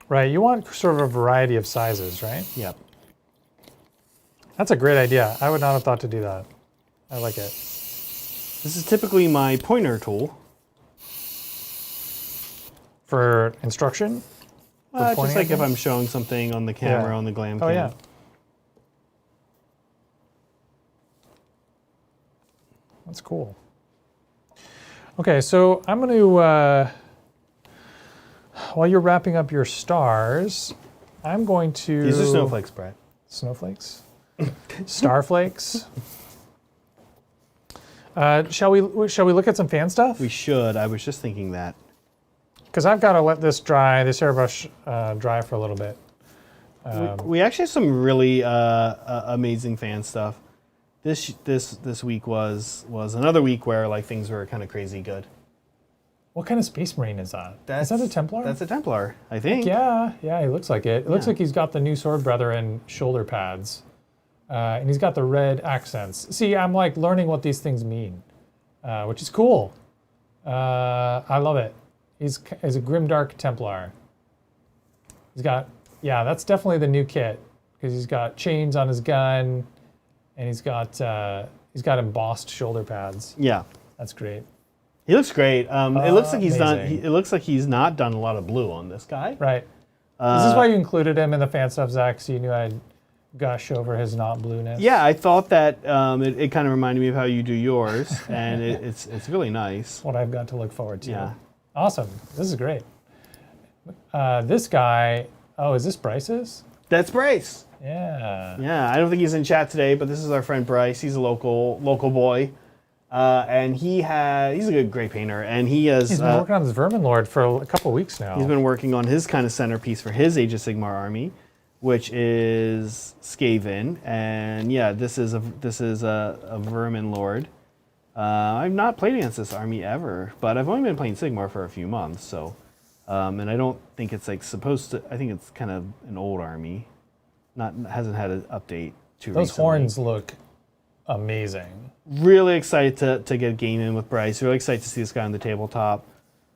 S2: Right, you want sort of a variety of sizes, right?
S1: Yep.
S2: That's a great idea. I would not have thought to do that. I like it.
S1: This is typically my pointer tool.
S2: For instruction? For
S1: Just like if I'm showing something on the camera, on the glam cam.
S2: Oh, yeah. That's cool. Okay, so I'm going to, while you're wrapping up your stars, I'm going to...
S1: These are snowflakes, Brett.
S2: Snowflakes? Starflakes? Shall we look at some fan stuff?
S1: We should. I was just thinking that.
S2: Because I've got to let this dry, this airbrush dry for a little bit.
S1: We actually have some really amazing fan stuff. This week was another week where like things were kind of crazy good.
S2: What kind of Space Marine is that? Is that a Templar?
S1: That's a Templar, I think.
S2: Yeah, he looks like it. It looks like he's got the new Sword Brethren shoulder pads. And he's got the red accents. See, I'm like learning what these things mean, which is cool. I love it. He's a Grimdark Templar. He's got, yeah, that's definitely the new kit because he's got chains on his gun, and he's got embossed shoulder pads.
S1: Yeah,
S2: that's great.
S1: He looks great. It looks like he's done.
S2: Amazing.
S1: It looks like he's not done a lot of blue on this guy.
S2: Right. Is this why you included him in the fan stuff, Zach? So you knew I'd gush over his not blueness.
S1: Yeah, I thought that it kind of reminded me of how you do yours, and it's really nice.
S2: What I've got to look forward to.
S1: Yeah.
S2: Awesome. This is great. This guy. Oh, is this Bryce's?
S1: That's Bryce.
S2: Yeah.
S1: Yeah, I don't think he's in chat today, but this is our friend Bryce. He's a local boy, and he's a great painter, and he's
S2: been working on this Vermin Lord for a couple weeks now.
S1: He's been working on his kind of centerpiece for his Age of Sigmar army, which is Skaven, and yeah, this is a Vermin Lord. I've not played against this army ever, but I've only been playing Sigmar for a few months, so. And I don't think it's like supposed to. I think it's kind of an old army, hasn't had an update too.
S2: Those
S1: recently.
S2: horns look amazing.
S1: Really excited to get a game in with Bryce. Really excited to see this guy on the tabletop.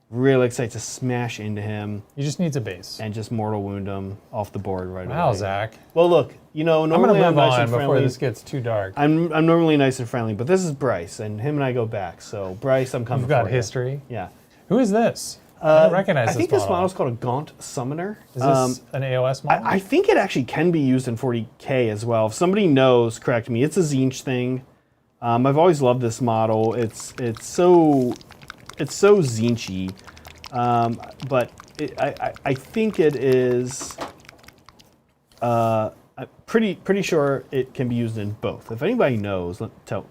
S1: Really excited to smash into him.
S2: He just needs a base
S1: and just mortal wound him off the board right away.
S2: Wow, Zach.
S1: Well, look, normally
S2: I'm gonna move
S1: nice
S2: on
S1: and friendly.
S2: before this gets too dark.
S1: I'm normally nice and friendly, but this is Bryce, and him and I go back. So Bryce, I'm coming.
S2: You've got
S1: for
S2: history.
S1: You. Yeah.
S2: Who is this? I don't recognize
S1: I
S2: this
S1: think
S2: model.
S1: this model's called a Gaunt Summoner.
S2: Is this an AOS model?
S1: I think it actually can be used in 40K as well. If somebody knows, correct me. It's a Tzeentch thing. I've always loved this model. It's so Tzeentchy, but I think it is. I'm pretty sure it can be used in both. If anybody knows,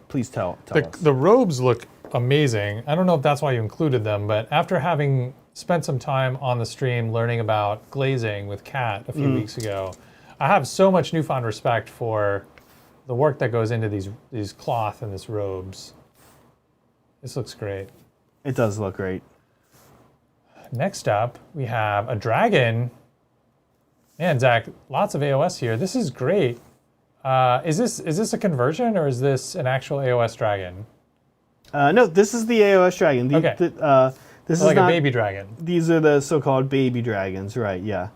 S1: please tell us.
S2: The robes look amazing. I don't know if that's why you included them, but after having spent some time on the stream learning about glazing with Kat a few weeks ago, I have so much newfound respect for the work that goes into these cloth and these robes. This looks great.
S1: It does look great.
S2: Next up, we have a dragon. Man, Zach, lots of AOS here. This is great. Is this a conversion or is this an actual AOS dragon?
S1: No, this is the AOS dragon.
S2: Okay.
S1: This is
S2: like
S1: not
S2: a baby dragon.
S1: These are the so-called baby dragons, right? Yeah.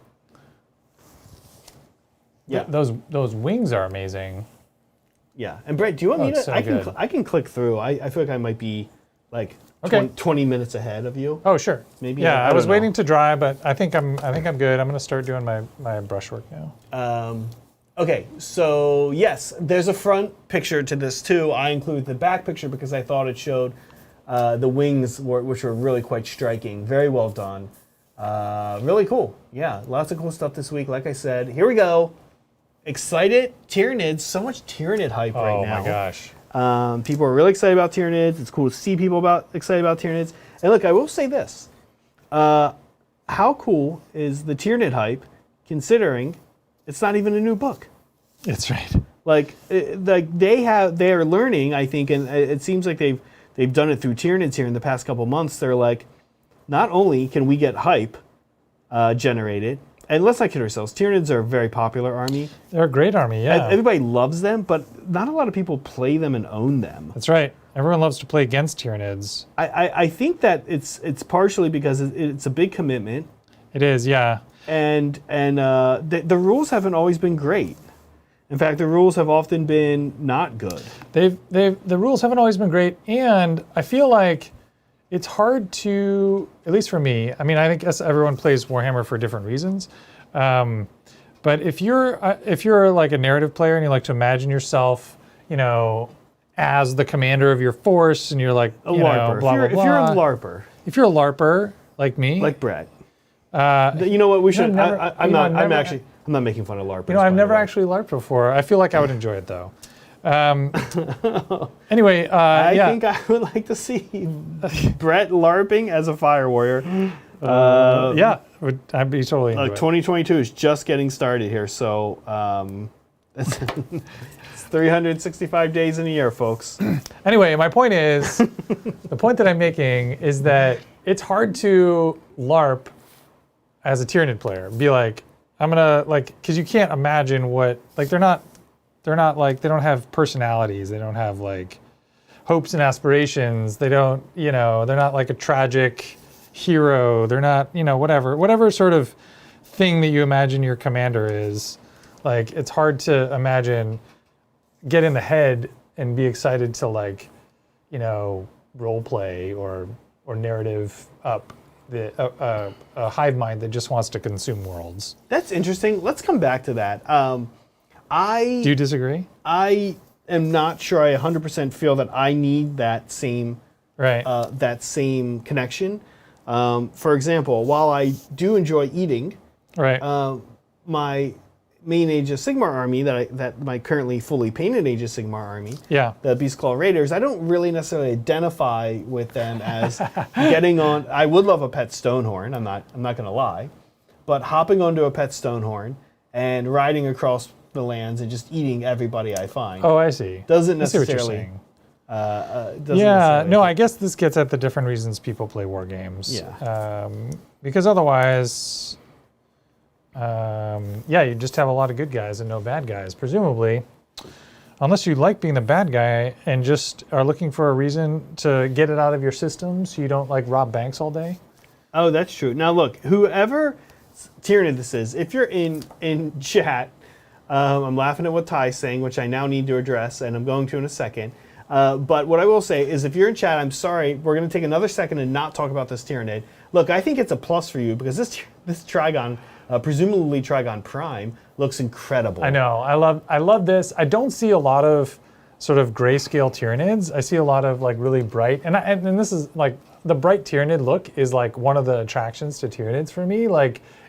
S2: Yeah. Those wings are amazing.
S1: Yeah. And Brett, do you want me to?
S2: So
S1: I can click through. I feel like I might be like 20 minutes ahead of you.
S2: Oh, sure.
S1: Maybe.
S2: Yeah, I was waiting to dry, but I think I'm good. I'm gonna start doing my brushwork now.
S1: Okay, so yes, there's a front picture to this too. I included the back picture because I thought it showed the wings, which were really quite striking. Very well done. Really cool. Yeah, lots of cool stuff this week. Like I said, here we go. Excited Tyranids. So much Tyranid hype right now.
S2: Oh my gosh.
S1: People are really excited about Tyranids. It's cool to see people excited about Tyranids. And look, I will say this. How cool is the Tyranid hype considering it's not even a new book?
S2: That's right.
S1: Like they are learning, I think, and it seems like they've done it through Tyranids here in the past couple months. They're like, not only can we get hype generated, and let's not kid ourselves, Tyranids are a very popular army.
S2: They're a great army, yeah.
S1: Everybody loves them, but not a lot of people play them and own them.
S2: That's right. Everyone loves to play against Tyranids.
S1: I think that it's partially because it's a big commitment.
S2: It is, yeah.
S1: And the rules haven't always been great. In fact, the rules have often been not good.
S2: The rules haven't always been great, and I feel like it's hard to, at least for me. I mean, I guess everyone plays Warhammer for different reasons, but if you're like a narrative player and you like to imagine yourself, as the commander of your force, and you're like,
S1: A LARPer. If you're a LARPer.
S2: If you're a LARPer like me,
S1: like Brett. You know what? We should. I'm not making fun of LARPers.
S2: You know, I've never actually LARPed before. I feel like I would enjoy it though. Anyway,
S1: I think I would like to see Brett LARPing as a fire warrior.
S2: Yeah, I'd be totally into it.
S1: 2022 is just getting started here, so it's 365 days in a year, folks.
S2: Anyway, my point is, the point that I'm making is that it's hard to LARP as a Tyranid player. Be like, I'm gonna because you can't imagine what they're not like, they don't have personalities. They don't have like hopes and aspirations. They don't, they're not like a tragic hero. They're not, whatever sort of thing that you imagine your commander is. Like, it's hard to imagine, get in the head and be excited to role play or narrative up a hive mind that just wants to consume worlds.
S1: That's interesting. Let's come back to that. Do
S2: you disagree?
S1: I am not sure I 100% feel that I need that same connection. For example, while I do enjoy eating, my main Age of Sigmar army that my currently fully painted Age of Sigmar army, the Beastclaw Raiders, I don't really necessarily identify with them as getting on. I would love a pet Stonehorn. I'm not going to lie, but hopping onto a pet Stonehorn and riding across the lands and just eating everybody I find.
S2: Oh, I see.
S1: Doesn't necessarily.
S2: I guess this gets at the different reasons people play war games.
S1: Yeah.
S2: Because otherwise, you just have a lot of good guys and no bad guys, presumably. Unless you like being the bad guy and just are looking for a reason to get it out of your system so you don't rob banks all day.
S1: Oh, that's true. Now look, whoever Tyranid this is, if you're in chat, I'm laughing at what Ty's saying, which I now need to address, and I'm going to in a second. But what I will say is, if you're in chat, I'm sorry, we're going to take another second and not talk about this Tyranid. Look, I think it's a plus for you because this Trigon, presumably Trigon Prime, looks incredible.
S2: I know. I love this. I don't see a lot of sort of grayscale Tyranids. I see a lot of really bright, and this is the bright Tyranid look is one of the attractions to Tyranids for me.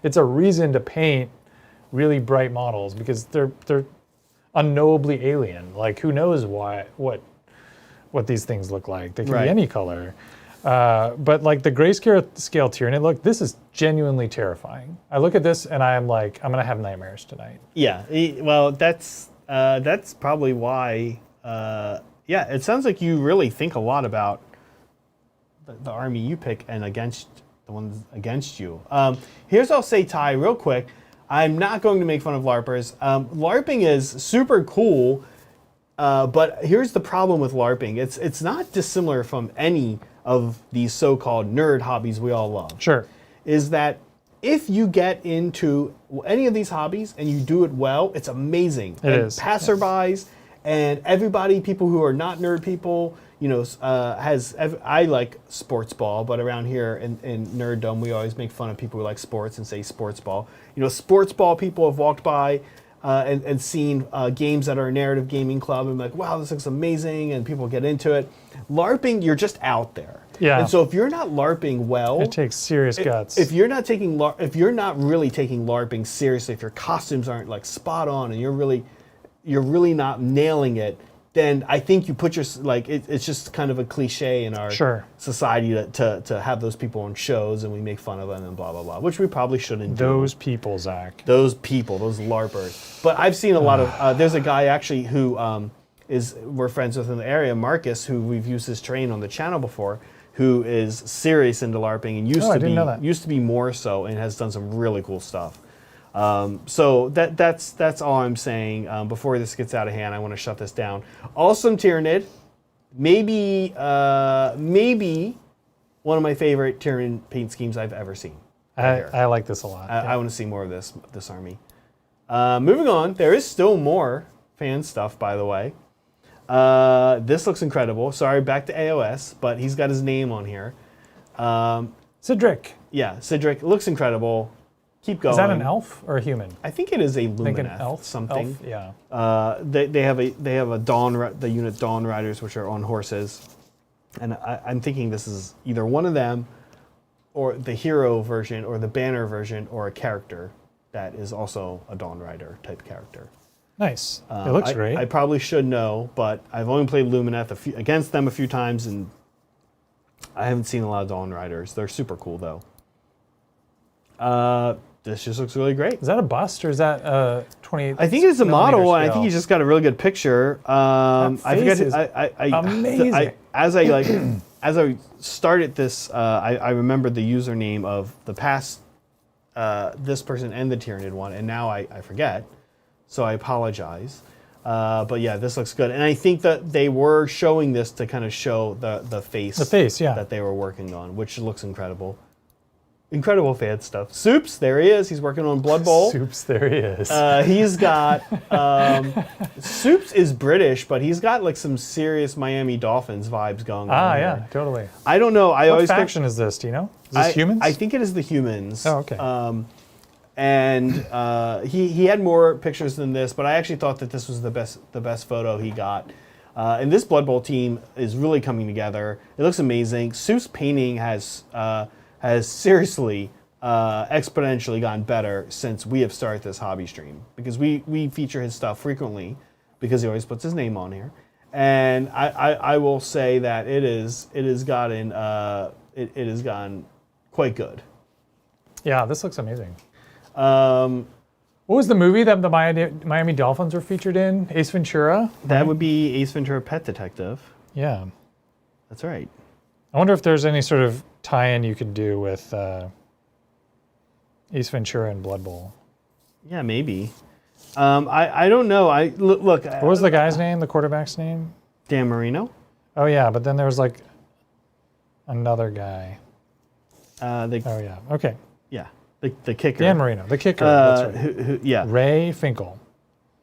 S2: It's a reason to paint really bright models because they're unknowably alien. Who knows what these things look like? They can be any color. But the grayscale Tyranid look, this is genuinely terrifying. I look at this and I'm like, I'm gonna have nightmares tonight.
S1: Yeah, well, that's probably why. It sounds like you really think a lot about the army you pick and against the ones against you. Here's what I'll say, Ty, real quick. I'm not going to make fun of LARPers. LARPing is super cool, but here's the problem with LARPing. It's not dissimilar from any of these so-called nerd hobbies we all love.
S2: Sure.
S1: Is that if you get into any of these hobbies and you do it well, it's amazing.
S2: It is.
S1: Passerbys and everybody, people who are not nerd people, I like sports ball, but around here in Nerddom, we always make fun of people who like sports and say sports ball. Sports ball people have walked by and seen games at our narrative gaming club and like, wow, this looks amazing, and people get into it. LARPing, you're just out there.
S2: Yeah.
S1: And so if you're not LARPing well,
S2: it takes serious guts.
S1: If you're not really taking LARPing seriously, if your costumes aren't spot on and you're really not nailing it, then I think you put it's just kind of a cliche in our society to have those people on shows and we make fun of them and blah, blah, blah, which we probably shouldn't do.
S2: Those people, Zach.
S1: Those people, those LARPers. But I've seen a lot of, there's a guy actually who we're friends with in the area, Marcus, who we've used his train on the channel before, who is serious into LARPing and used to be more so and has done some really cool stuff. So that's all I'm saying. Before this gets out of hand, I want to shut this down. Awesome Tyranid, maybe one of my favorite Tyranid paint schemes I've ever seen.
S2: I like this a lot.
S1: I want to see more of this army. Moving on, there is still more fan stuff, by the way. This looks incredible. Sorry, back to AOS, but he's got his name on here.
S2: Cedric.
S1: Yeah, Cedric looks incredible. keep going.
S2: Is that an elf or a human?
S1: I think it is a
S2: I think an
S1: Lumineth
S2: elf.
S1: something.
S2: Elf, yeah.
S1: They have the unit Dawn Riders, which are on horses, and I'm thinking this is either one of them, or the hero version, or the banner version, or a character that is also a Dawn Rider type character.
S2: Nice. It looks great.
S1: I probably should know, but I've only played Lumineth against them a few times, and I haven't seen a lot of Dawn Riders. They're super cool though. This just looks really great.
S2: Is that a bust or is that a 28?
S1: I think it's a model,
S2: scale?
S1: and I think he's just got a really good picture. I forget.
S2: Amazing.
S1: As I started this, I remembered the username of the past this person and the Tyranid one, and now I forget. So I apologize. But yeah, this looks good, and I think that they were showing this to kind of show the face.
S2: The face, yeah.
S1: That they were working on, which looks incredible. Incredible fan stuff. Soups, there he is. He's working on Blood Bowl.
S2: Soups, there he is.
S1: He's got Soups is British, but he's got like some serious Miami Dolphins vibes going on.
S2: Yeah,
S1: here.
S2: totally.
S1: I don't know.
S2: What faction is this? Do you know? Is this humans?
S1: I think it is the humans.
S2: Oh, okay.
S1: And he had more pictures than this, but I actually thought that this was the best photo he got. And this Blood Bowl team is really coming together. It looks amazing. Soups' painting has seriously exponentially gotten better since we have started this hobby stream, because we feature his stuff frequently because he always puts his name on here, and I will say that it has gotten quite good.
S2: Yeah, this looks amazing. What was the movie that the Miami Dolphins were featured in? Ace Ventura?
S1: That would be Ace Ventura: Pet Detective.
S2: Yeah.
S1: That's right.
S2: I wonder if there's any sort of tie-in you could do with Ace Ventura and Blood Bowl.
S1: Yeah, maybe. I don't know. Look.
S2: What was the guy's name? The quarterback's name?
S1: Dan Marino.
S2: Oh yeah, but then there was like another guy. Oh yeah. Okay.
S1: Yeah. The kicker.
S2: Dan Marino, the kicker. That's right.
S1: Yeah.
S2: Ray Finkel.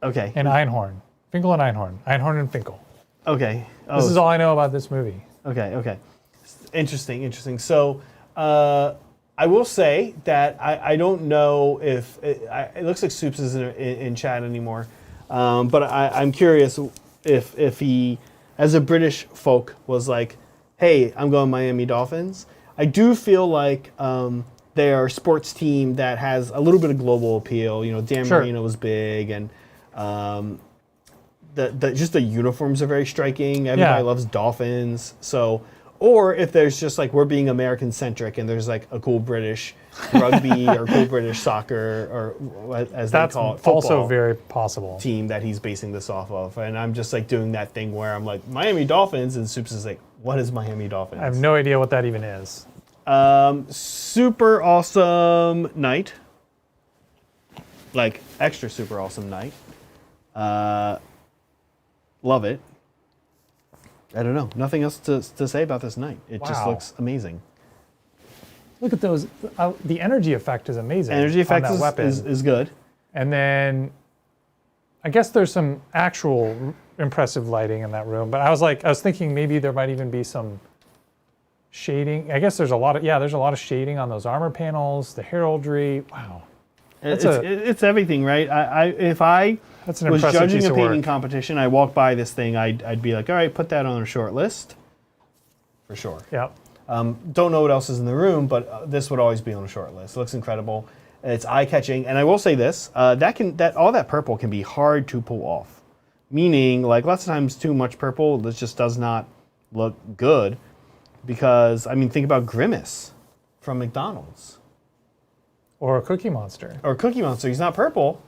S1: Okay.
S2: And Einhorn. Finkel and Einhorn. Einhorn and Finkel.
S1: Okay.
S2: This is all I know about this movie.
S1: Okay. Interesting. So I will say that I don't know if it looks like Soups isn't in chat anymore, but I'm curious if he, as a British folk, was like, hey, I'm going Miami Dolphins. I do feel like they are a sports team that has a little bit of global appeal. You know, Dan Marino was big, and just the uniforms are very striking. Everybody loves Dolphins. So, or if there's just like, we're being American centric and there's like a cool British rugby or cool British soccer, or as they call it, football,
S2: also very possible,
S1: team that he's basing this off of. And I'm just like doing that thing where I'm like, Miami Dolphins, and Soups is like, what is Miami Dolphins?
S2: I have no idea what that even is.
S1: Super awesome knight. Like extra super awesome knight. Love it. I don't know. Nothing else to say about this knight. It just looks amazing.
S2: Look at those. The energy effect is amazing.
S1: Energy effect
S2: on that weapon.
S1: is good.
S2: And then I guess there's some actual impressive lighting in that room. But I was thinking maybe there might even be some shading. I guess there's a lot of shading on those armor panels, the heraldry. Wow.
S1: It's everything, right? If I
S2: was
S1: judging a painting competition, I walk by this thing, I'd be like, all right, put that on a short list, for sure.
S2: Yeah.
S1: Don't know what else is in the room, but this would always be on a short list. It looks incredible. It's eye-catching, and I will say this: all that purple can be hard to pull off. Meaning, like lots of times, too much purple, this just does not look good. Because I mean, think about Grimace from McDonald's.
S2: Or a Cookie Monster.
S1: Or Cookie Monster. He's not purple.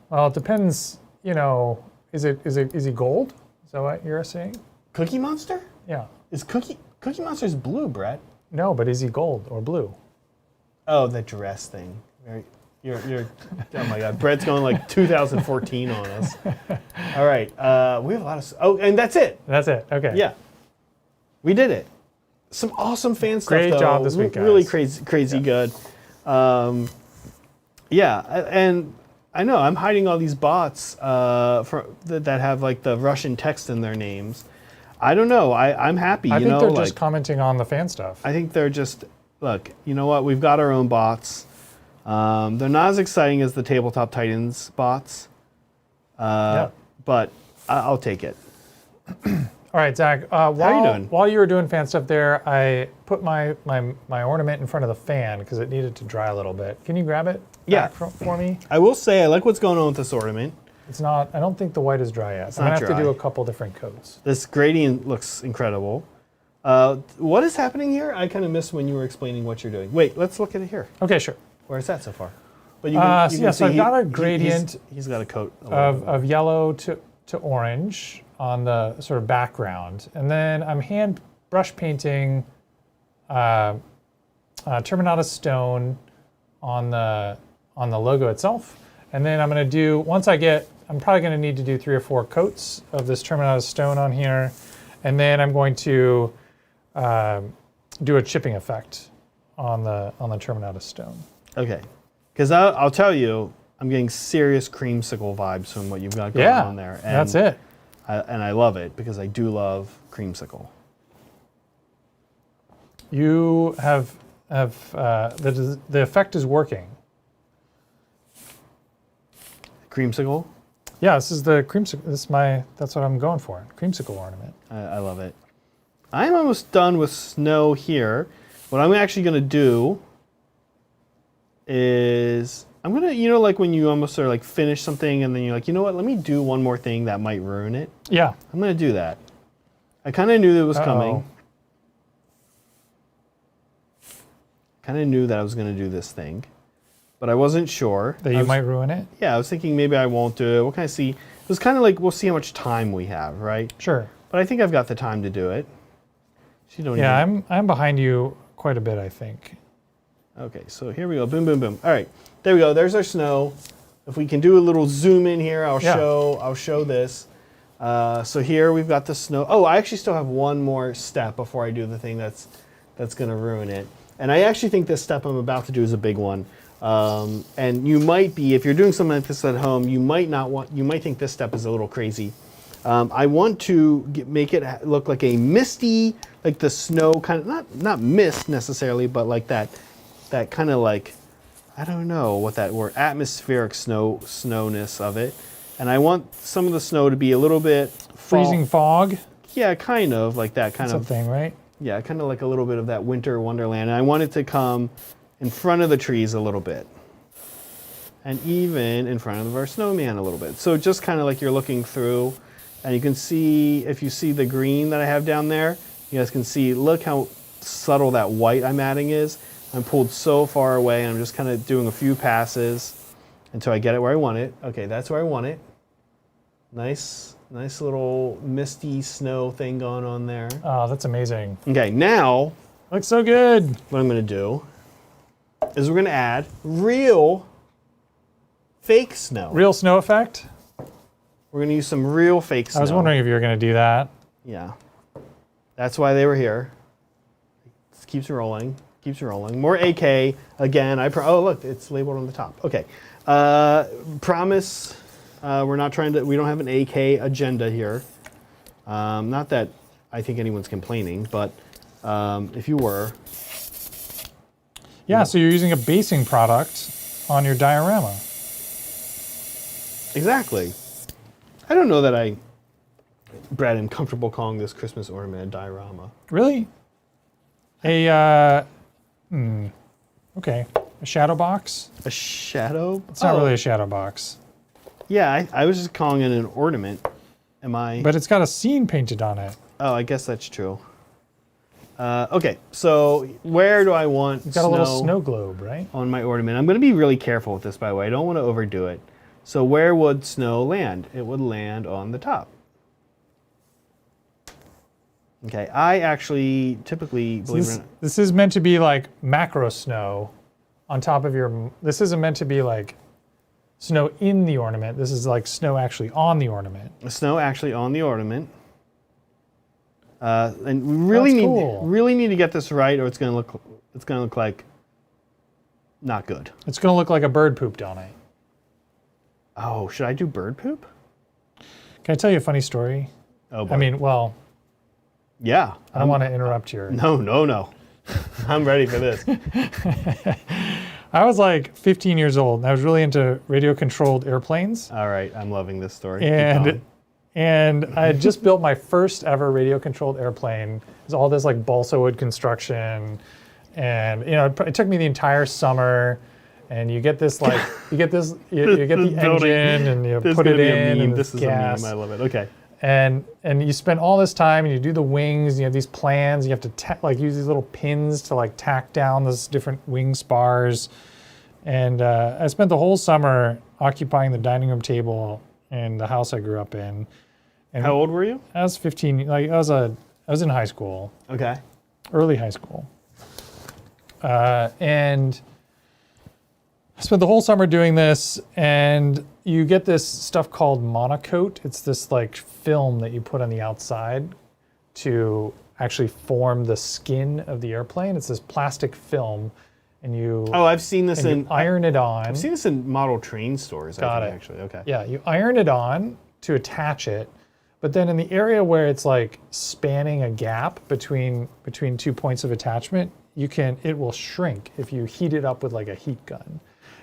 S2: Well, it depends. You know, is he gold? Is that what you're saying?
S1: Cookie Monster?
S2: Yeah.
S1: Is Cookie Monster's blue, Brett?
S2: No, but is he gold or blue?
S1: Oh, the dress thing. You're oh my God, Brett's going like 2014 on us. All right, we have a lot of. Oh, and that's it.
S2: That's it. Okay.
S1: Yeah. We did it. Some awesome fan stuff.
S2: Great job this week, guys.
S1: Really crazy good. And I know I'm hiding all these bots that have like the Russian text in their names. I don't know. I'm happy.
S2: I think they're just commenting on the fan stuff.
S1: I think they're just, look, you know what? We've got our own bots. They're not as exciting as the Tabletop Titans bots, but I'll take it.
S2: All right, Zach.
S1: How are you doing?
S2: While you were doing fan stuff there, I put my ornament in front of the fan because it needed to dry a little bit. Can you grab it back for me?
S1: I will say I like what's going on with this ornament.
S2: It's not. I don't think the white is dry yet. I'm gonna have to do a couple different coats.
S1: This gradient looks incredible. What is happening here? I kind of missed when you were explaining what you're doing. Wait, let's look at it here.
S2: Okay, sure.
S1: Where's that so far? But
S2: so I've got a gradient
S1: he's got a coat
S2: of yellow to orange on the sort of background, and then I'm hand brush painting Terminata stone on the logo itself, and then I'm going to do I'm probably going to need to do 3 or 4 coats of this Terminata stone on here, and then I'm going to do a chipping effect on the Terminata stone.
S1: Okay, because I'll tell you, I'm getting serious creamsicle vibes from what you've got going on there. And
S2: that's it.
S1: I love it because I do love creamsicle.
S2: You have the effect is working.
S1: Creamsicle?
S2: Yeah, this is the creamsicle. That's what I'm going for. Creamsicle ornament.
S1: I love it. I'm almost done with snow here. What I'm actually going to do is I'm going to, like when you almost sort of like finish something and then you're like, you know what, let me do one more thing that might ruin it.
S2: Yeah.
S1: I'm going to do that. I kind of knew that it was coming. Kind of knew that I was going to do this thing, but I wasn't sure.
S2: That you might ruin it?
S1: Yeah, I was thinking maybe I won't do it. We'll kind of see. It was kind of like, we'll see how much time we have, right?
S2: Sure.
S1: But I think I've got the time to do it.
S2: I'm behind you quite a bit, I think.
S1: Okay, so here we go. Boom, boom, boom. All right, there we go. There's our snow. If we can do a little zoom in here, I'll show this. So here we've got the snow. Oh, I actually still have one more step before I do the thing that's going to ruin it. And I actually think this step I'm about to do is a big one. And you might be, if you're doing something like this at home, you might think this step is a little crazy. I want to make it look like a misty, like the snow kind of, not mist necessarily, but like that kind of like, I don't know what that word, atmospheric snowness of it. And I want some of the snow to be a little bit
S2: freezing fog.
S1: Yeah, kind of like that kind of
S2: thing, right?
S1: Yeah, kind of like a little bit of that winter wonderland. And I want it to come in front of the trees a little bit. And even in front of our snowman a little bit. So just kind of like you're looking through, and you can see, if you see the green that I have down there, you guys can see, look how subtle that white I'm adding is. I'm pulled so far away, and I'm just kind of doing a few passes until I get it where I want it. Okay, that's where I want it. Nice little misty snow thing going on there.
S2: Oh, that's amazing.
S1: Okay, now,
S2: looks so good.
S1: What I'm gonna do is we're gonna add real fake snow.
S2: Real snow effect?
S1: We're gonna use some real fake snow.
S2: I was wondering if you were gonna do that.
S1: Yeah. That's why they were here. It keeps rolling. More AK again. Oh, look, it's labeled on the top. Okay. Promise. We don't have an AK agenda here. Not that I think anyone's complaining, but if you were.
S2: Yeah, so you're using a basing product on your diorama.
S1: Exactly. I don't know that Brad, I'm comfortable calling this Christmas ornament a diorama.
S2: Really? Okay. A shadow box?
S1: A shadow?
S2: It's not really a shadow box.
S1: Yeah, I was just calling it an ornament. Am I?
S2: But it's got a scene painted on it.
S1: Oh, I guess that's true. Okay, so where do I want
S2: It's got a little snow globe, right?
S1: On my ornament? I'm going to be really careful with this, by the way. I don't want to overdo it. So where would snow land? It would land on the top. Okay, I actually typically believe it or not.
S2: This is meant to be like macro snow on top of your. This isn't meant to be like snow in the ornament. This is like snow actually on the ornament.
S1: Snow actually on the ornament. And we really need to get this right, or it's going to look like not good.
S2: It's going to look like a bird pooped on it.
S1: Oh, should I do bird poop?
S2: Can I tell you a funny story?
S1: Oh, boy.
S2: I mean, well.
S1: Yeah.
S2: I don't want to interrupt your.
S1: No. I'm ready for this.
S2: I was like 15 years old, and I was really into radio-controlled airplanes.
S1: All right, I'm loving this story. Keep
S2: And
S1: going.
S2: and I had just built my first ever radio-controlled airplane. It was all this like balsa wood construction, and it took me the entire summer. And you get this like you get the engine, and you
S1: This is
S2: put it
S1: gonna be a
S2: in,
S1: meme.
S2: and
S1: This is
S2: gas.
S1: a meme. I love it. Okay.
S2: And you spend all this time, and you do the wings. You have these plans. You have to like use these little pins to like tack down those different wing spars. And I spent the whole summer occupying the dining room table in the house I grew up in. And
S1: How old were you?
S2: I was 15. Like I was in high school,
S1: Okay.
S2: early high school, and I spent the whole summer doing this. And you get this stuff called monocoat. It's this like film that you put on the outside to actually form the skin of the airplane. It's this plastic film, and you
S1: Oh, I've seen this in
S2: iron it on.
S1: I've seen this in model train stores.
S2: Got
S1: I
S2: it.
S1: think, actually. Okay.
S2: Yeah, you iron it on to attach it, but then in the area where it's like spanning a gap between 2 points of attachment, it will shrink if you heat it up with like a heat gun.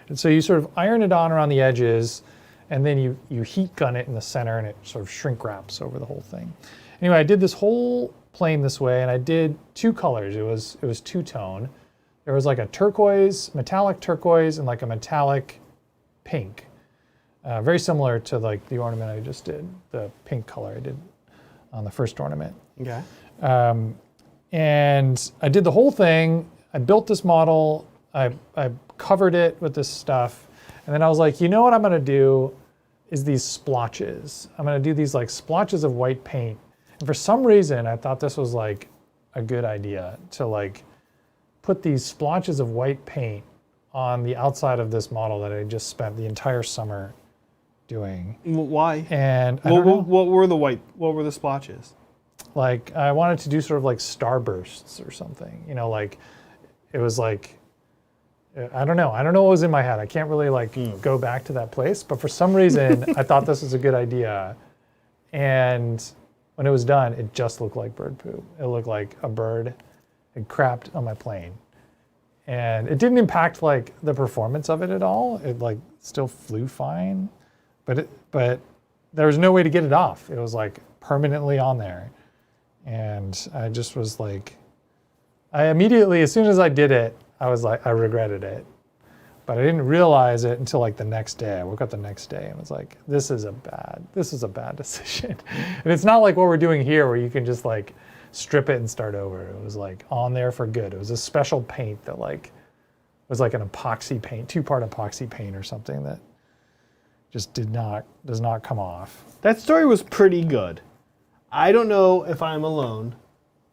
S2: And so you sort of iron it on around the edges, and then you heat gun it in the center, and it sort of shrink wraps over the whole thing. Anyway, I did this whole plane this way, and I did 2 colors. It was 2-tone. There was like a turquoise, metallic turquoise, and like a metallic pink. Very similar to like the ornament I just did, the pink color I did on the first ornament.
S1: Okay.
S2: And I did the whole thing. I built this model. I covered it with this stuff. And then I was like, you know what I'm going to do is these splotches. I'm going to do these like splotches of white paint. And for some reason, I thought this was like a good idea to like put these splotches of white paint on the outside of this model that I just spent the entire summer doing.
S1: Why?
S2: And I don't know.
S1: What were the splotches?
S2: Like I wanted to do sort of like starbursts or something, like it was like, I don't know what was in my head. I can't really like go back to that place, but for some reason I thought this was a good idea. And when it was done, it just looked like bird poop. It looked like a bird had crapped on my plane. And it didn't impact like the performance of it at all. It like still flew fine, but there was no way to get it off. It was like permanently on there. And I just was like, I immediately, as soon as I did it, I was like, I regretted it. But I didn't realize it until like the next day. I woke up the next day and was like, this is a bad decision. And it's not like what we're doing here where you can just like strip it and start over. It was like on there for good. It was a special paint that like was like an epoxy paint, 2-part epoxy paint or something that just does not come off.
S1: That story was pretty good. I don't know if I'm alone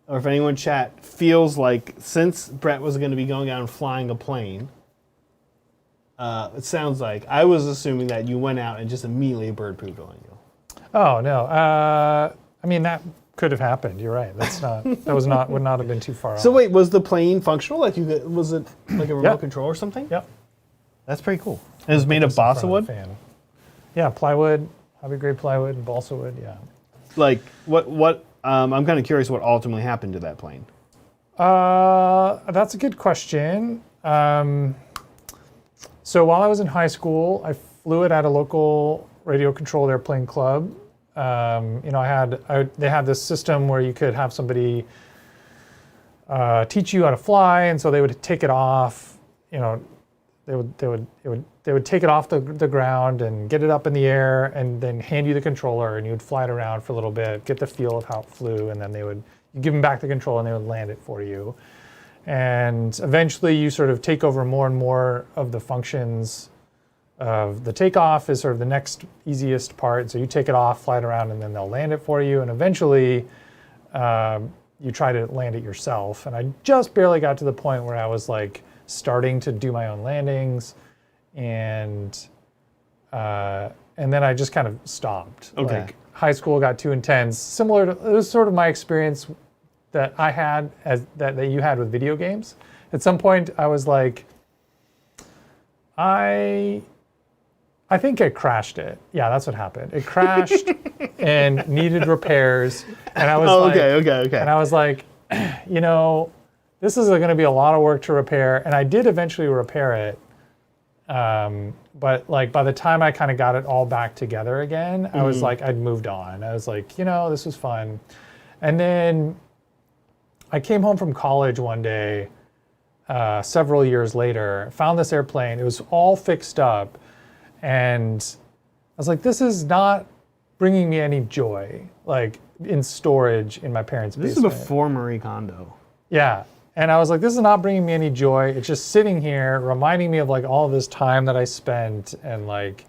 S1: or if anyone in chat feels like since Brett was going to be going out and flying a plane, it sounds like I was assuming that you went out and just immediately bird pooped on you.
S2: Oh no! I mean that could have happened. You're right. Would not have been too far off.
S1: So wait, was the plane functional? Like was it like a remote
S2: Yep.
S1: control or something?
S2: Yep.
S1: That's pretty cool. It was made of
S2: Just in front
S1: balsa
S2: of
S1: wood.
S2: the fan. Yeah, plywood, hobby grade plywood, and balsa wood. Yeah.
S1: Like what? I'm kind of curious what ultimately happened to that plane.
S2: That's a good question. So while I was in high school, I flew it at a local radio-controlled airplane club. They had this system where you could have somebody teach you how to fly, and so they would take it off. They would take it off the ground and get it up in the air, and then hand you the controller, and you would fly it around for a little bit, get the feel of how it flew, and then you give them back the control, and they would land it for you. And eventually, you sort of take over more and more of the functions of the takeoff is sort of the next easiest part. So you take it off, fly it around, and then they'll land it for you. And eventually, you try to land it yourself. And I just barely got to the point where I was like starting to do my own landings, and then I just kind of stopped.
S1: Okay.
S2: Like high school got too intense. It was sort of my experience that I had that you had with video games. At some point, I was like, I think I crashed it. Yeah, that's what happened. It crashed and needed repairs, and I was
S1: Okay.
S2: And I was like, this is going to be a lot of work to repair, and I did eventually repair it. But like by the time I kind of got it all back together again, I was like, I'd moved on. I was like, this was fun. And then I came home from college one day, several years later, found this airplane. It was all fixed up. And I was like, this is not bringing me any joy, like in storage in my parents' basement.
S1: This is before Marie Kondo.
S2: Yeah. And I was like, this is not bringing me any joy. It's just sitting here reminding me of like all of this time that I spent and like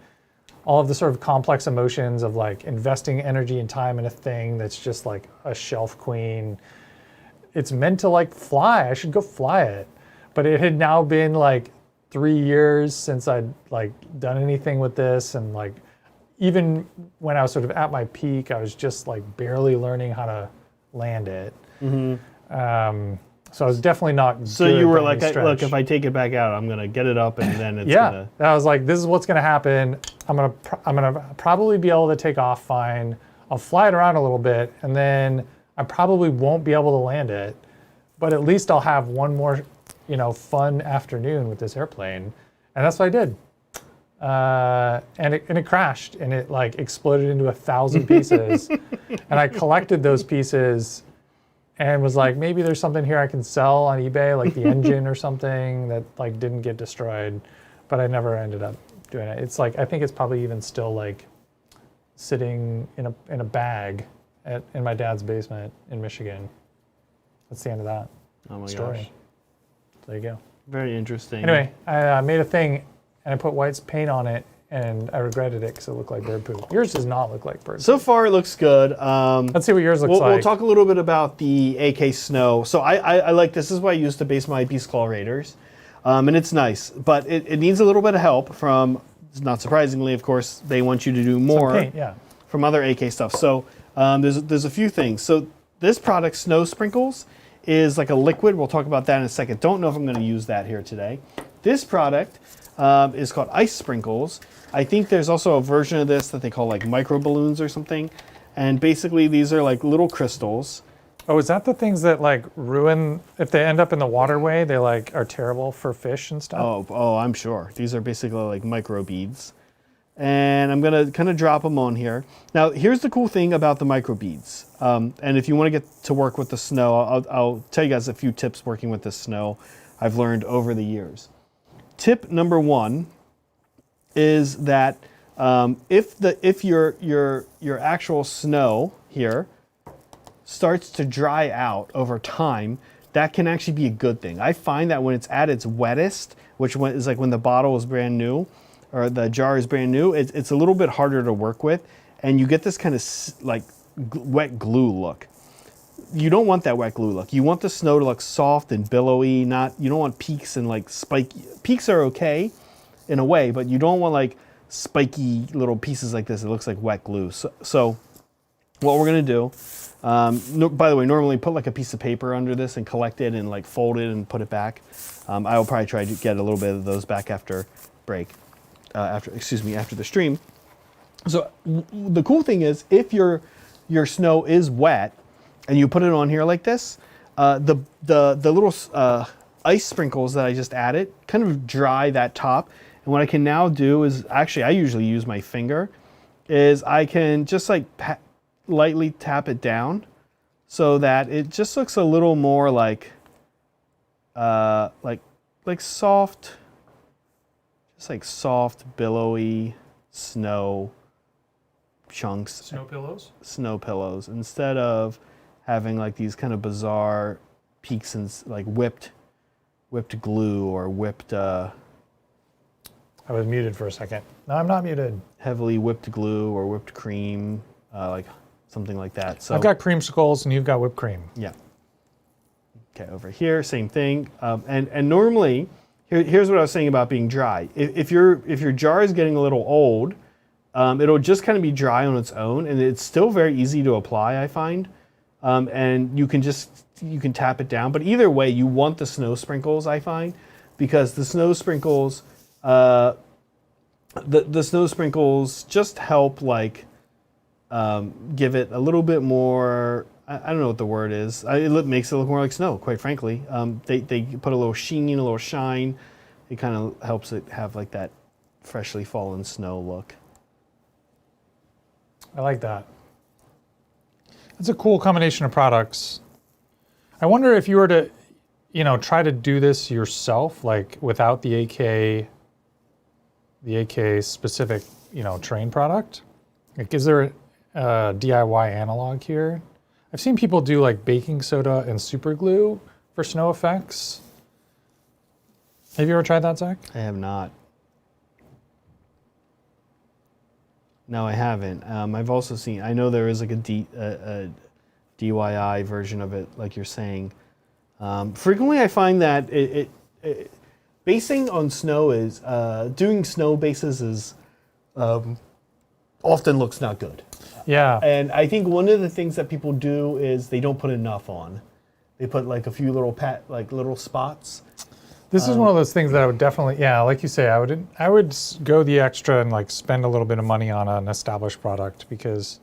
S2: all of the sort of complex emotions of like investing energy and time in a thing that's just like a shelf queen. It's meant to like fly. I should go fly it. But it had now been like 3 years since I'd like done anything with this. And like, even when I was sort of at my peak, I was just like barely learning how to land it. So I was definitely not good.
S1: So you were
S2: by any
S1: like,
S2: stretch.
S1: look, if I take it back out, I'm gonna get it up, and then it's
S2: Yeah,
S1: gonna.
S2: I was like, this is what's gonna happen. I'm gonna probably be able to take off fine. I'll fly it around a little bit, and then I probably won't be able to land it, but at least I'll have one more, fun afternoon with this airplane, and that's what I did. And it crashed, and it like exploded into 1,000 pieces, and I collected those pieces. And was like, maybe there's something here I can sell on eBay, like the engine or something that like didn't get destroyed, but I never ended up doing it. It's like, I think it's probably even still like sitting in a bag in my dad's basement in Michigan. That's the end of that story.
S1: Gosh.
S2: There you go.
S1: Very interesting.
S2: Anyway, I made a thing and I put white paint on it, and I regretted it because it looked like bird poop. Yours does not look like bird poop.
S1: So far, it looks good.
S2: Let's see what yours looks like.
S1: We'll talk a little bit about the AK Snow. So I like this. Is what I use to base my Beast Claw Raiders. And it's nice, but it needs a little bit of help from, not surprisingly, of course, they want you to do more
S2: Some paint, yeah.
S1: from other AK stuff. So there's a few things. So this product, Snow Sprinkles, is like a liquid. We'll talk about that in a second. Don't know if I'm going to use that here today. This product is called Ice Sprinkles. I think there's also a version of this that they call like micro balloons or something. And basically these are like little crystals.
S2: Oh, is that the things that like ruin, if they end up in the waterway, they like are terrible for fish and stuff?
S1: Oh, I'm sure. These are basically like micro beads. And I'm gonna kind of drop them on here. Now, here's the cool thing about the micro beads. And if you wanna get to work with the snow, I'll tell you guys a few tips working with the snow I've learned over the years. Tip number 1 is that if your actual snow here starts to dry out over time, that can actually be a good thing. I find that when it's at its wettest, which is like when the bottle is brand new or the jar is brand new, it's a little bit harder to work with, and you get this kind of like wet glue look. You don't want that wet glue look. You want the snow to look soft and billowy. You don't want peaks and like spiky. Peaks are okay in a way, but you don't want like spiky little pieces like this. It looks like wet glue. So what we're gonna do, by the way, normally put like a piece of paper under this and collect it and like fold it and put it back. I will probably try to get a little bit of those back after break, after the stream. So the cool thing is, if your snow is wet and you put it on here like this, the little ice sprinkles that I just added kind of dry that top. And what I can now do is, actually I usually use my finger, is I can just like lightly tap it down so that it just looks a little more like soft, just like soft, billowy snow chunks. Snow pillows, instead of having like these kind of bizarre peaks and like whipped glue or whipped
S2: I was muted for a second. No, I'm not muted.
S1: heavily whipped glue or whipped cream, like something like that. So
S2: I've got creamsicles and you've got whipped cream.
S1: yeah. Okay, over here, same thing. And normally, here's what I was saying about being dry. If your jar is getting a little old, it'll just kind of be dry on its own, and it's still very easy to apply, I find. And you can tap it down. But either way, you want the snow sprinkles, I find, because the snow sprinkles, the snow sprinkles just help like give it a little bit more. I don't know what the word is. It makes it look more like snow, quite frankly. They put a little sheen, a little shine it kind of helps it have like that freshly fallen snow look.
S2: I like that. That's a cool combination of products. I wonder if you were to, try to do this yourself, like without the AK specific, terrain product. Like, is there a DIY analog here? I've seen people do like baking soda and super glue for snow effects. Have you ever tried that, Zach?
S1: I have not. No, I haven't. I've also seen, I know there is like a DIY version of it, like you're saying. Frequently I find that basing on snow is, doing snow bases is often looks not good.
S2: Yeah.
S1: And I think one of the things that people do is they don't put enough on. They put like a few little little spots.
S2: This is one of those things that I would definitely, like you say, I would go the extra and like spend a little bit of money on an established product, because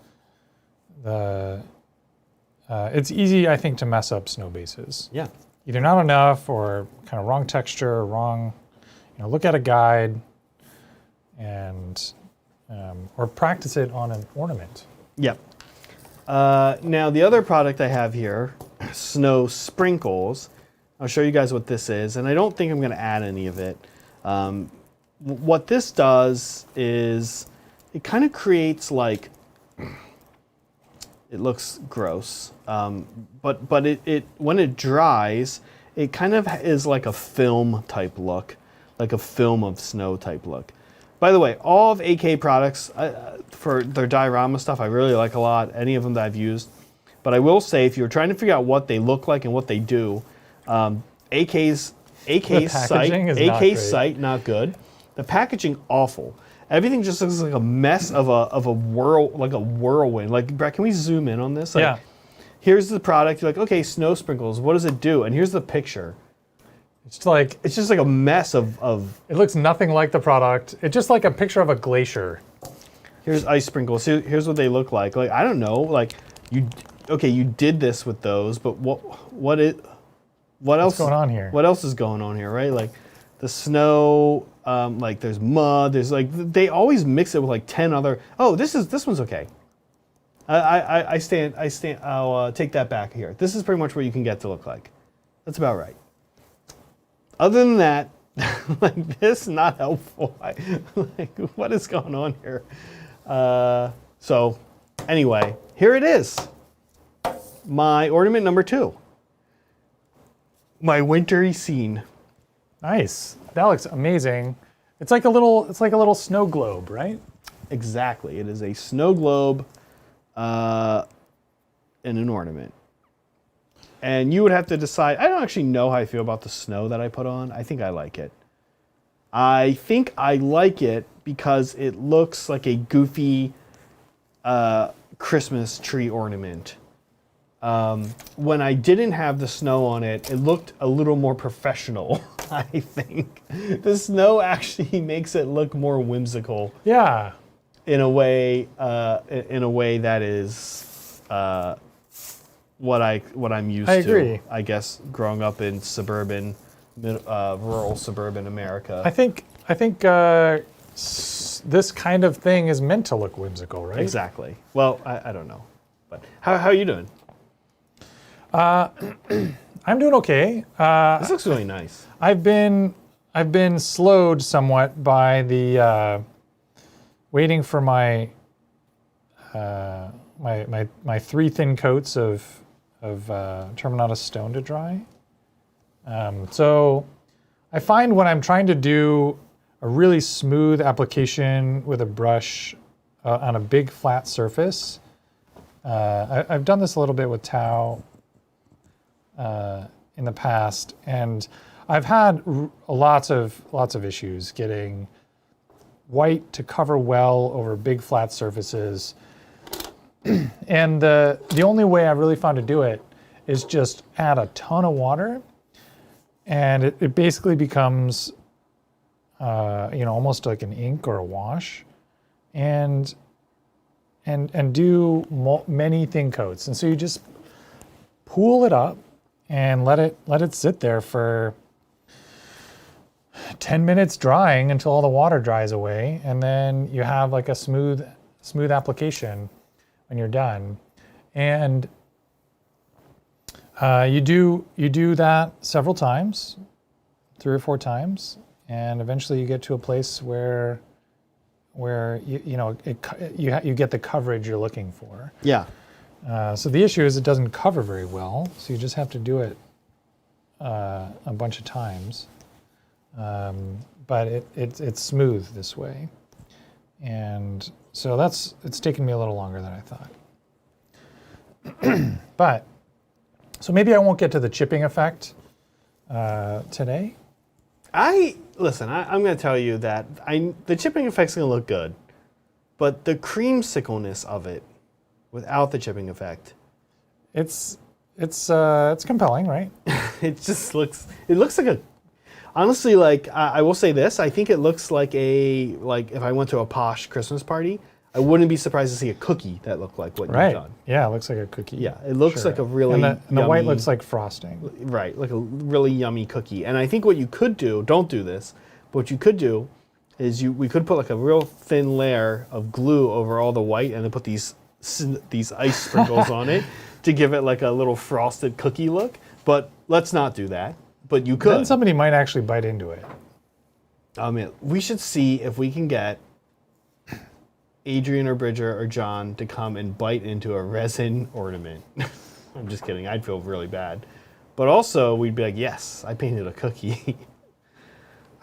S2: it's easy, I think, to mess up snow bases.
S1: Yeah.
S2: Either not enough or kind of wrong texture or wrong, look at a guide and, or practice it on an ornament.
S1: Yep. Now the other product I have here, Snow Sprinkles. I'll show you guys what this is, and I don't think I'm going to add any of it. What this does is it kind of creates like, it looks gross, but it when it dries, it kind of is like a film type look, like a film of snow type look. By the way, all of AK products for their diorama stuff, I really like a lot, any of them that I've used. But I will say, if you're trying to figure out what they look like and what they do, AK's site not good. The packaging awful. Everything just looks like a mess of a whirlwind. Like, Brett, can we zoom in on this? Like,
S2: yeah.
S1: Here's the product. You're like, okay, Snow Sprinkles. What does it do? And here's the picture.
S2: It's
S1: just like a mess of.
S2: It looks nothing like the product. It's just like a picture of a glacier.
S1: Here's ice sprinkles. Here's what they look like. Like, I don't know. Like, you did this with those, but what else?
S2: What's going on here?
S1: What else is going on here, right? Like the snow, like there's mud, there's like, they always mix it with like 10 other, this one's okay. I'll take that back here. This is pretty much what you can get to look like. That's about right. Other than that, like this, not helpful. Like, what is going on here? So anyway, here it is. My ornament number 2. My wintry scene.
S2: Nice. That looks amazing. It's like a little snow globe, right?
S1: Exactly. It is a snow globe in an ornament. And you would have to decide. I don't actually know how I feel about the snow that I put on. I think I like it. I think I like it because it looks like a goofy Christmas tree ornament. When I didn't have the snow on it, it looked a little more professional, I think. The snow actually makes it look more whimsical.
S2: Yeah.
S1: In a way that is what I'm used to.
S2: I agree.
S1: I guess growing up in rural suburban America.
S2: I think this kind of thing is meant to look whimsical, right?
S1: Exactly. Well, I don't know, but how are you doing?
S2: I'm doing okay.
S1: This looks really nice.
S2: I've been slowed somewhat by the waiting for my my 3 thin coats of Terminata stone to dry. So I find when I'm trying to do a really smooth application with a brush on a big flat surface, I've done this a little bit with Tau in the past, and I've had lots of issues getting white to cover well over big flat surfaces. And the only way I really found to do it is just add a ton of water, and it basically becomes almost like an ink or a wash, and do many thin coats. And so you just pool it up and let it sit there for 10 minutes drying until all the water dries away, and then you have like a smooth application when you're done. And you do that several times, 3 or 4 times, and eventually you get to a place where you get the coverage you're looking for.
S1: Yeah.
S2: So the issue is it doesn't cover very well, so you just have to do it a bunch of times. But it's smooth this way, and so it's taken me a little longer than I thought. But so maybe I won't get to the chipping effect today.
S1: I'm going to tell you that the chipping effect's going to look good, but the creamsicleness of it, without the chipping effect,
S2: it's compelling, right?
S1: it looks like a. Honestly, like I will say this, I think it looks like if I went to a posh Christmas party, I wouldn't be surprised to see a cookie that looked like what you've done.
S2: Yeah, it looks like a cookie.
S1: Yeah, it looks like a really
S2: and the white looks like frosting.
S1: Right, like a really yummy cookie. And I think what you could do, don't do this, but what you could do is we could put like a real thin layer of glue over all the white and then put these ice sprinkles on it to give it like a little frosted cookie look. But let's not do that. But you could.
S2: Then somebody might actually bite into it.
S1: I mean, we should see if we can get Adrian or Bridger or John to come and bite into a resin ornament. I'm just kidding. I'd feel really bad. But also, we'd be like, yes, I painted a cookie.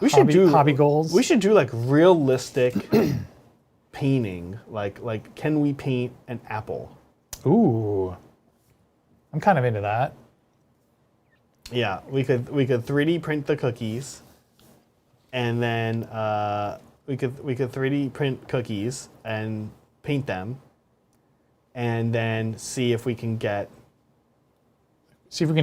S2: Hobby goals.
S1: We should do like realistic painting. Like, can we paint an apple?
S2: Ooh, I'm kind of into that.
S1: Yeah, we could 3D print the cookies, and then we could 3D print cookies and paint them, and then see if we can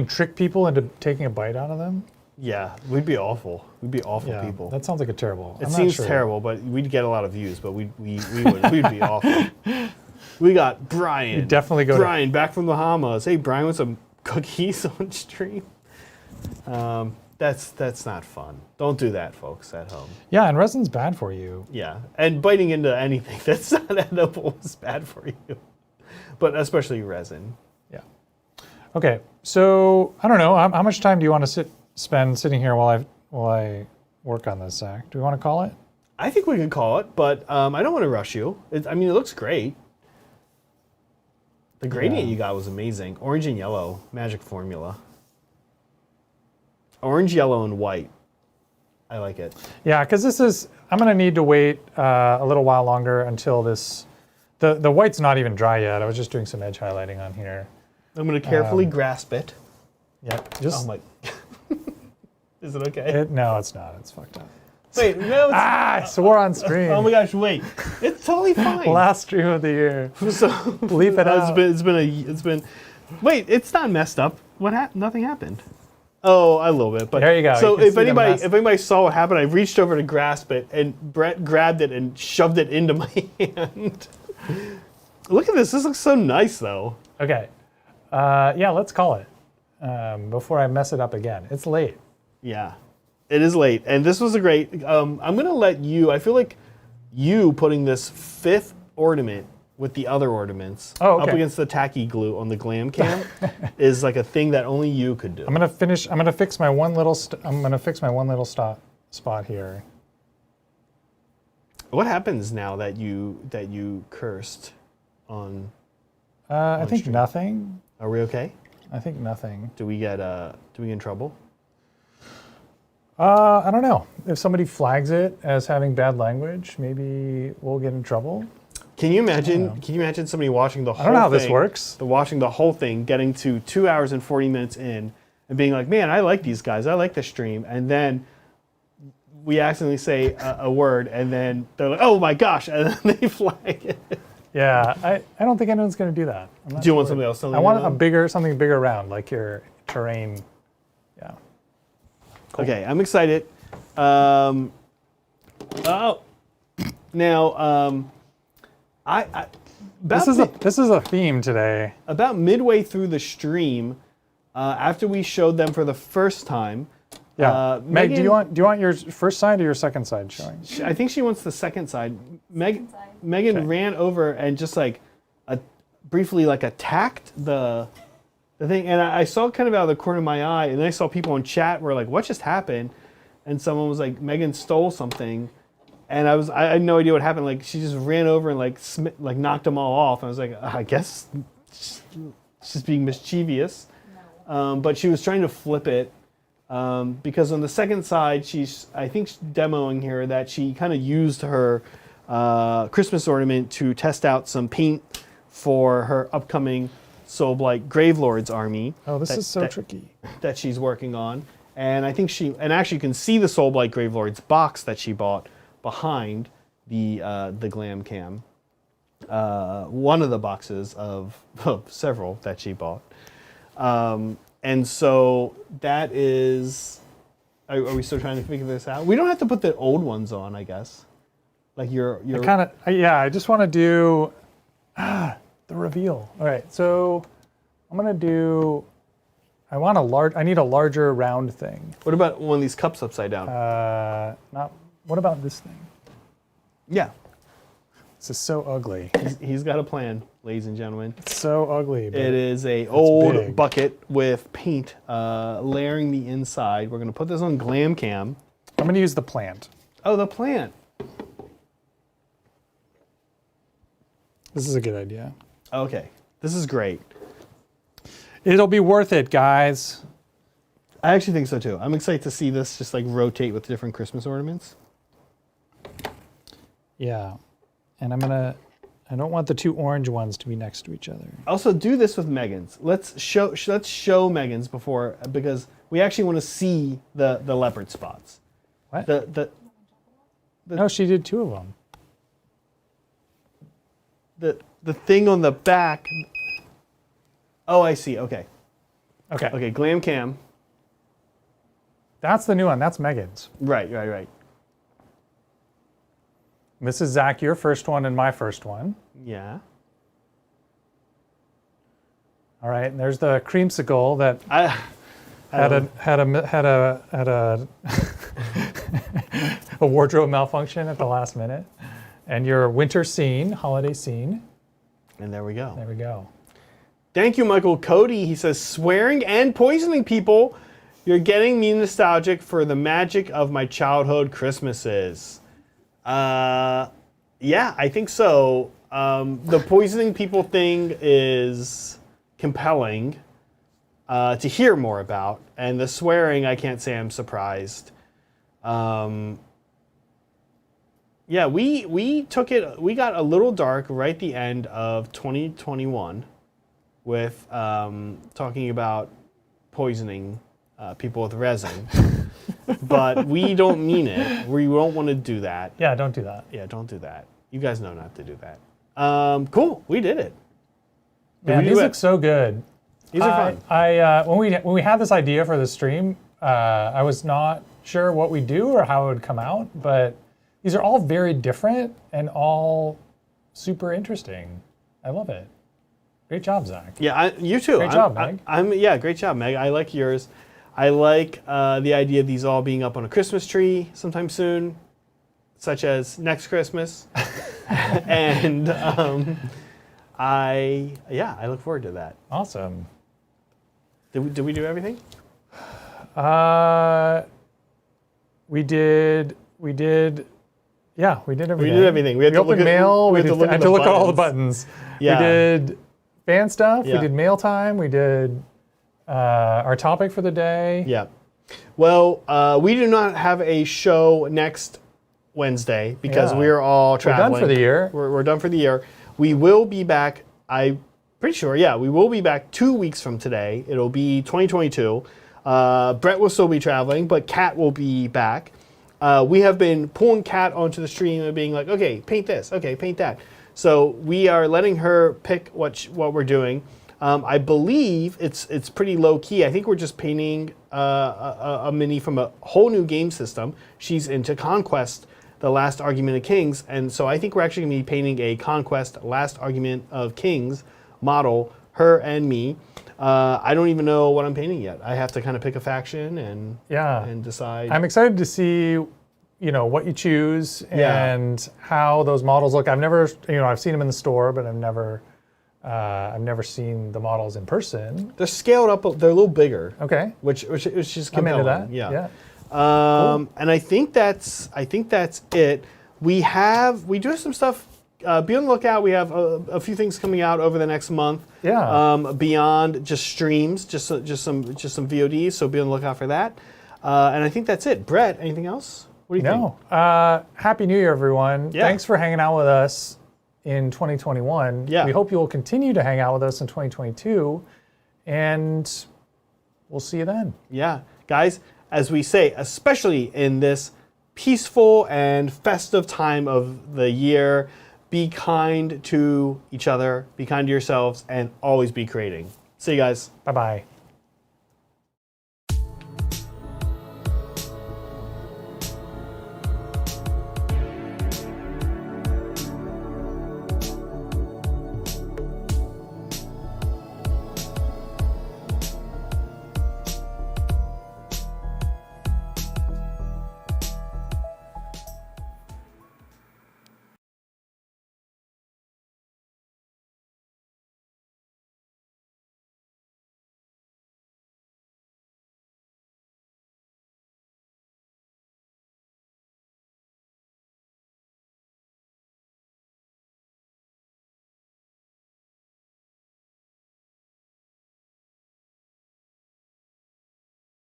S2: trick people into taking a bite out of them.
S1: Yeah, we'd be awful. We'd be awful people.
S2: That sounds like a terrible.
S1: It seems terrible, but we'd get a lot of views. But we'd be awful. We got Brian.
S2: You'd definitely go.
S1: Brian back from the Bahamas. Hey, Brian, with some cookies on stream. That's not fun. Don't do that, folks, at home.
S2: Yeah, and resin's bad for you.
S1: Yeah, and biting into anything that's not edible is bad for you, but especially resin.
S2: Yeah. Okay, so I don't know. How much time do you want to spend sitting here while I work on this, Zach? Do we want to call it?
S1: I think we can call it, but I don't want to rush you. It looks great. The gradient you got was amazing. Orange and yellow, magic formula. Orange, yellow, and white. I like it.
S2: Yeah, because I'm going to need to wait a little while longer until this, the white's not even dry yet. I was just doing some edge highlighting on here.
S1: I'm going to carefully grasp it.
S2: Yeah.
S1: Oh my. Is it okay?
S2: No, it's not. It's fucked up.
S1: Wait, no.
S2: I swore on stream.
S1: Oh my gosh, wait. It's totally fine.
S2: Last stream of the year.
S1: So,
S2: bleep it out.
S1: It's been. Wait, it's not messed up. What happened? Nothing happened. Oh, a little bit, but
S2: there you go.
S1: So if anybody saw what happened, I reached over to grasp it, and Brett grabbed it and shoved it into my hand. Look at this. This looks so nice, though.
S2: Okay. Yeah, let's call it before I mess it up again. It's late.
S1: Yeah, it is late, and this was a great. I'm gonna let you. I feel like you putting this 5th ornament with the other ornaments up against the tacky glue on the glam cam is like a thing that only you could do.
S2: I'm gonna fix my one little spot here.
S1: What happens now that you cursed on?
S2: I think nothing.
S1: Are we okay?
S2: I think nothing.
S1: Do we get in trouble?
S2: I don't know. If somebody flags it as having bad language, maybe we'll get in trouble.
S1: Can you imagine? Can you imagine somebody watching the whole thing?
S2: I don't know how this works.
S1: Watching the whole thing, getting to 2 hours and 40 minutes in, and being like, "Man, I like these guys. I like the stream," and then we accidentally say a word, and then they're like, "Oh my gosh!" and then they flag it.
S2: Yeah, I don't think anyone's going to do that.
S1: Do you want something else?
S2: I want something bigger around, like your terrain. Yeah.
S1: Cool. Okay, I'm excited.
S2: This is a theme today.
S1: About midway through the stream, after we showed them for the first time,
S2: Yeah. Meg, do you want your first side or your second side showing?
S1: I think she wants the second side.
S3: Side.
S1: Megan ran over and just like briefly like attacked the thing, and I saw kind of out of the corner of my eye, and then I saw people in chat were like, "What just happened?" And someone was like, "Megan stole something," and I had no idea what happened. Like she just ran over and like knocked them all off. And I was like, I guess she's being mischievous, but she was trying to flip it. Because on the second side, I think she's demoing here that she kind of used her Christmas ornament to test out some paint for her upcoming Soulblight Gravelord's army.
S2: Oh, this is so tricky.
S1: That she's working on. And I think and actually you can see the Soulblight Gravelord's box that she bought behind the Glam Cam. One of the boxes of several that she bought. And so that is, are we still trying to figure this out? We don't have to put the old ones on, I guess. Like your
S2: I just want to do the reveal. All right, so I'm gonna do. I need a larger round thing.
S1: What about one of these cups upside down?
S2: What about this thing?
S1: Yeah.
S2: This is so ugly.
S1: He's got a plan, ladies and gentlemen.
S2: It's so ugly.
S1: It is a old
S2: big.
S1: bucket with paint layering the inside. We're gonna put this on Glam Cam.
S2: I'm gonna use the plant.
S1: Oh, the plant.
S2: This is a good idea.
S1: Okay, this is great.
S2: It'll be worth it, guys.
S1: I actually think so too. I'm excited to see this just like rotate with different Christmas ornaments.
S2: Yeah, and I don't want the two orange ones to be next to each other.
S1: Also, do this with Megan's. Let's show Megan's before, because we actually want to see the leopard spots.
S2: What? No, she did two of them.
S1: The thing on the back. Oh, I see. Okay.
S2: Okay.
S1: Glam Cam.
S2: That's the new one. That's Megan's.
S1: Right.
S2: This is Zach, your first one, and my first one.
S1: Yeah.
S2: All right, and there's the creamsicle that had a wardrobe malfunction at the last minute, and your winter scene, holiday scene.
S1: And there we go.
S2: There we go.
S1: Thank you, Michael Cody. He says, swearing and poisoning people. You're getting me nostalgic for the magic of my childhood Christmases. Yeah, I think so. The poisoning people thing is compelling to hear more about. And the swearing, I can't say I'm surprised. Yeah, we got a little dark right at the end of 2021 with talking about poisoning people with resin. But we don't mean it. We don't want to do that.
S2: Yeah, don't do that.
S1: Yeah, don't do that. You guys know not to do that. Cool, we did it.
S2: Man, these look so good.
S1: These are fun.
S2: When we had this idea for the stream, I was not sure what we do or how it would come out, but these are all very different and all super interesting. I love it. Great job, Zach.
S1: Yeah, you too.
S2: Great job, Meg.
S1: Yeah, great job, Meg. I like yours. I like the idea of these all being up on a Christmas tree sometime soon, such as next Christmas. And I look forward to that.
S2: Awesome.
S1: Did we do everything?
S2: We did. Yeah, we did everything.
S1: We did everything. We had to
S2: opened mail. We had to look at all the buttons.
S1: Yeah.
S2: We did fan stuff.
S1: Yeah.
S2: We did mail time. We did our topic for the day.
S1: Yeah. Well, we do not have a show next Wednesday because we are all traveling.
S2: We're done for the year.
S1: We're done for the year. We will be back, I'm pretty sure, we will be back 2 weeks from today. It'll be 2022. Brett will still be traveling, but Kat will be back. We have been pulling Kat onto the stream and being like, okay, paint this, okay, paint that. So we are letting her pick what we're doing. I believe it's pretty low key. I think we're just painting a mini from a whole new game system. She's into Conquest, the Last Argument of Kings, and so I think we're actually going to be painting a Conquest Last Argument of Kings model, her and me. I don't even know what I'm painting yet. I have to kind of pick a faction and decide.
S2: I'm excited to see, what you choose and how those models look. I've never, I've seen them in the store, but I've never seen the models in person.
S1: They're scaled up. They're a little bigger.
S2: Okay.
S1: Which is
S2: I'm
S1: compelling.
S2: into that.
S1: Yeah.
S2: Cool.
S1: And I think that's it. We do have some stuff. Be on the lookout. We have a few things coming out over the next month.
S2: Yeah.
S1: Beyond just streams, just some VODs. So be on the lookout for that. And I think that's it. Brett, anything else? What do you think?
S2: No. Happy New Year, everyone.
S1: Yeah.
S2: Thanks for hanging out with us in 2021.
S1: Yeah.
S2: We hope you will continue to hang out with us in 2022, and we'll see you then.
S1: Yeah, guys. As we say, especially in this peaceful and festive time of the year, be kind to each other, be kind to yourselves, and always be creating. See you guys.
S2: Bye-bye.